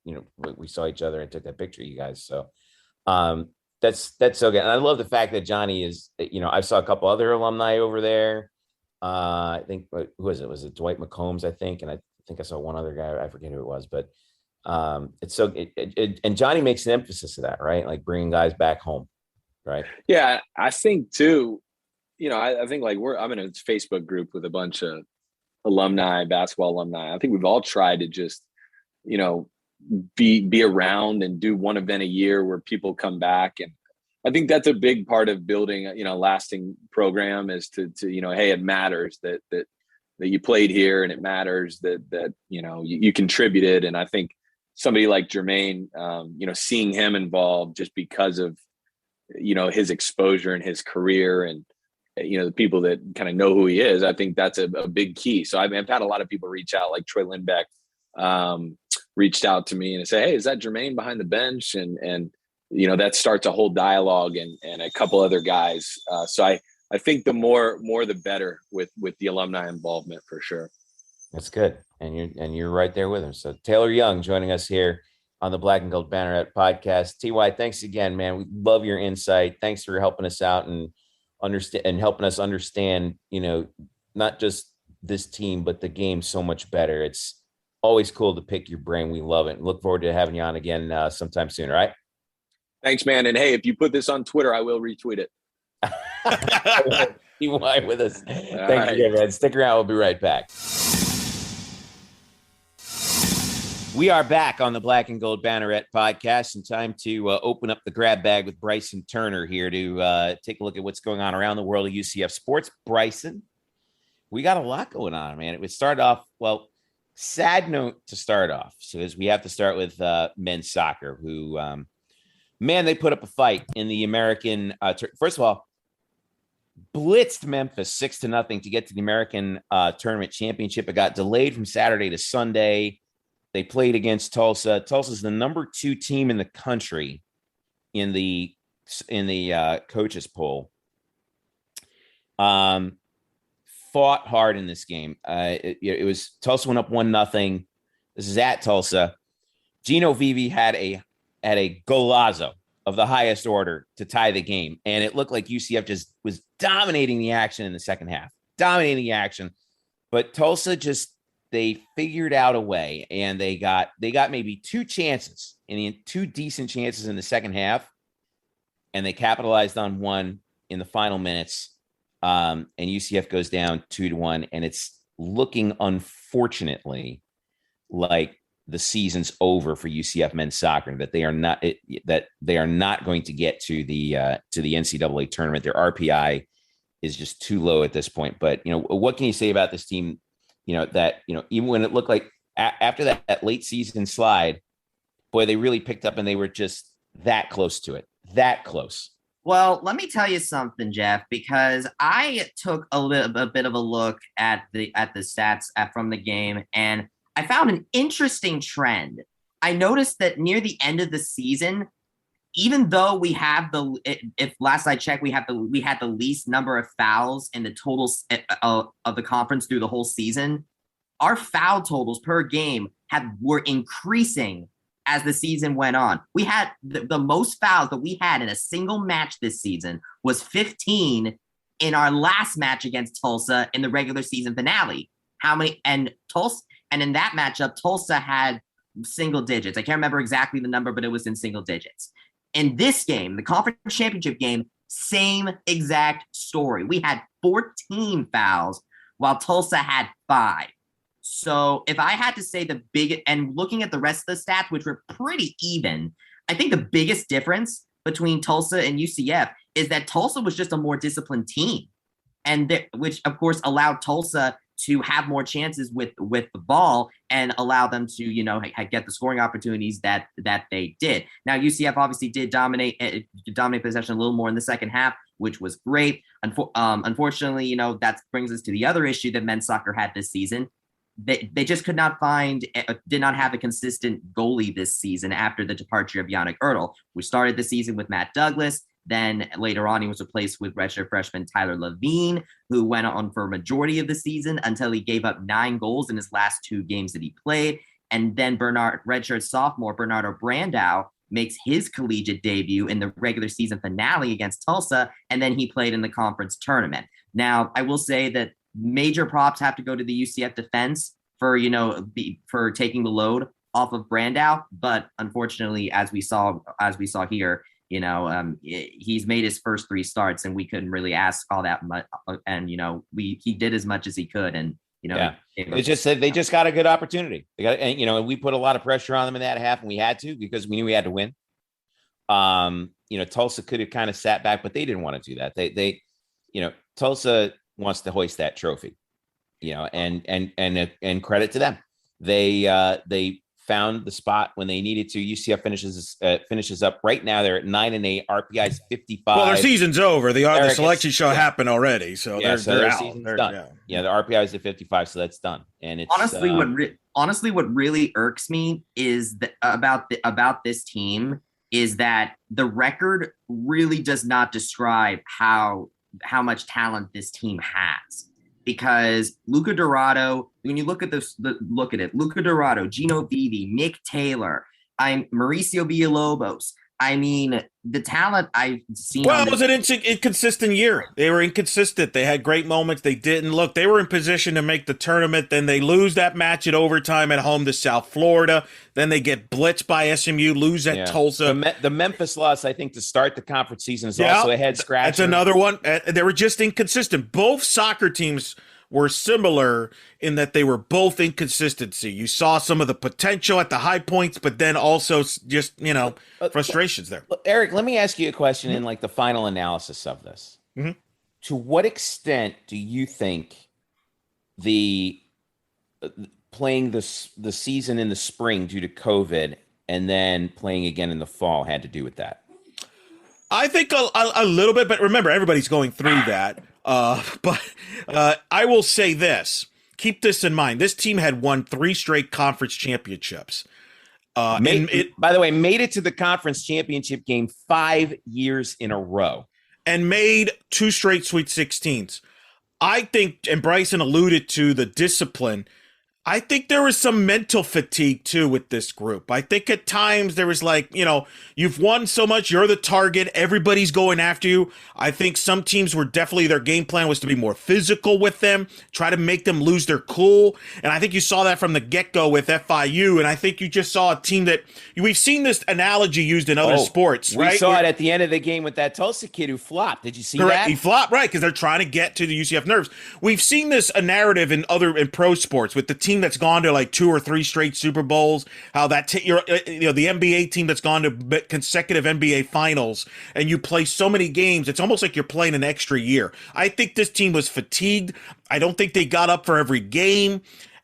We saw each other and took that picture, you guys. So that's so good. And I love the fact that Johnny is, I saw a couple other alumni over there. I think, who was it? Was it Dwight McCombs, I think? And I think I saw one other guy. I forget who it was, but it's so, and Johnny makes an emphasis of that, right? Like bringing guys back home. Right. Yeah. I think too, I think like I'm in a Facebook group with a bunch of basketball alumni. I think we've all tried to just, be around and do one event a year where people come back. And I think that's a big part of building, a lasting program is to hey, it matters that you played here, and it matters that you contributed. And I think somebody like Jermaine, seeing him involved just because of, his exposure and his career and, the people that kind of know who he is, I think that's a big key. So I've had a lot of people reach out, like Troy Lindbeck reached out to me and say, hey, is that Jermaine behind the bench? And that starts a whole dialogue and a couple other guys. So I think the more the better with the alumni involvement for sure. That's good. And you're right there with him. So Tyalor Young joining us here on the Black and Gold Banneret Podcast. TY, thanks again, man. We love your insight. Thanks for helping us out and helping us understand, not just this team, but the game so much better. It's always cool to pick your brain. We love it. Look forward to having you on again sometime soon. All right. Thanks, man. And hey, if you put this on Twitter, I will retweet it. TY with us. Thank you, man. Stick around. We'll be right back. We are back on the Black and Gold Banneret Podcast, and time to open up the grab bag with Bryson Turner here to take a look at what's going on around the world of UCF sports. Bryson, we got a lot going on, man. It would start off, sad note to start off. So as we have to start with men's soccer, who, they put up a fight in the American. First of all, blitzed Memphis 6-0 to get to the American Tournament Championship. It got delayed from Saturday to Sunday. They played against Tulsa. Tulsa's the number 2 team in the country in the coaches poll. Fought hard in this game. It was Tulsa went up 1-0. This is at Tulsa. Gino Vivi had a golazo of the highest order to tie the game, and it looked like UCF just was dominating the action in the second half, but Tulsa they figured out a way, and they got maybe 2 chances, and 2 decent chances in the second half, and they capitalized on one in the final minutes. And UCF goes down 2-1, and it's looking, unfortunately, like the season's over for UCF men's soccer. That they are not going to get to the NCAA tournament. Their RPI is just too low at this point. But what can you say about this team? Even when it looked like after that late season slide, boy, they really picked up, and they were just that close to it. That close. Well, let me tell you something, Jeff, because I took a bit of a look at the stats from the game, and I found an interesting trend. I noticed that near the end of the season, even though we have if last I checked, we had the least number of fouls in the totals of the conference through the whole season, our foul totals per game were increasing as the season went on. We had the most fouls that we had in a single match this season was 15 in our last match against Tulsa in the regular season finale. And in that matchup, Tulsa had single digits. I can't remember exactly the number, but it was in single digits. In this game, the conference championship game, same exact story. We had 14 fouls while Tulsa had 5. So if I had to say the big, and looking at the rest of the stats, which were pretty even, I think the biggest difference between Tulsa and UCF is that Tulsa was just a more disciplined team, and which of course allowed Tulsa to have more chances with the ball and allow them to, get the scoring opportunities that they did. Now, UCF obviously did dominate possession a little more in the second half, which was great. Unfortunately, that brings us to the other issue that men's soccer had this season. They just did not have a consistent goalie this season after the departure of Yannick Ertl. We started the season with Matt Douglas. Then later on, he was replaced with redshirt freshman Tyler Levine, who went on for a majority of the season until he gave up 9 goals in his last 2 games that he played. And then redshirt sophomore Bernardo Brandao makes his collegiate debut in the regular season finale against Tulsa, and then he played in the conference tournament. Now, I will say that major props have to go to the UCF defense for taking the load off of Brandao, but unfortunately, as we saw here, he's made his first 3 starts, and we couldn't really ask all that much. And he did as much as he could, and They just said they just got a good opportunity. They got, and we put a lot of pressure on them in that half, and we had to because we knew we had to win. Tulsa could have kind of sat back, but they didn't want to do that. They Tulsa wants to hoist that trophy, and credit to them. They found the spot when they needed to. UCF finishes up right now. They're at 9-8. RPI is 55. Well, their season's over. The selection show happened already, so they're out. Season's done. The RPI is at 55, so that's done. And it's honestly, what really irks me is about this team is that the record really does not describe how much talent this team has. Because Luca Dorado, when you look at Luca Dorado, Gino Vivi, Nick Taylor, Mauricio Villalobos. I mean, the talent I've seen. Well, it was an inconsistent year. They were inconsistent. They had great moments. They didn't look. They were in position to make the tournament. Then they lose that match at overtime at home to South Florida. Then they get blitzed by SMU, lose at Tulsa. The Memphis loss, I think, to start the conference season is also a head scratcher. That's another one. They were just inconsistent. Both soccer teams were similar in that they were both inconsistency. You saw some of the potential at the high points, but then also just, frustrations there. Eric, let me ask you a question in like the final analysis of this. Mm-hmm. To what extent do you think the playing the season in the spring due to COVID and then playing again in the fall had to do with that? I think a little bit, but remember, everybody's going through that. But I will say this. Keep this in mind. This team had won 3 straight conference championships. By the way, made it to the conference championship game 5 years in a row. And made 2 straight Sweet 16s. I think, and Bryson alluded to the discipline, I think there was some mental fatigue, too, with this group. I think at times there was like, you've won so much, you're the target, everybody's going after you. I think some teams were definitely, their game plan was to be more physical with them, try to make them lose their cool. And I think you saw that from the get-go with FIU. And I think you just saw a team that, we've seen this analogy used in other sports, right? We saw it at the end of the game with that Tulsa kid who flopped. Did you see that? He flopped, right, because they're trying to get to the UCF nerves. We've seen this narrative in pro sports with the team that's gone to like 2 or 3 straight Super Bowls, how that the NBA team that's gone to consecutive NBA finals, and you play so many games, it's almost like you're playing an extra year. I think this team was fatigued. I don't think they got up for every game.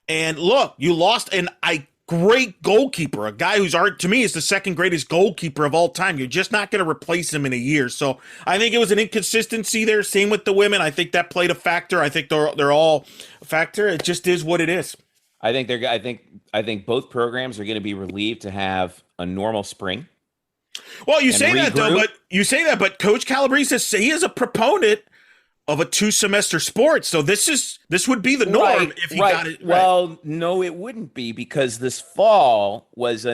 And look, you lost a great goalkeeper, a guy who's to me is the second greatest goalkeeper of all time. You're just not going to replace him in a year. So I think it was an inconsistency there. Same with the women. I think that played a factor. I think they're all a factor. It just is what it is. I think both programs are going to be relieved to have a normal spring. Well, you say that though, but Coach Calabrese says he is a proponent of a 2-semester sport. So this would be the norm if he got it right. Well, no, it wouldn't be, because this fall was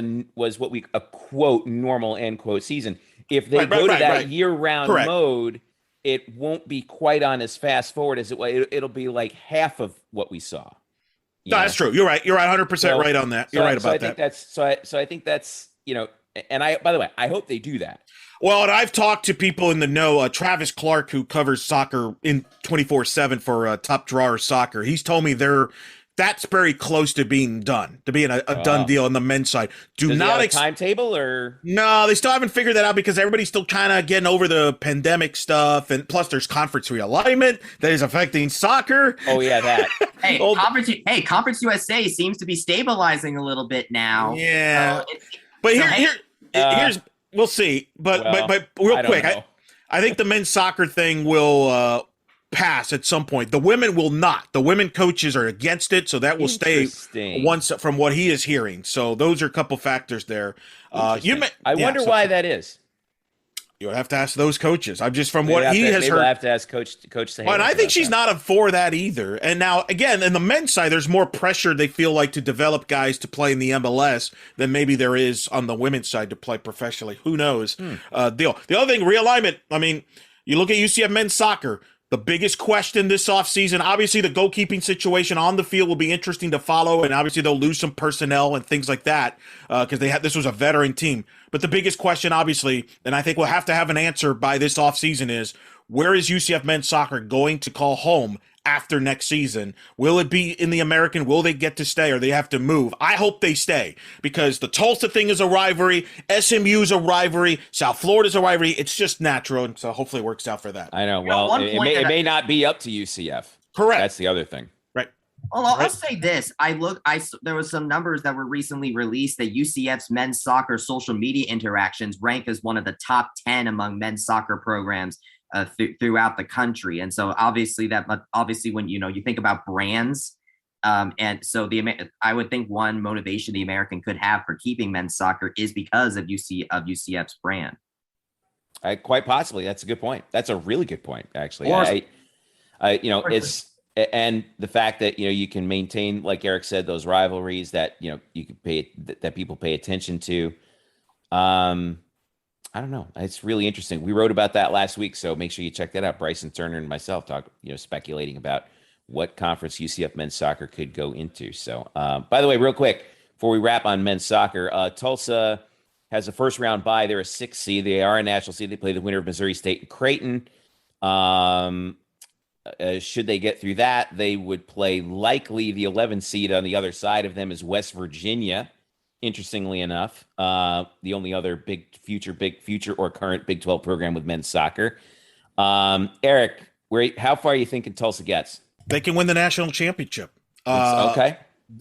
what we a quote normal end quote season. If they go to that year-round mode, it won't be quite on as fast forward as it was. It'll be like half of what we saw. No, that's true. You're right. You're 100% right on that. You're right about that. I think that's, and by the way, I hope they do that. Well, and I've talked to people in the know. Travis Clark, who covers soccer in 24/7 for Top Drawer Soccer, he's told me that's very close to being done, to being a done deal on the men's side. Does not have a timetable or no, they still haven't figured that out because everybody's still kind of getting over the pandemic stuff, and plus there's conference realignment that is affecting soccer. Oh yeah, that. Conference USA seems to be stabilizing a little bit now. Yeah, but here's we'll see. But real quick, I think the men's soccer thing will pass at some point. The women will not. The women coaches are against it, so that will stay once from what he is hearing. So those are a couple factors there. I wonder why that is. You'll have to ask those coaches. I'm just from what he has heard. We'll have to ask Coach Sahara. Well, and I think she's not for that either. And now, again, in the men's side, there's more pressure they feel like to develop guys to play in the MLS than maybe there is on the women's side to play professionally. Who knows? Deal. The other thing, realignment. I mean, you look at UCF men's soccer. The biggest question this offseason, obviously the goalkeeping situation on the field will be interesting to follow, and obviously they'll lose some personnel and things like that because this was a veteran team. But the biggest question, obviously, and I think we'll have to have an answer by this offseason is, where is UCF men's soccer going to call home after next season? Will it be in the American? Will they get to stay or they have to move? I hope they stay because the Tulsa thing is a rivalry. SMU is a rivalry. South Florida is a rivalry. It's just natural, and so hopefully it works out for that. I know. Well, it may not be up to UCF. Correct. That's the other thing. Right. Well, I'll say this. There was some numbers that were recently released that UCF's men's soccer social media interactions rank as one of the top 10 among men's soccer programs throughout the country. And so obviously when you think about brands, and so I would think one motivation the American could have for keeping men's soccer is because of UCF's brand. Quite possibly. That's a good point. That's a really good point, actually. And the fact that, you can maintain, like Eric said, those rivalries that, you can that people pay attention to. I don't know. It's really interesting. We wrote about that last week, so make sure you check that out. Bryson Turner and myself talk, speculating about what conference UCF men's soccer could go into. So, by the way, real quick, before we wrap on men's soccer, Tulsa has a first round bye. They're a 6th seed. They are a national seed. They play the winner of Missouri State and Creighton. Should they get through that, they would play likely the 11th seed on the other side of them is West Virginia. Interestingly enough, the only other big future or current Big 12 program with men's soccer. Eric, how far are you thinking Tulsa gets? They can win the national championship. Okay.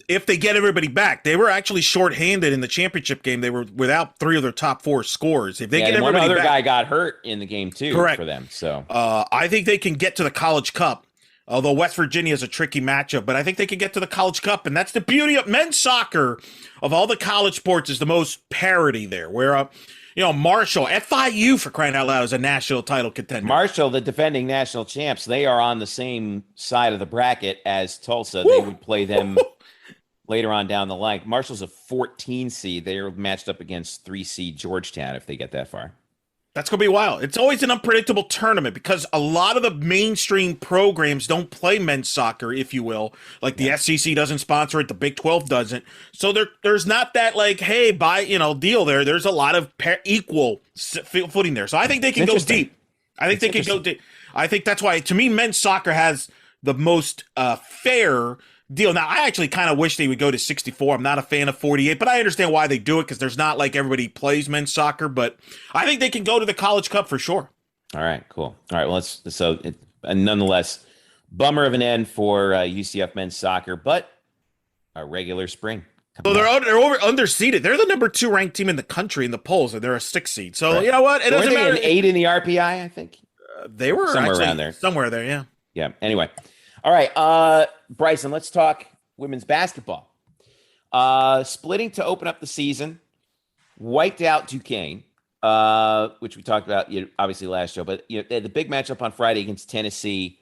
If they get everybody back. They were actually shorthanded in the championship game. They were without 3 of their top 4 scorers. If they get everybody back. One other guy got hurt in the game too. Correct. For them. So I think they can get to the College Cup. Although West Virginia is a tricky matchup, but I think they could get to the College Cup, and that's the beauty of men's soccer. Of all the college sports, is the most parity there. Where, Marshall, FIU for crying out loud is a national title contender. Marshall, the defending national champs, they are on the same side of the bracket as Tulsa. Woo! They would play them later on down the line. Marshall's a 14 seed. They are matched up against 3 seed Georgetown if they get that far. That's going to be wild. It's always an unpredictable tournament because a lot of the mainstream programs don't play men's soccer, if you will. Like the SEC doesn't sponsor it, the Big 12 doesn't. So there's not that deal there. There's a lot of equal footing there. So I think they can go deep. I think that's why, to me, men's soccer has the most fair deal. Now, I actually kind of wish they would go to 64. I'm not a fan of 48, but I understand why they do it because there's not like everybody plays men's soccer. But I think they can go to the College Cup for sure. All right, cool. All right, well, nonetheless, bummer of an end for UCF men's soccer, but a regular spring. So they're underseeded. They're the number 2 ranked team in the country in the polls, and they're a 6th seed. So right. You know what? It doesn't matter. 8 in the RPI, I think. They were somewhere around there. Somewhere there, yeah. Yeah. Anyway. All right, Bryson, let's talk women's basketball. Splitting to open up the season, wiped out Duquesne, which we talked about obviously last show, but the big matchup on Friday against Tennessee,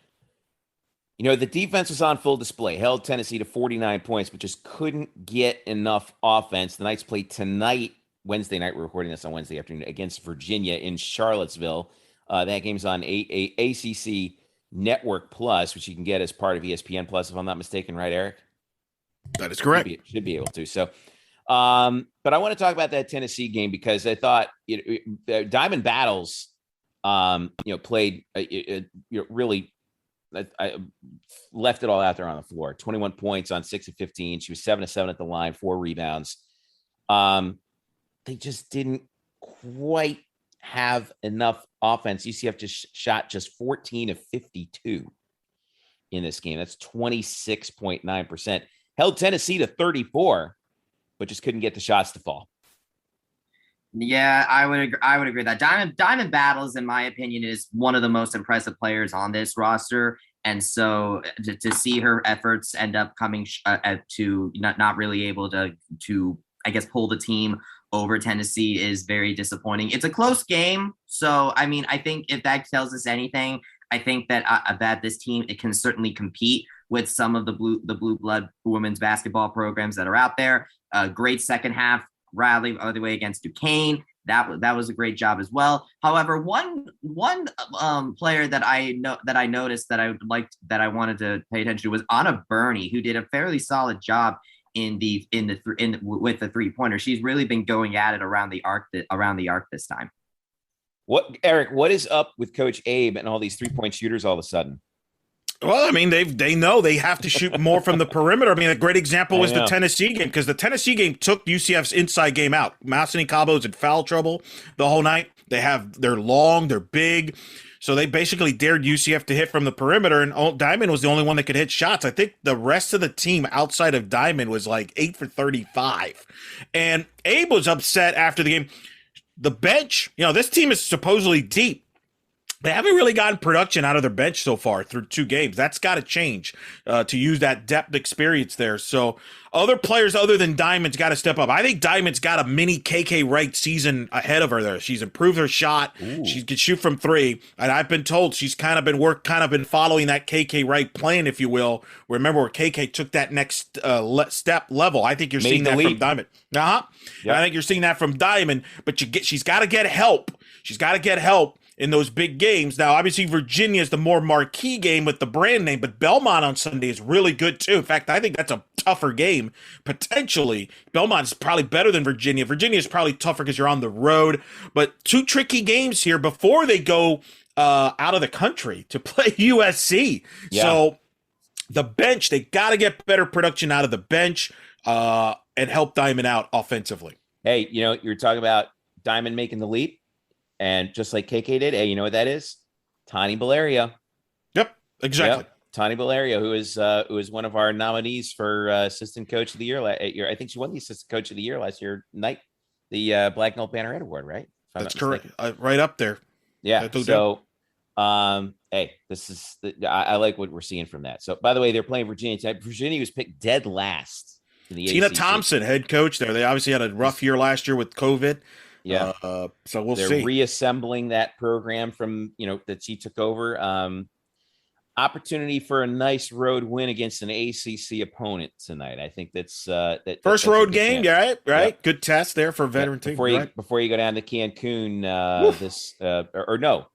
the defense was on full display, held Tennessee to 49 points, but just couldn't get enough offense. The Knights play tonight, Wednesday night. We're recording this on Wednesday afternoon against Virginia in Charlottesville. That game's on ACC Network Plus, which you can get as part of ESPN Plus, if I'm not mistaken, right, Eric? That is correct. Should be able to. So, but I want to talk about that Tennessee game because I thought Diamond Battles, played really. I left it all out there on the floor. 21 points on 6 of 15. She was 7 of 7 at the line, 4 rebounds. They just didn't quite have enough offense. UCF just shot just 14 of 52 in this game. That's 26.9%. Held Tennessee to 34, but just couldn't get the shots to fall. Yeah, I would agree with that. Diamond Battles, in my opinion, is one of the most impressive players on this roster. And so to see her efforts end up coming to not really able to I guess pull the team over Tennessee is very disappointing. It's a close game. So, I mean, I think if that tells us anything, I think that this team, it can certainly compete with some of the blue blood women's basketball programs that are out there. Great second half rally all the way against Duquesne. That was a great job as well. However, one player that I noticed that I wanted to pay attention to was Anna Burney, who did a fairly solid job with the 3-pointer. She's really been going at it around the arc this time. What is up with Coach Abe and all these 3-point shooters all of a sudden? Well, I mean, they know they have to shoot more from the perimeter. I mean, a great example was the Tennessee game, because the Tennessee game took UCF's inside game out. Masini Cabo's in foul trouble the whole night. They're long, they're big. So they basically dared UCF to hit from the perimeter, and Diamond was the only one that could hit shots. I think the rest of the team outside of Diamond was like 8 for 35. And Abe was upset after the game. The bench, this team is supposedly deep. They haven't really gotten production out of their bench so far through 2 games. That's got to change to use that depth experience there. So other players other than Diamond's got to step up. I think Diamond's got a mini KK Wright season ahead of her there. She's improved her shot. Ooh. She can shoot from 3. And I've been told she's kind of been following that KK Wright plan, if you will. Remember where KK took that next step level. I think you're seeing that from Diamond. Yep. I think you're seeing that from Diamond, but she's got to get help. She's got to get help in those big games. Now, obviously, Virginia is the more marquee game with the brand name, but Belmont on Sunday is really good, too. In fact, I think that's a tougher game, potentially. Belmont is probably better than Virginia. Virginia is probably tougher because you're on the road, but 2 tricky games here before they go out of the country to play USC. Yeah. So the bench, they got to get better production out of the bench and help Diamond out offensively. Hey, you're talking about Diamond making the leap. And just like KK did, hey, you know what that is? Tani Valeria. Yep, exactly. Tani Valeria, who is one of our nominees for assistant coach of the year. I think she won the assistant coach of the year last year, the Black Gold Banneret Award, right? That's correct. Right up there. Yeah. So, hey, this is I like what we're seeing from that. So, by the way, they're playing Virginia. Virginia was picked dead last in the Tina ACC. Thompson, head coach there. They obviously had a rough year last year with COVID. Yeah. So we'll see. They're reassembling that program from, that she took over. Opportunity for a nice road win against an ACC opponent tonight. I think that's that first road game. Chance. Right. Yep. Good test there for a veteran team. Before you go down to Cancun,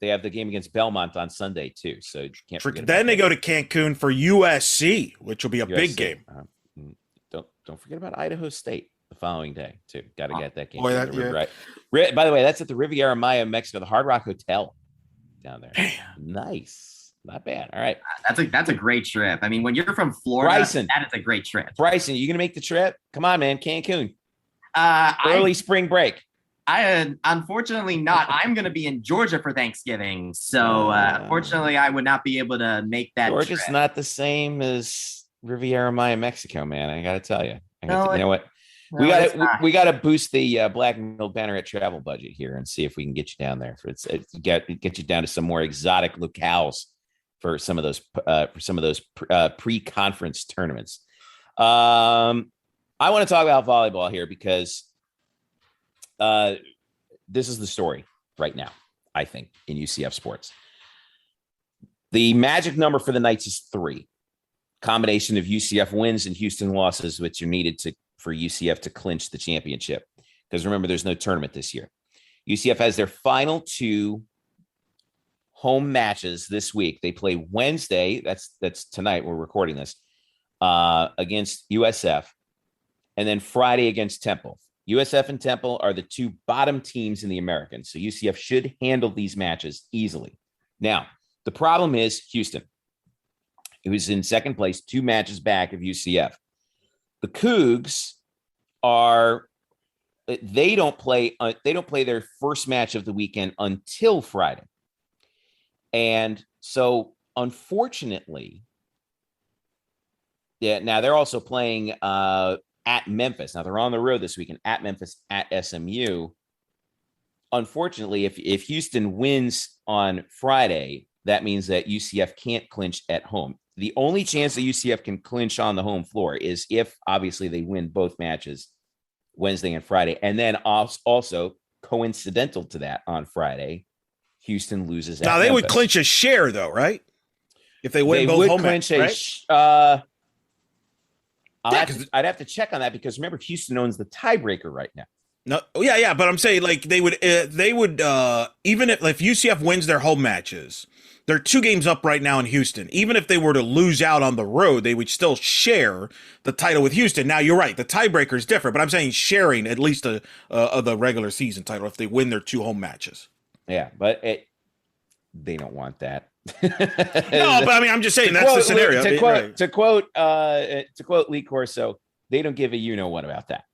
they have the game against Belmont on Sunday too. So you can't forget. Then they go to Cancun for USC, which will be a big game. Don't forget about Idaho State the following day too. Got to get that game. Right. By the way, that's at the Riviera Maya, Mexico, the Hard Rock Hotel down there. Damn. Nice. Not bad. All right. That's a great trip. I mean, when you're from Florida, Bryson, that is a great trip. Bryson, you going to make the trip? Come on, man. Cancun. Early spring break. Unfortunately not. I'm going to be in Georgia for Thanksgiving. So unfortunately, I would not be able to make that Georgia's trip. Not the same as Riviera Maya, Mexico, man. I got to tell you. You know what? We got to boost the Black Gold Banneret travel budget here and see if we can get you down there. Get you down to some more exotic locales for some of those pre-conference tournaments. I want to talk about volleyball here because this is the story right now, I think, in UCF sports. The magic number for the Knights is 3. Combination of UCF wins and Houston losses, which are needed for UCF to clinch the championship. Because remember, there's no tournament this year. UCF has their final 2 home matches this week. They play Wednesday. That's tonight. We're recording this. against USF, and then Friday against Temple. USF and Temple are the two bottom teams in the American, so UCF should handle these matches easily. Now, the problem is Houston, who's in second place, 2 matches back of UCF. The Cougs they don't play their first match of the weekend until Friday. And so, unfortunately, now they're also playing at Memphis. Now they're on the road this weekend at Memphis, at SMU. Unfortunately, if Houston wins on Friday, that means that UCF can't clinch at home. The only chance that UCF can clinch on the home floor is if, obviously, they win both matches Wednesday and Friday. And then also, coincidental to that, on Friday, Houston loses at Now, they Memphis. would clinch a share, though, right? If they win both home matches, right? Yeah, I'd have to check on that, because remember, Houston owns the tiebreaker right now. No, yeah, but I'm saying, like, they would even if UCF wins their home matches, they're 2 games up right now in Houston. Even if they were to lose out on the road, they would still share the title with Houston. Now, you're right, the tiebreaker is different, but I'm saying sharing at least the regular season title if they win their 2 home matches. Yeah, but they don't want that. No, but I mean, I'm just saying that's the scenario. To quote Lee Corso, they don't give a you-know-what about that.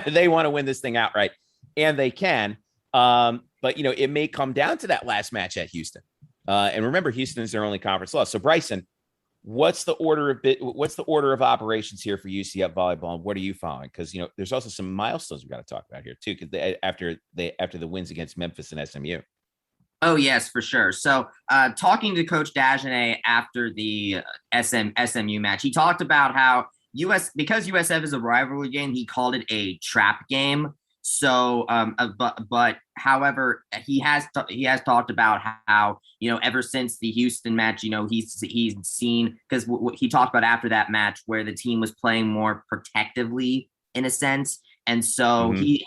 They want to win this thing outright, and they can. But, it may come down to that last match at Houston. And remember, Houston is their only conference loss. So, Bryson, what's the order of operations here for UCF volleyball, and what are you following? Because there's also some milestones we've got to talk about here too. Because after the wins against Memphis and SMU. Oh yes, for sure. So, talking to Coach Dagenet after the SMU match, he talked about how because USF is a rivalry game, he called it a trap game. So, but however, he has talked about how ever since the Houston match, he's seen, because he talked about after that match where the team was playing more protectively in a sense, and so he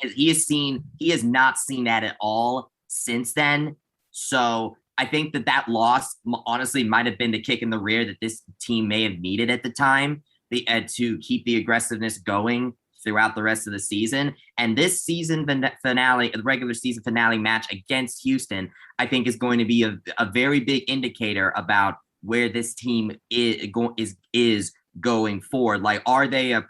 has not seen that at all since then. So I think that loss honestly might have been the kick in the rear that this team may have needed at the time to keep the aggressiveness going throughout the rest of the season. And this season finale, the regular season finale match against Houston, I think is going to be a very big indicator about where this team is going forward. Like, are they a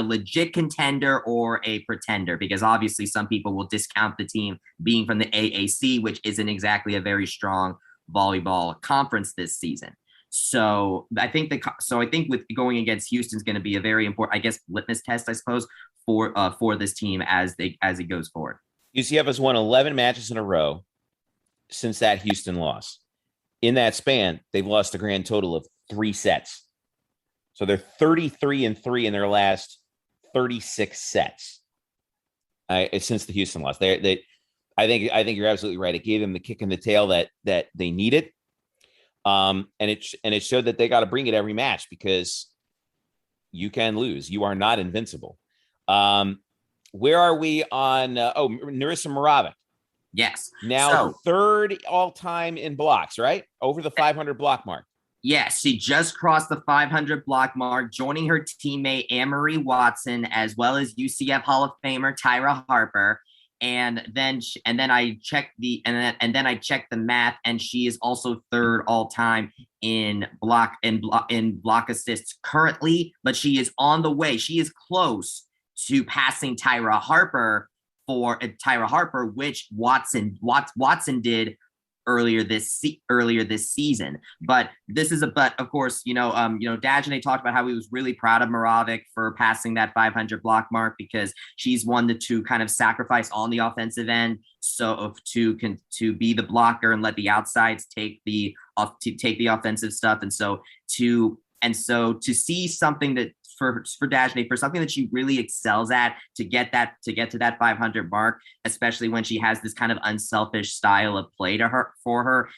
legit contender or a pretender? Because obviously some people will discount the team being from the AAC, which isn't exactly a very strong volleyball conference this season. So I think with going against Houston is going to be a very important, I guess, litmus test, I suppose, for this team as it goes forward. UCF has won 11 matches in a row since that Houston loss. In that span, they've lost a grand total of 3 sets. So they're 33-3 in their last 36 sets since the Houston loss. I think you're absolutely right. It gave them the kick in the tail that they needed, and it showed that they got to bring it every match, because you can lose. You are not invincible. Where are we on? Narissa Moravic. Yes. Now third all time in blocks, right? Over the 500 block mark. Yes, she just crossed the 500 block mark, joining her teammate Anne-Marie Watson, as well as UCF Hall of Famer Tyra Harper. And then I checked the math, and she is also third all time in block assists currently, but she is on the way. She is close to passing Tyra Harper, which Watson did earlier this season. But of course, Dagenet talked about how he was really proud of Moravic for passing that 500 block mark, because she's one to kind of sacrifice on the offensive end, so to be the blocker and let the outsides take the offensive stuff. And so to see something that for Dagenet, for something that she really excels at, to get to that 500 mark, especially when she has this kind of unselfish style of play for her.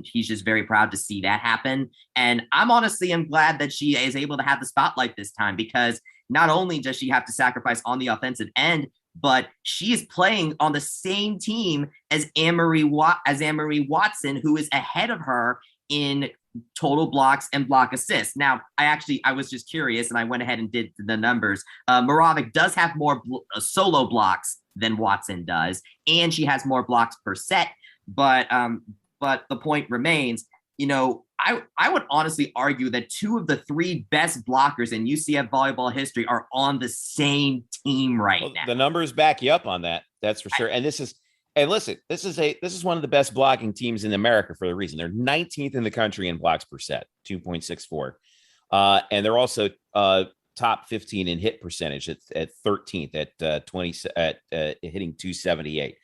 He's just very proud to see that happen. And I'm glad that she is able to have the spotlight this time, because not only does she have to sacrifice on the offensive end, but she is playing on the same team as Anne-Marie Watson, who is ahead of her in total blocks and block assists. Now, I was just curious, and I went ahead and did the numbers. Moravec does have more solo blocks than Watson does, and she has more blocks per set. But the point remains, I would honestly argue that 2 of the 3 best blockers in UCF volleyball history are on the same team right now. The numbers back you up on that. That's for sure. And this is one of the best blocking teams in America for the reason. They're 19th in the country in blocks per set, 2.64. And they're also top 15 in hit percentage at 13th at 20 at hitting 278.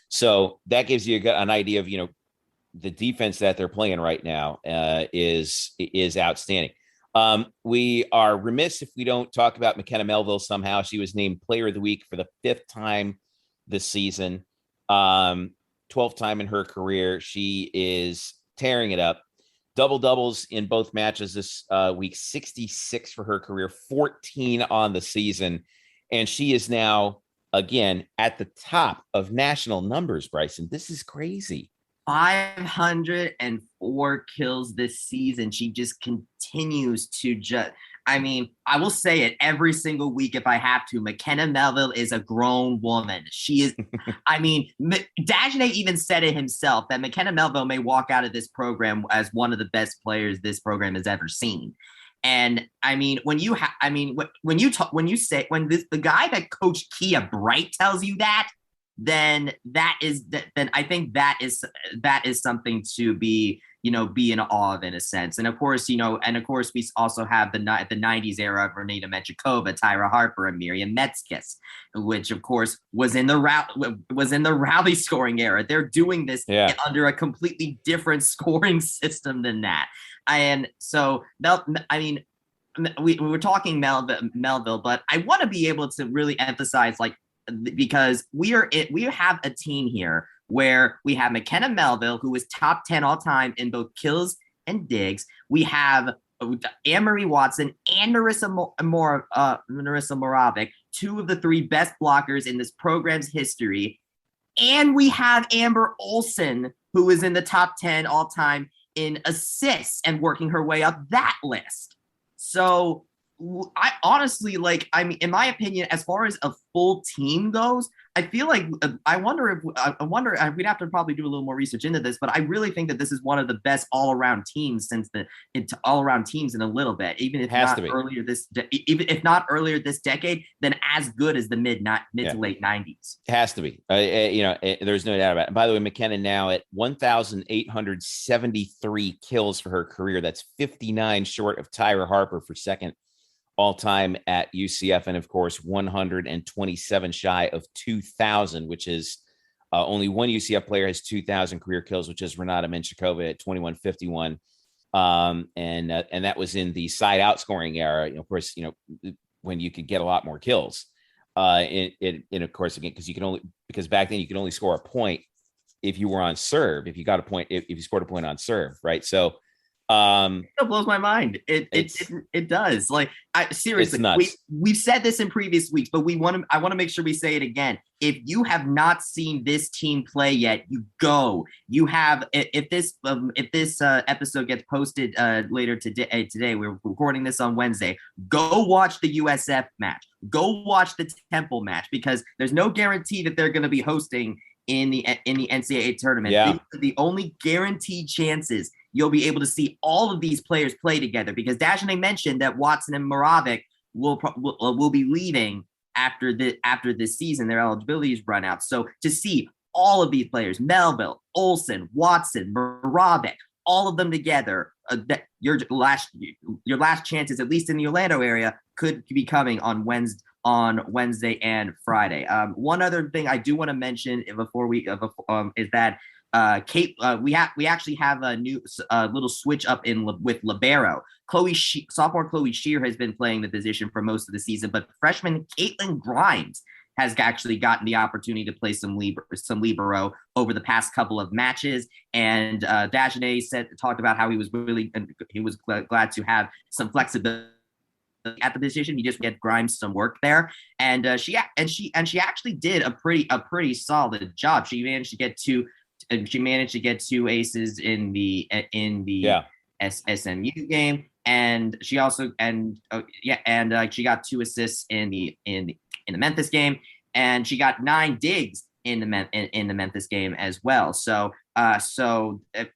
So that gives you an idea of, the defense that they're playing right now is outstanding. We are remiss if we don't talk about McKenna Melville somehow. She was named Player of the Week for the 5th time this season, 12th time in her career. She is tearing it up. Double doubles in both matches this week, 66 for her career, 14 on the season. And she is now, again, at the top of national numbers, Bryson. This is crazy. 504 kills this season. She just continues to I will say it every single week if I have to. McKenna Melville is a grown woman. She is, Dagenet even said it himself that McKenna Melville may walk out of this program as one of the best players this program has ever seen. And when the guy that coached Kia Bright tells you that, then I think that is something to be in awe of in a sense. And of course, we also have the 90s era of Renita Mechikova, Tyra Harper, and Miriam Metzkes, which of course was in the rally scoring era. They're doing this under a completely different scoring system than that. And so, we were talking Melville, but I want to be able to really emphasize, because we have a team here where we have McKenna Melville, who is top 10 all time in both kills and digs. We have Anne-Marie Watson and Marissa Moravec, 2 of the 3 best blockers in this program's history. And we have Amber Olsen, who is in the top 10 all time in assists and working her way up that list. So I honestly, in my opinion, as far as a full team goes, I feel like I wonder we'd have to probably do a little more research into this, but I really think that this is one of the best all-around teams all-around teams in a little bit, even if not earlier this decade, then as good as the mid to late 90s. It has to be. There's no doubt about it. And by the way, McKenna now at 1,873 kills for her career. That's 59 short of Tyra Harper for second all time at UCF, and of course 127 shy of 2,000, which is only one UCF player has 2,000 career kills, which is Renata Menchikova at 2,151, and that was in the side out scoring era. Of course, when you could get a lot more kills. Of course, again, because back then you could only score a point if you were on serve. If you got a point, if you scored a point on serve, right? So. It blows my mind. It does. Seriously, we've said this in previous weeks, but I want to make sure we say it again. If you have not seen this team play yet, you go. You have. If this episode gets posted later today, we're recording this on Wednesday. Go watch the USF match. Go watch the Temple match, because there's no guarantee that they're going to be hosting in the NCAA tournament. Yeah. These are the only guaranteed chances you'll be able to see all of these players play together, because Dagenet mentioned that Watson and Moravec will be leaving after this season. Their eligibility is run out. So to see all of these players, Melville, Olsen, Watson, Moravec, all of them together, that your last chances, at least in the Orlando area, could be coming on Wednesday and Friday. One other thing I do want to mention before is that Kate, we actually have a new little switch up with libero. Sophomore Chloe Shear has been playing the position for most of the season, but freshman Caitlin Grimes has actually gotten the opportunity to play some libero over the past couple of matches. And Dagenet talked about how he was glad to have some flexibility at the position. He just get Grimes some work there, and she actually did a pretty solid job. She managed to get two aces in the SMU game, and she also she got 2 assists in the Memphis game, and she got 9 digs in the Memphis game as well. So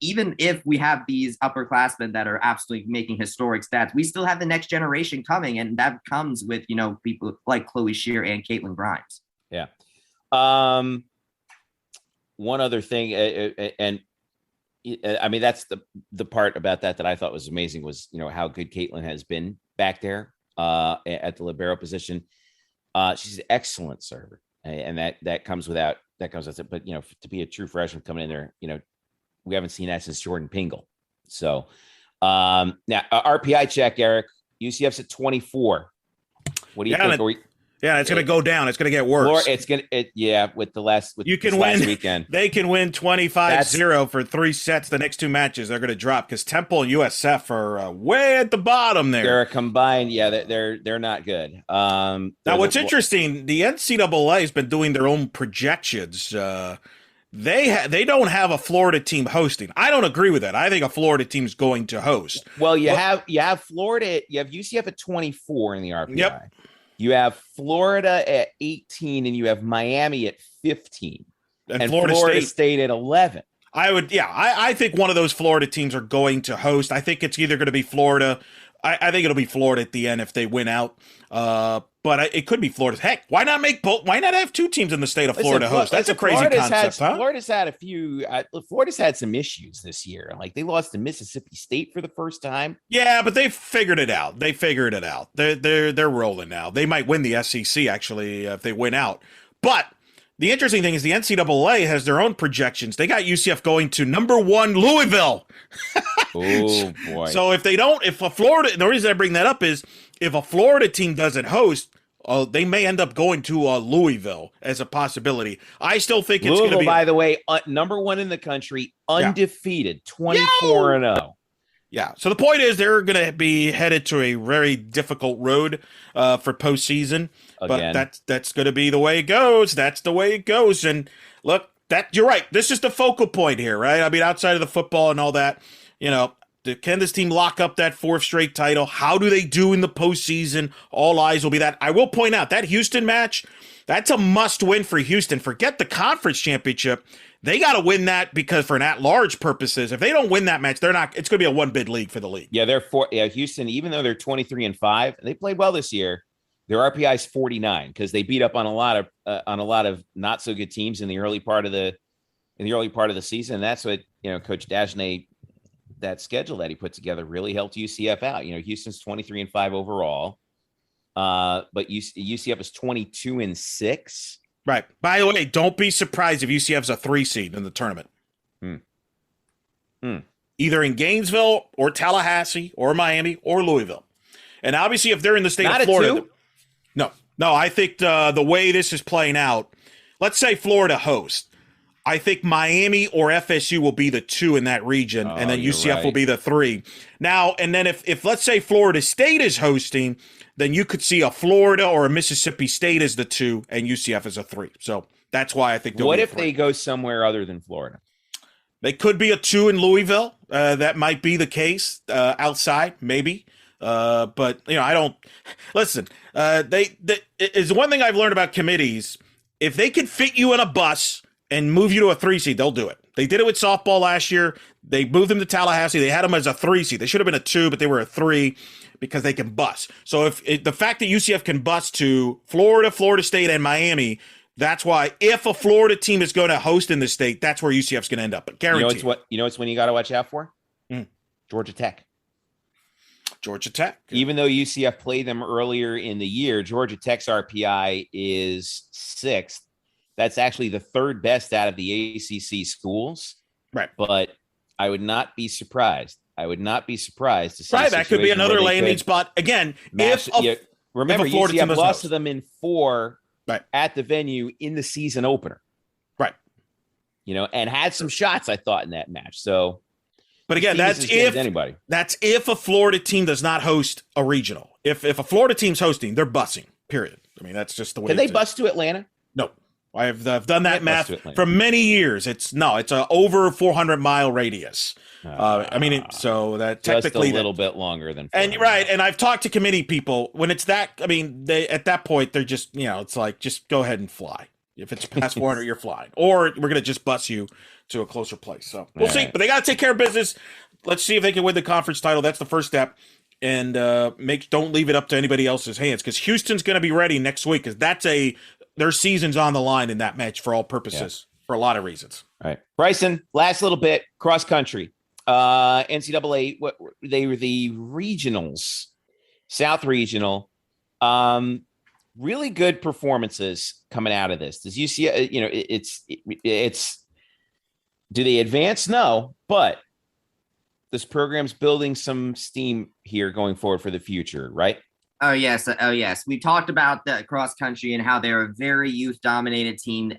even if we have these upperclassmen that are absolutely making historic stats, we still have the next generation coming, and that comes with people like Chloe Shear and Caitlin Grimes. Yeah. One other thing, and I mean, that's the part about that I thought was amazing was, how good Caitlin has been back there at the libero position. She's an excellent server, and that comes with it. But, to be a true freshman coming in there, we haven't seen that since Jordan Pingle. So now RPI check, Eric, UCF's at 24. What do you think? Yeah, it's going to go down. It's going to get worse. With the last weekend. They can win 25-0 for 3 sets. The next 2 matches they're going to drop because Temple and USF are way at the bottom there. They're combined. Yeah, they're not good. Now, what's interesting, the NCAA has been doing their own projections. They don't have a Florida team hosting. I don't agree with that. I think a Florida team's going to host. Well, you have Florida. You have UCF at 24 in the RPI. Yep. You have Florida at 18, and you have Miami at 15, and Florida State at 11. I think one of those Florida teams are going to host. I think it's either going to be Florida. I think it'll be Florida at the end if they win out. But it could be Florida. Heck, why not make both? Why not have 2 teams in the state of Florida host? That's a crazy concept, huh? Florida's had a few. Florida's had some issues this year. Like they lost to Mississippi State for the first time. Yeah, but they figured it out. They're rolling now. They might win the SEC actually if they win out. But the interesting thing is the NCAA has their own projections. They got UCF going to number 1 Louisville. Oh boy! So the reason I bring that up is if a Florida team doesn't host, they may end up going to Louisville as a possibility. I still think it's going to be. By the way, number 1 in the country, undefeated, 24-0. Yeah. So the point is they're going to be headed to a very difficult road for postseason. Again. But that's going to be the way it goes. That's the way it goes. And look, you're right. This is the focal point here, right? I mean, outside of the football and all that, can this team lock up that 4th straight title? How do they do in the postseason? All eyes will be that. I will point out that Houston match, that's a must win for Houston. Forget the conference championship. They got to win that because for an at-large purposes, if they don't win that match, they're not. It's going to be a 1-bid league for the league. Yeah, Houston, even though they're 23-5, they played well this year. Their RPI is 49 because they beat up on a lot of not so good teams in the early part of the season. And that's what Coach Dagenais, that schedule that he put together really helped UCF out. Houston's 23-5 overall, but UCF is 22-6. Right. By the way, don't be surprised if UCF's a 3 seed in the tournament. Either in Gainesville or Tallahassee or Miami or Louisville. And obviously, if they're in the state of Florida, no. I think the way this is playing out, let's say Florida hosts. I think Miami or FSU will be the 2 in that region, and then UCF will be the 3. Now, and then if let's say Florida State is hosting, then you could see a Florida or a Mississippi State as the 2 and UCF as a 3. So that's why I think. What if they go somewhere other than Florida? They could be a 2 in Louisville. That might be the case outside, maybe. But I don't listen. Is one thing I've learned about committees. If they can fit you in a bus and move you to a 3 seed, they'll do it. They did it with softball last year. They moved them to Tallahassee. They had them as a 3 seed. They should have been a 2, but they were a 3 because they can bus. So the fact that UCF can bus to Florida, Florida State, and Miami, that's why if a Florida team is going to host in the state, that's where UCF's going to end up. But guaranteed. It's when you got to watch out for? Georgia Tech. Georgia Tech. Even though UCF played them earlier in the year, Georgia Tech's RPI is 6th. That's actually the 3rd best out of the ACC schools. Right. But I would not be surprised. To see that could be another landing spot. Again, remember, UCF lost to them in 4 right. at the venue in the season opener. Right. And had some shots, I thought, in that match. So, but again, that's if a Florida team does not host a regional. If a Florida team's hosting, they're busing, period. I mean, that's just the way Can they bus to Atlanta? No. I've done that math for many years. It's a over 400-mile radius. So that technically just a little bit longer than. And right, and I've talked to committee people when it's that. I mean, they at that point they're just it's like just go ahead and fly. If it's past 400, you're flying, or we're gonna just bus you to a closer place. So we'll see. But they got to take care of business. Let's see if they can win the conference title. That's the first step. And don't leave it up to anybody else's hands, because Houston's going to be ready next week, because their season's on the line in that match for all purposes, for a lot of reasons. All right, Bryson, last little bit, cross country. NCAA, they were the regionals, South Regional. Really good performances coming out of this. Does UCF, it's do they advance? No, but this program's building some steam here going forward for the future, right? Oh yes. We talked about the cross country and how they're a very youth dominated team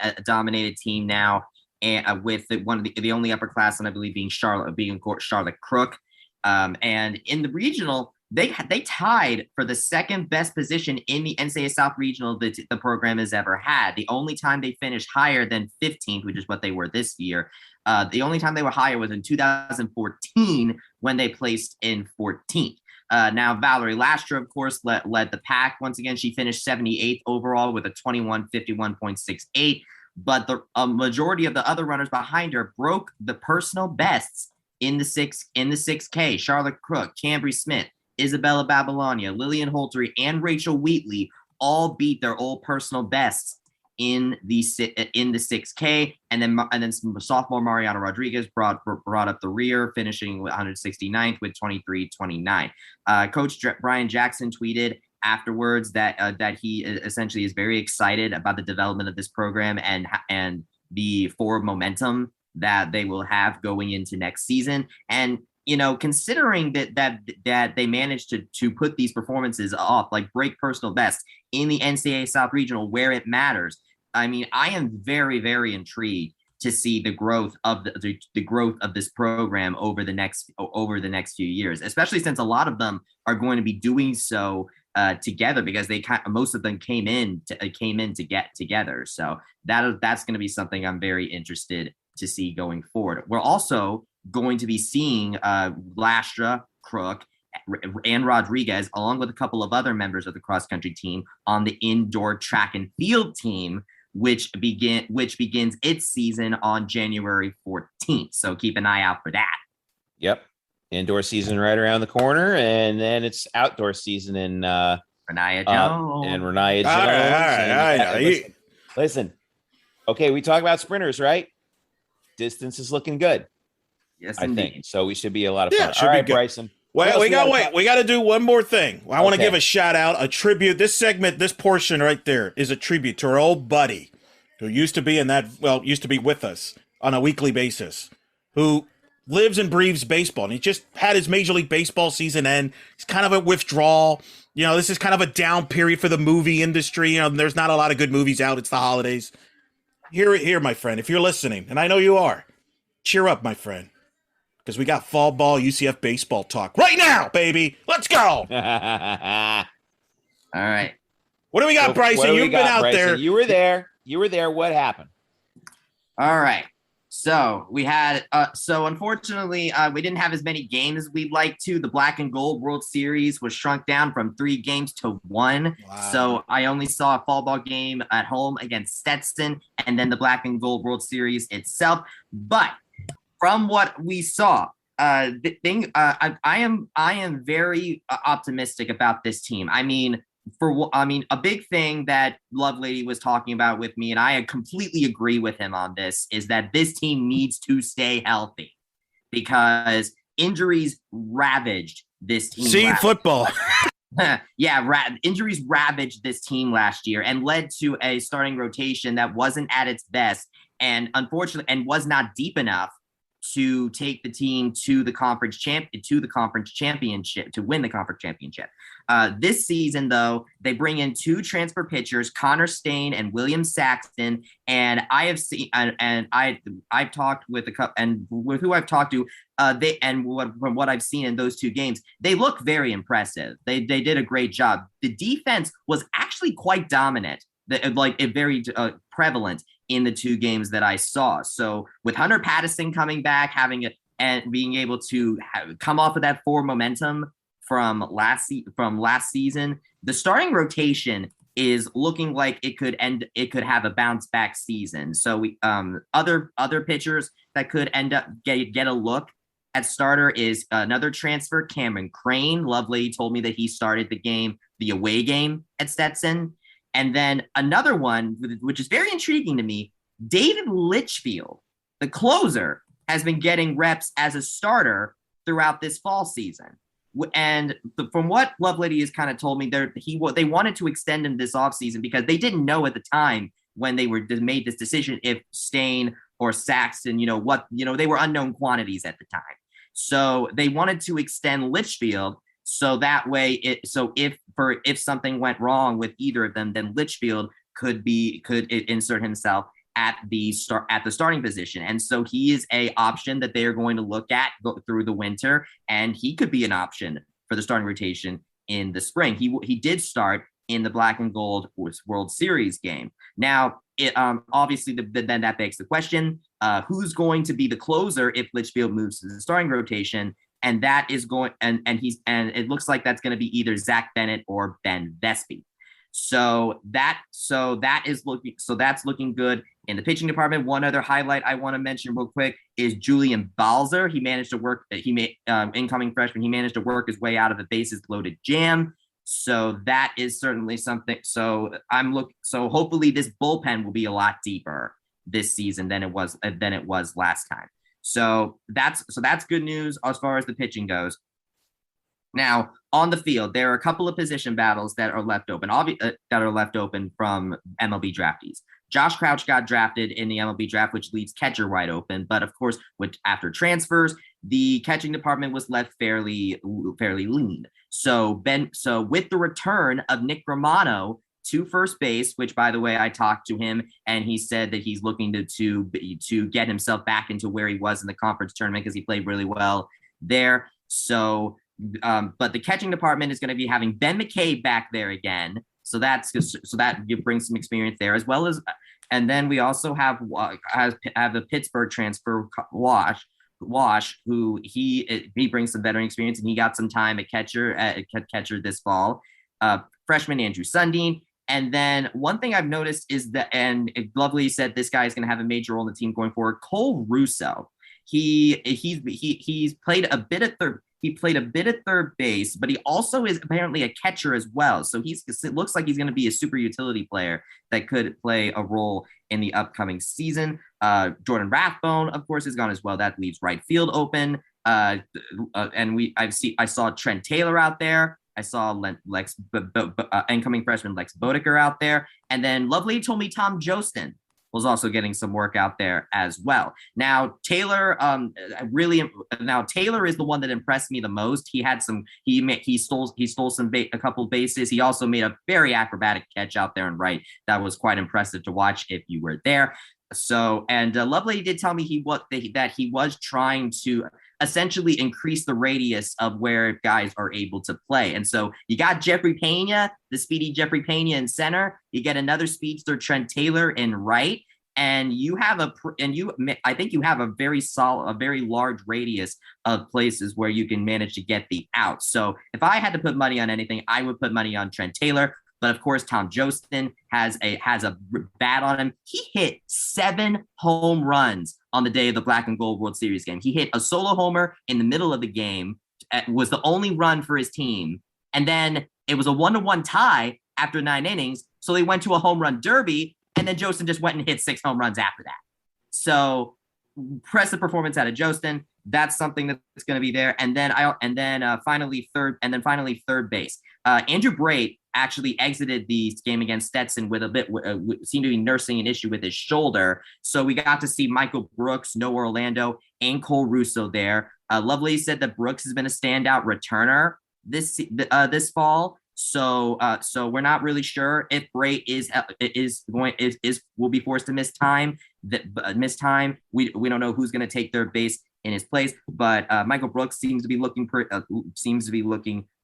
now, and with one of the only upperclassmen, I believe, being Charlotte Crook. And in the regional, they tied for the second best position in the NCAA South Regional that the program has ever had. The only time they finished higher than 15th, which is what they were this year, the only time they were higher was in 2014 when they placed in 14th. Now, Valerie Lastra, of course, led the pack. Once again, she finished 78th overall with a 21:51.68. But the majority of the other runners behind her broke the personal bests in the 6K. Charlotte Crook, Cambry Smith, Isabella Babylonia, Lillian Holtery, and Rachel Wheatley all beat their old personal bests in the 6K, and then sophomore Mariana Rodriguez brought up the rear, finishing with 169th with 23:29. Coach Brian Jackson tweeted afterwards that he essentially is very excited about the development of this program and the forward momentum that they will have going into next season. And considering that they managed to put these performances off, like break personal bests in the NCAA South Regional where it matters, I mean, I am very, very intrigued to see the growth of the growth of this program over the next few years, especially since a lot of them are going to be doing so together, because most of them came in to get together. So that's going to be something I'm very interested to see going forward. We're also going to be seeing Lastra, Crook, and Rodriguez, along with a couple of other members of the cross country team, on the indoor track and field team, which begins its season on January 14th. So keep an eye out for that. Yep. Indoor season right around the corner, and then it's outdoor season in Renaya Jones. And Renaya Jones. All right. Listen. Okay, we talk about sprinters, right? Distance is looking good. Yes, I indeed. think so. We should be a lot of fun. Yeah, all right, Bryson. Well, we got to do one more thing. I want to give a shout out, a tribute. This segment, this portion right there, is a tribute to our old buddy who used to be with us on a weekly basis, who lives and breathes baseball. And he just had his Major League Baseball season end. He's kind of a withdrawal. This is kind of a down period for the movie industry. There's not a lot of good movies out. It's the holidays. Here, my friend, if you're listening, and I know you are, cheer up, my friend. Because we got fall ball UCF baseball talk right now, baby. Let's go. All right. What do we got, Bryson? You've been out there. You were there. What happened? All right. So we had, unfortunately, we didn't have as many games as we'd like to. The Black and Gold World Series was shrunk down from 3 games to 1. Wow. So I only saw a fall ball game at home against Stetson, and then the Black and Gold World Series itself. But from what we saw, I am very optimistic about this team. I mean, a big thing that Lovelady was talking about with me, and I completely agree with him on this, is that this team needs to stay healthy, because injuries ravaged this team. See, football. Injuries ravaged this team last year and led to a starting rotation that wasn't at its best, and unfortunately, and was not deep enough to take the team to the conference championship, to win the conference championship. This season, though, they bring in 2 transfer pitchers, Connor Stain and William Saxton, and I have seen, and I've talked with with who I've talked to, from what I've seen in those 2 games, they look very impressive. They did a great job. The defense was actually quite dominant very prevalent in the two games that I saw. So with Hunter Patterson coming back, and being able to come off of that forward momentum from last season, the starting rotation is looking like it could have a bounce back season. So we other pitchers that could end up get a look at starter is another transfer, Cameron Crane. Lovely told me that he started the away game at Stetson. And then another one, which is very intriguing to me, David Litchfield, the closer, has been getting reps as a starter throughout this fall season. And from what Lovelady has kind of told me, they wanted to extend him this offseason because they didn't know at the time when they made this decision if Stain or Saxton, they were unknown quantities at the time. So they wanted to extend Litchfield so that way, if something went wrong with either of them, then Litchfield could insert himself at the starting position. And so he is a option that they are going to look at through the winter, and he could be an option for the starting rotation in the spring. He did start in the Black and Gold World Series game. Now, obviously, then that begs the question: who's going to be the closer if Litchfield moves to the starting rotation? And that is going, and it looks like that's going to be either Zach Bennett or Ben Vespi. So that's looking good in the pitching department. One other highlight I want to mention real quick is Julian Balzer. He managed to work. Incoming freshman. He managed to work his way out of the bases loaded jam. So that is certainly something. So hopefully this bullpen will be a lot deeper this season than it was last time. So that's good news as far as the pitching goes. Now, on the field, there are a couple of position battles that are left open, from MLB draftees. Josh Crouch got drafted in the MLB draft, which leaves catcher wide open. But of course, after transfers, the catching department was left fairly lean. So with the return of Nick Romano to first base, which, by the way, I talked to him and he said that he's looking to get himself back into where he was in the conference tournament because he played really well there. So, but the catching department is going to be having Ben McCabe back there again. So that brings some experience there, as well as, and then we also have the Pittsburgh transfer Wash, who he brings some veteran experience, and he got some time at catcher this fall. Freshman Andrew Sundin. And then one thing I've noticed is that, and Lovely said this guy is going to have a major role in the team going forward, Cole Russo. He's played a bit at third. He played a bit at third base, but he also is apparently a catcher as well. So it looks like he's going to be a super utility player that could play a role in the upcoming season. Jordan Rathbone, of course, is gone as well. That leaves right field open. And I saw Trent Taylor out there. I saw incoming freshman Lex Bodeker out there. And then Lovely told me Tom Jostin was also getting some work out there as well. Now, Taylor Taylor is the one that impressed me the most. He stole a couple bases. He also made a very acrobatic catch out there and right. That was quite impressive to watch if you were there. So, and Lovely did tell me that he was trying to essentially increase the radius of where guys are able to play. And so you got Jeffrey Pena, the speedy Jeffrey Pena in center. You get another speedster, Trent Taylor, in right. And I think you have a very large radius of places where you can manage to get the out. So if I had to put money on anything, I would put money on Trent Taylor. But of course, Tom Jostin has a bat on him. He hit 7 home runs on the day of the Black and Gold World Series game. He hit a solo homer in the middle of the game, was the only run for his team. And then it was a 1-1 tie after 9 innings. So they went to a home run derby, and then Jostin just went and hit 6 home runs after that. So impressive performance out of Jostin. That's something that's going to be there. And then finally third base. Andrew Brait actually exited the game against Stetson with seemed to be nursing an issue with his shoulder. So we got to see Michael Brooks, Noah Orlando, and Cole Russo there. Lovely said that Brooks has been a standout returner this fall. So we're not really sure if Brait will be forced to miss time. We don't know who's going to take third base in his place, but Michael Brooks seems to be looking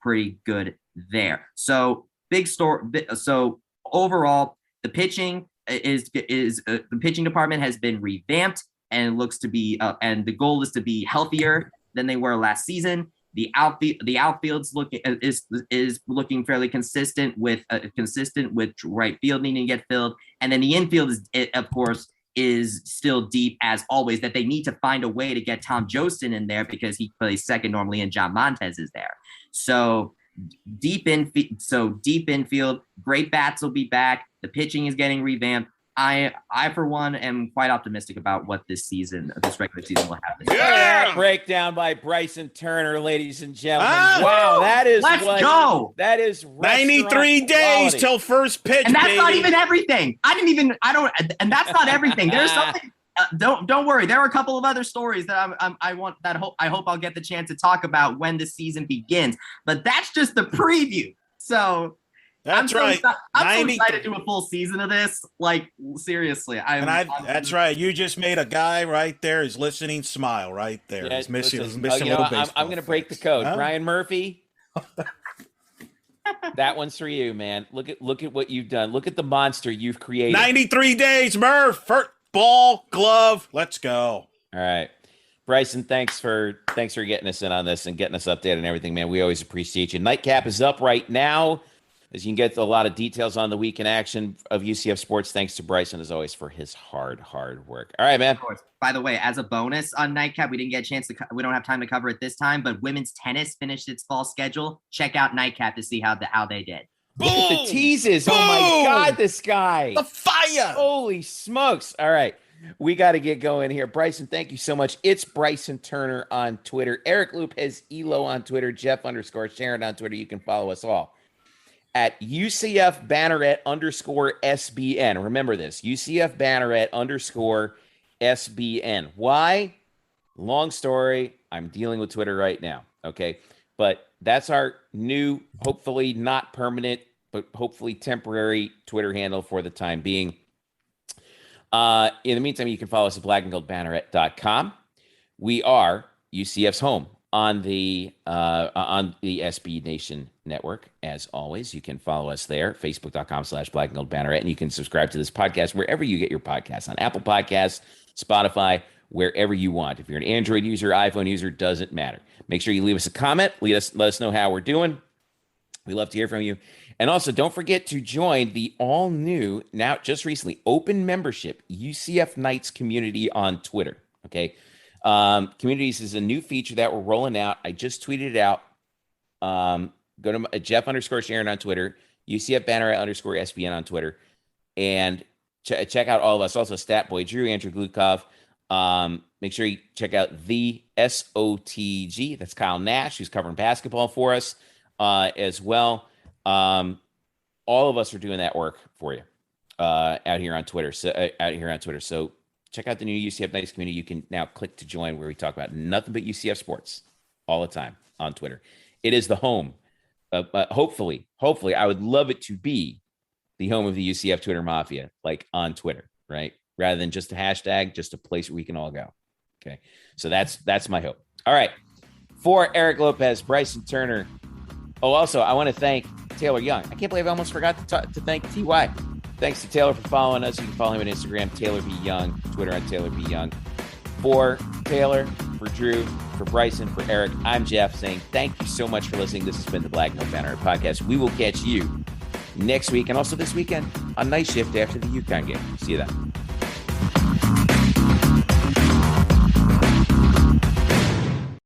pretty good there. So big story. So overall, The pitching the pitching department has been revamped, and it looks to be and the goal is to be healthier than they were last season. The outfield's is looking fairly consistent with right field needing to get filled, and then the infield of course is still deep as always. That they need to find a way to get Tom Jostin in there because he plays second normally, and John Montez is there. So deep infield, great bats will be back. The pitching is getting revamped. I for one am quite optimistic about what this regular season will happen. Yeah! Breakdown by Bryson Turner, ladies and gentlemen. Wow, that is let's go. That is 93 days till first pitch, and that's not even everything. And that's not everything. There's something. Don't worry. There are a couple of other stories that I hope I'll get the chance to talk about when the season begins. But that's just the preview. So. That's right. I'm so excited to do a full season of this. Like, seriously. That's right. You just made a guy right there who's listening smile right there. Yeah, he's missing a little baseball. I'm going to break the code. Huh? Brian Murphy, that one's for you, man. Look at what you've done. Look at the monster you've created. 93 days, Murph. Ball, glove. Let's go. All right. Bryson, thanks for getting us in on this and getting us updated and everything, man. We always appreciate you. Nightcap is up right now. As you can get a lot of details on the week in action of UCF sports, thanks to Bryson, as always, for his hard work. All right, man. Of course. By the way, as a bonus on Nightcap, we didn't get a chance to we don't have time to cover it this time, but women's tennis finished its fall schedule. Check out Nightcap to see how they did. Boom! Look at the teases. Boom! Oh, my God, this guy. The fire. Holy smokes. All right. We got to get going here. Bryson, thank you so much. It's Bryson Turner on Twitter. Eric Loop has Elo on Twitter. Jeff_Sharon on Twitter. You can follow us all at UCF Banneret _SBN. Remember this, UCF Banneret _SBN. Why? Long story. I'm dealing with Twitter right now. Okay. But that's our new, hopefully not permanent, but hopefully temporary Twitter handle for the time being. In the meantime, you can follow us at blackandgoldbanneret.com. We are UCF's home on the SB Nation network. As always, you can follow us there, facebook.com/blackandgoldbanneret, and you can subscribe to this podcast wherever you get your podcasts, on Apple Podcasts, Spotify, wherever you want. If you're an Android user, iPhone user, doesn't matter. Make sure you leave us a comment. Let us know how we're doing. We love to hear from you. And also, don't forget to join the all-new, now just recently, open membership UCF Knights community on Twitter. Okay. Communities is a new feature that we're rolling out. I just tweeted it out. Go to Jeff_Sharon on Twitter, UCF Banneret _SBN on Twitter, and check out all of us. Also, Statboy Drew, Andrew Glukov. Make sure you check out the SOTG. That's Kyle Nash, who's covering basketball for us as well. All of us are doing that work for you out here on Twitter. So check out the new UCF Knights community. You can now click to join, where we talk about nothing but UCF sports all the time on Twitter. It is the home. Hopefully, I would love it to be the home of the UCF Twitter Mafia, like on Twitter, right? Rather than just a hashtag, just a place where we can all go. Okay. So that's my hope. All right. For Eric Lopez, Bryson Turner. Oh, also, I want to thank Taylor Young. I can't believe I almost forgot to thank TY. Thanks to Taylor for following us. You can follow him on Instagram, Taylor B. Young, Twitter on Taylor B. Young. For Taylor, for Drew, for Bryson, for Eric, I'm Jeff saying thank you so much for listening. This has been the Black Gold Banneret Podcast. We will catch you next week and also this weekend on Night Shift after the UConn game. See you then.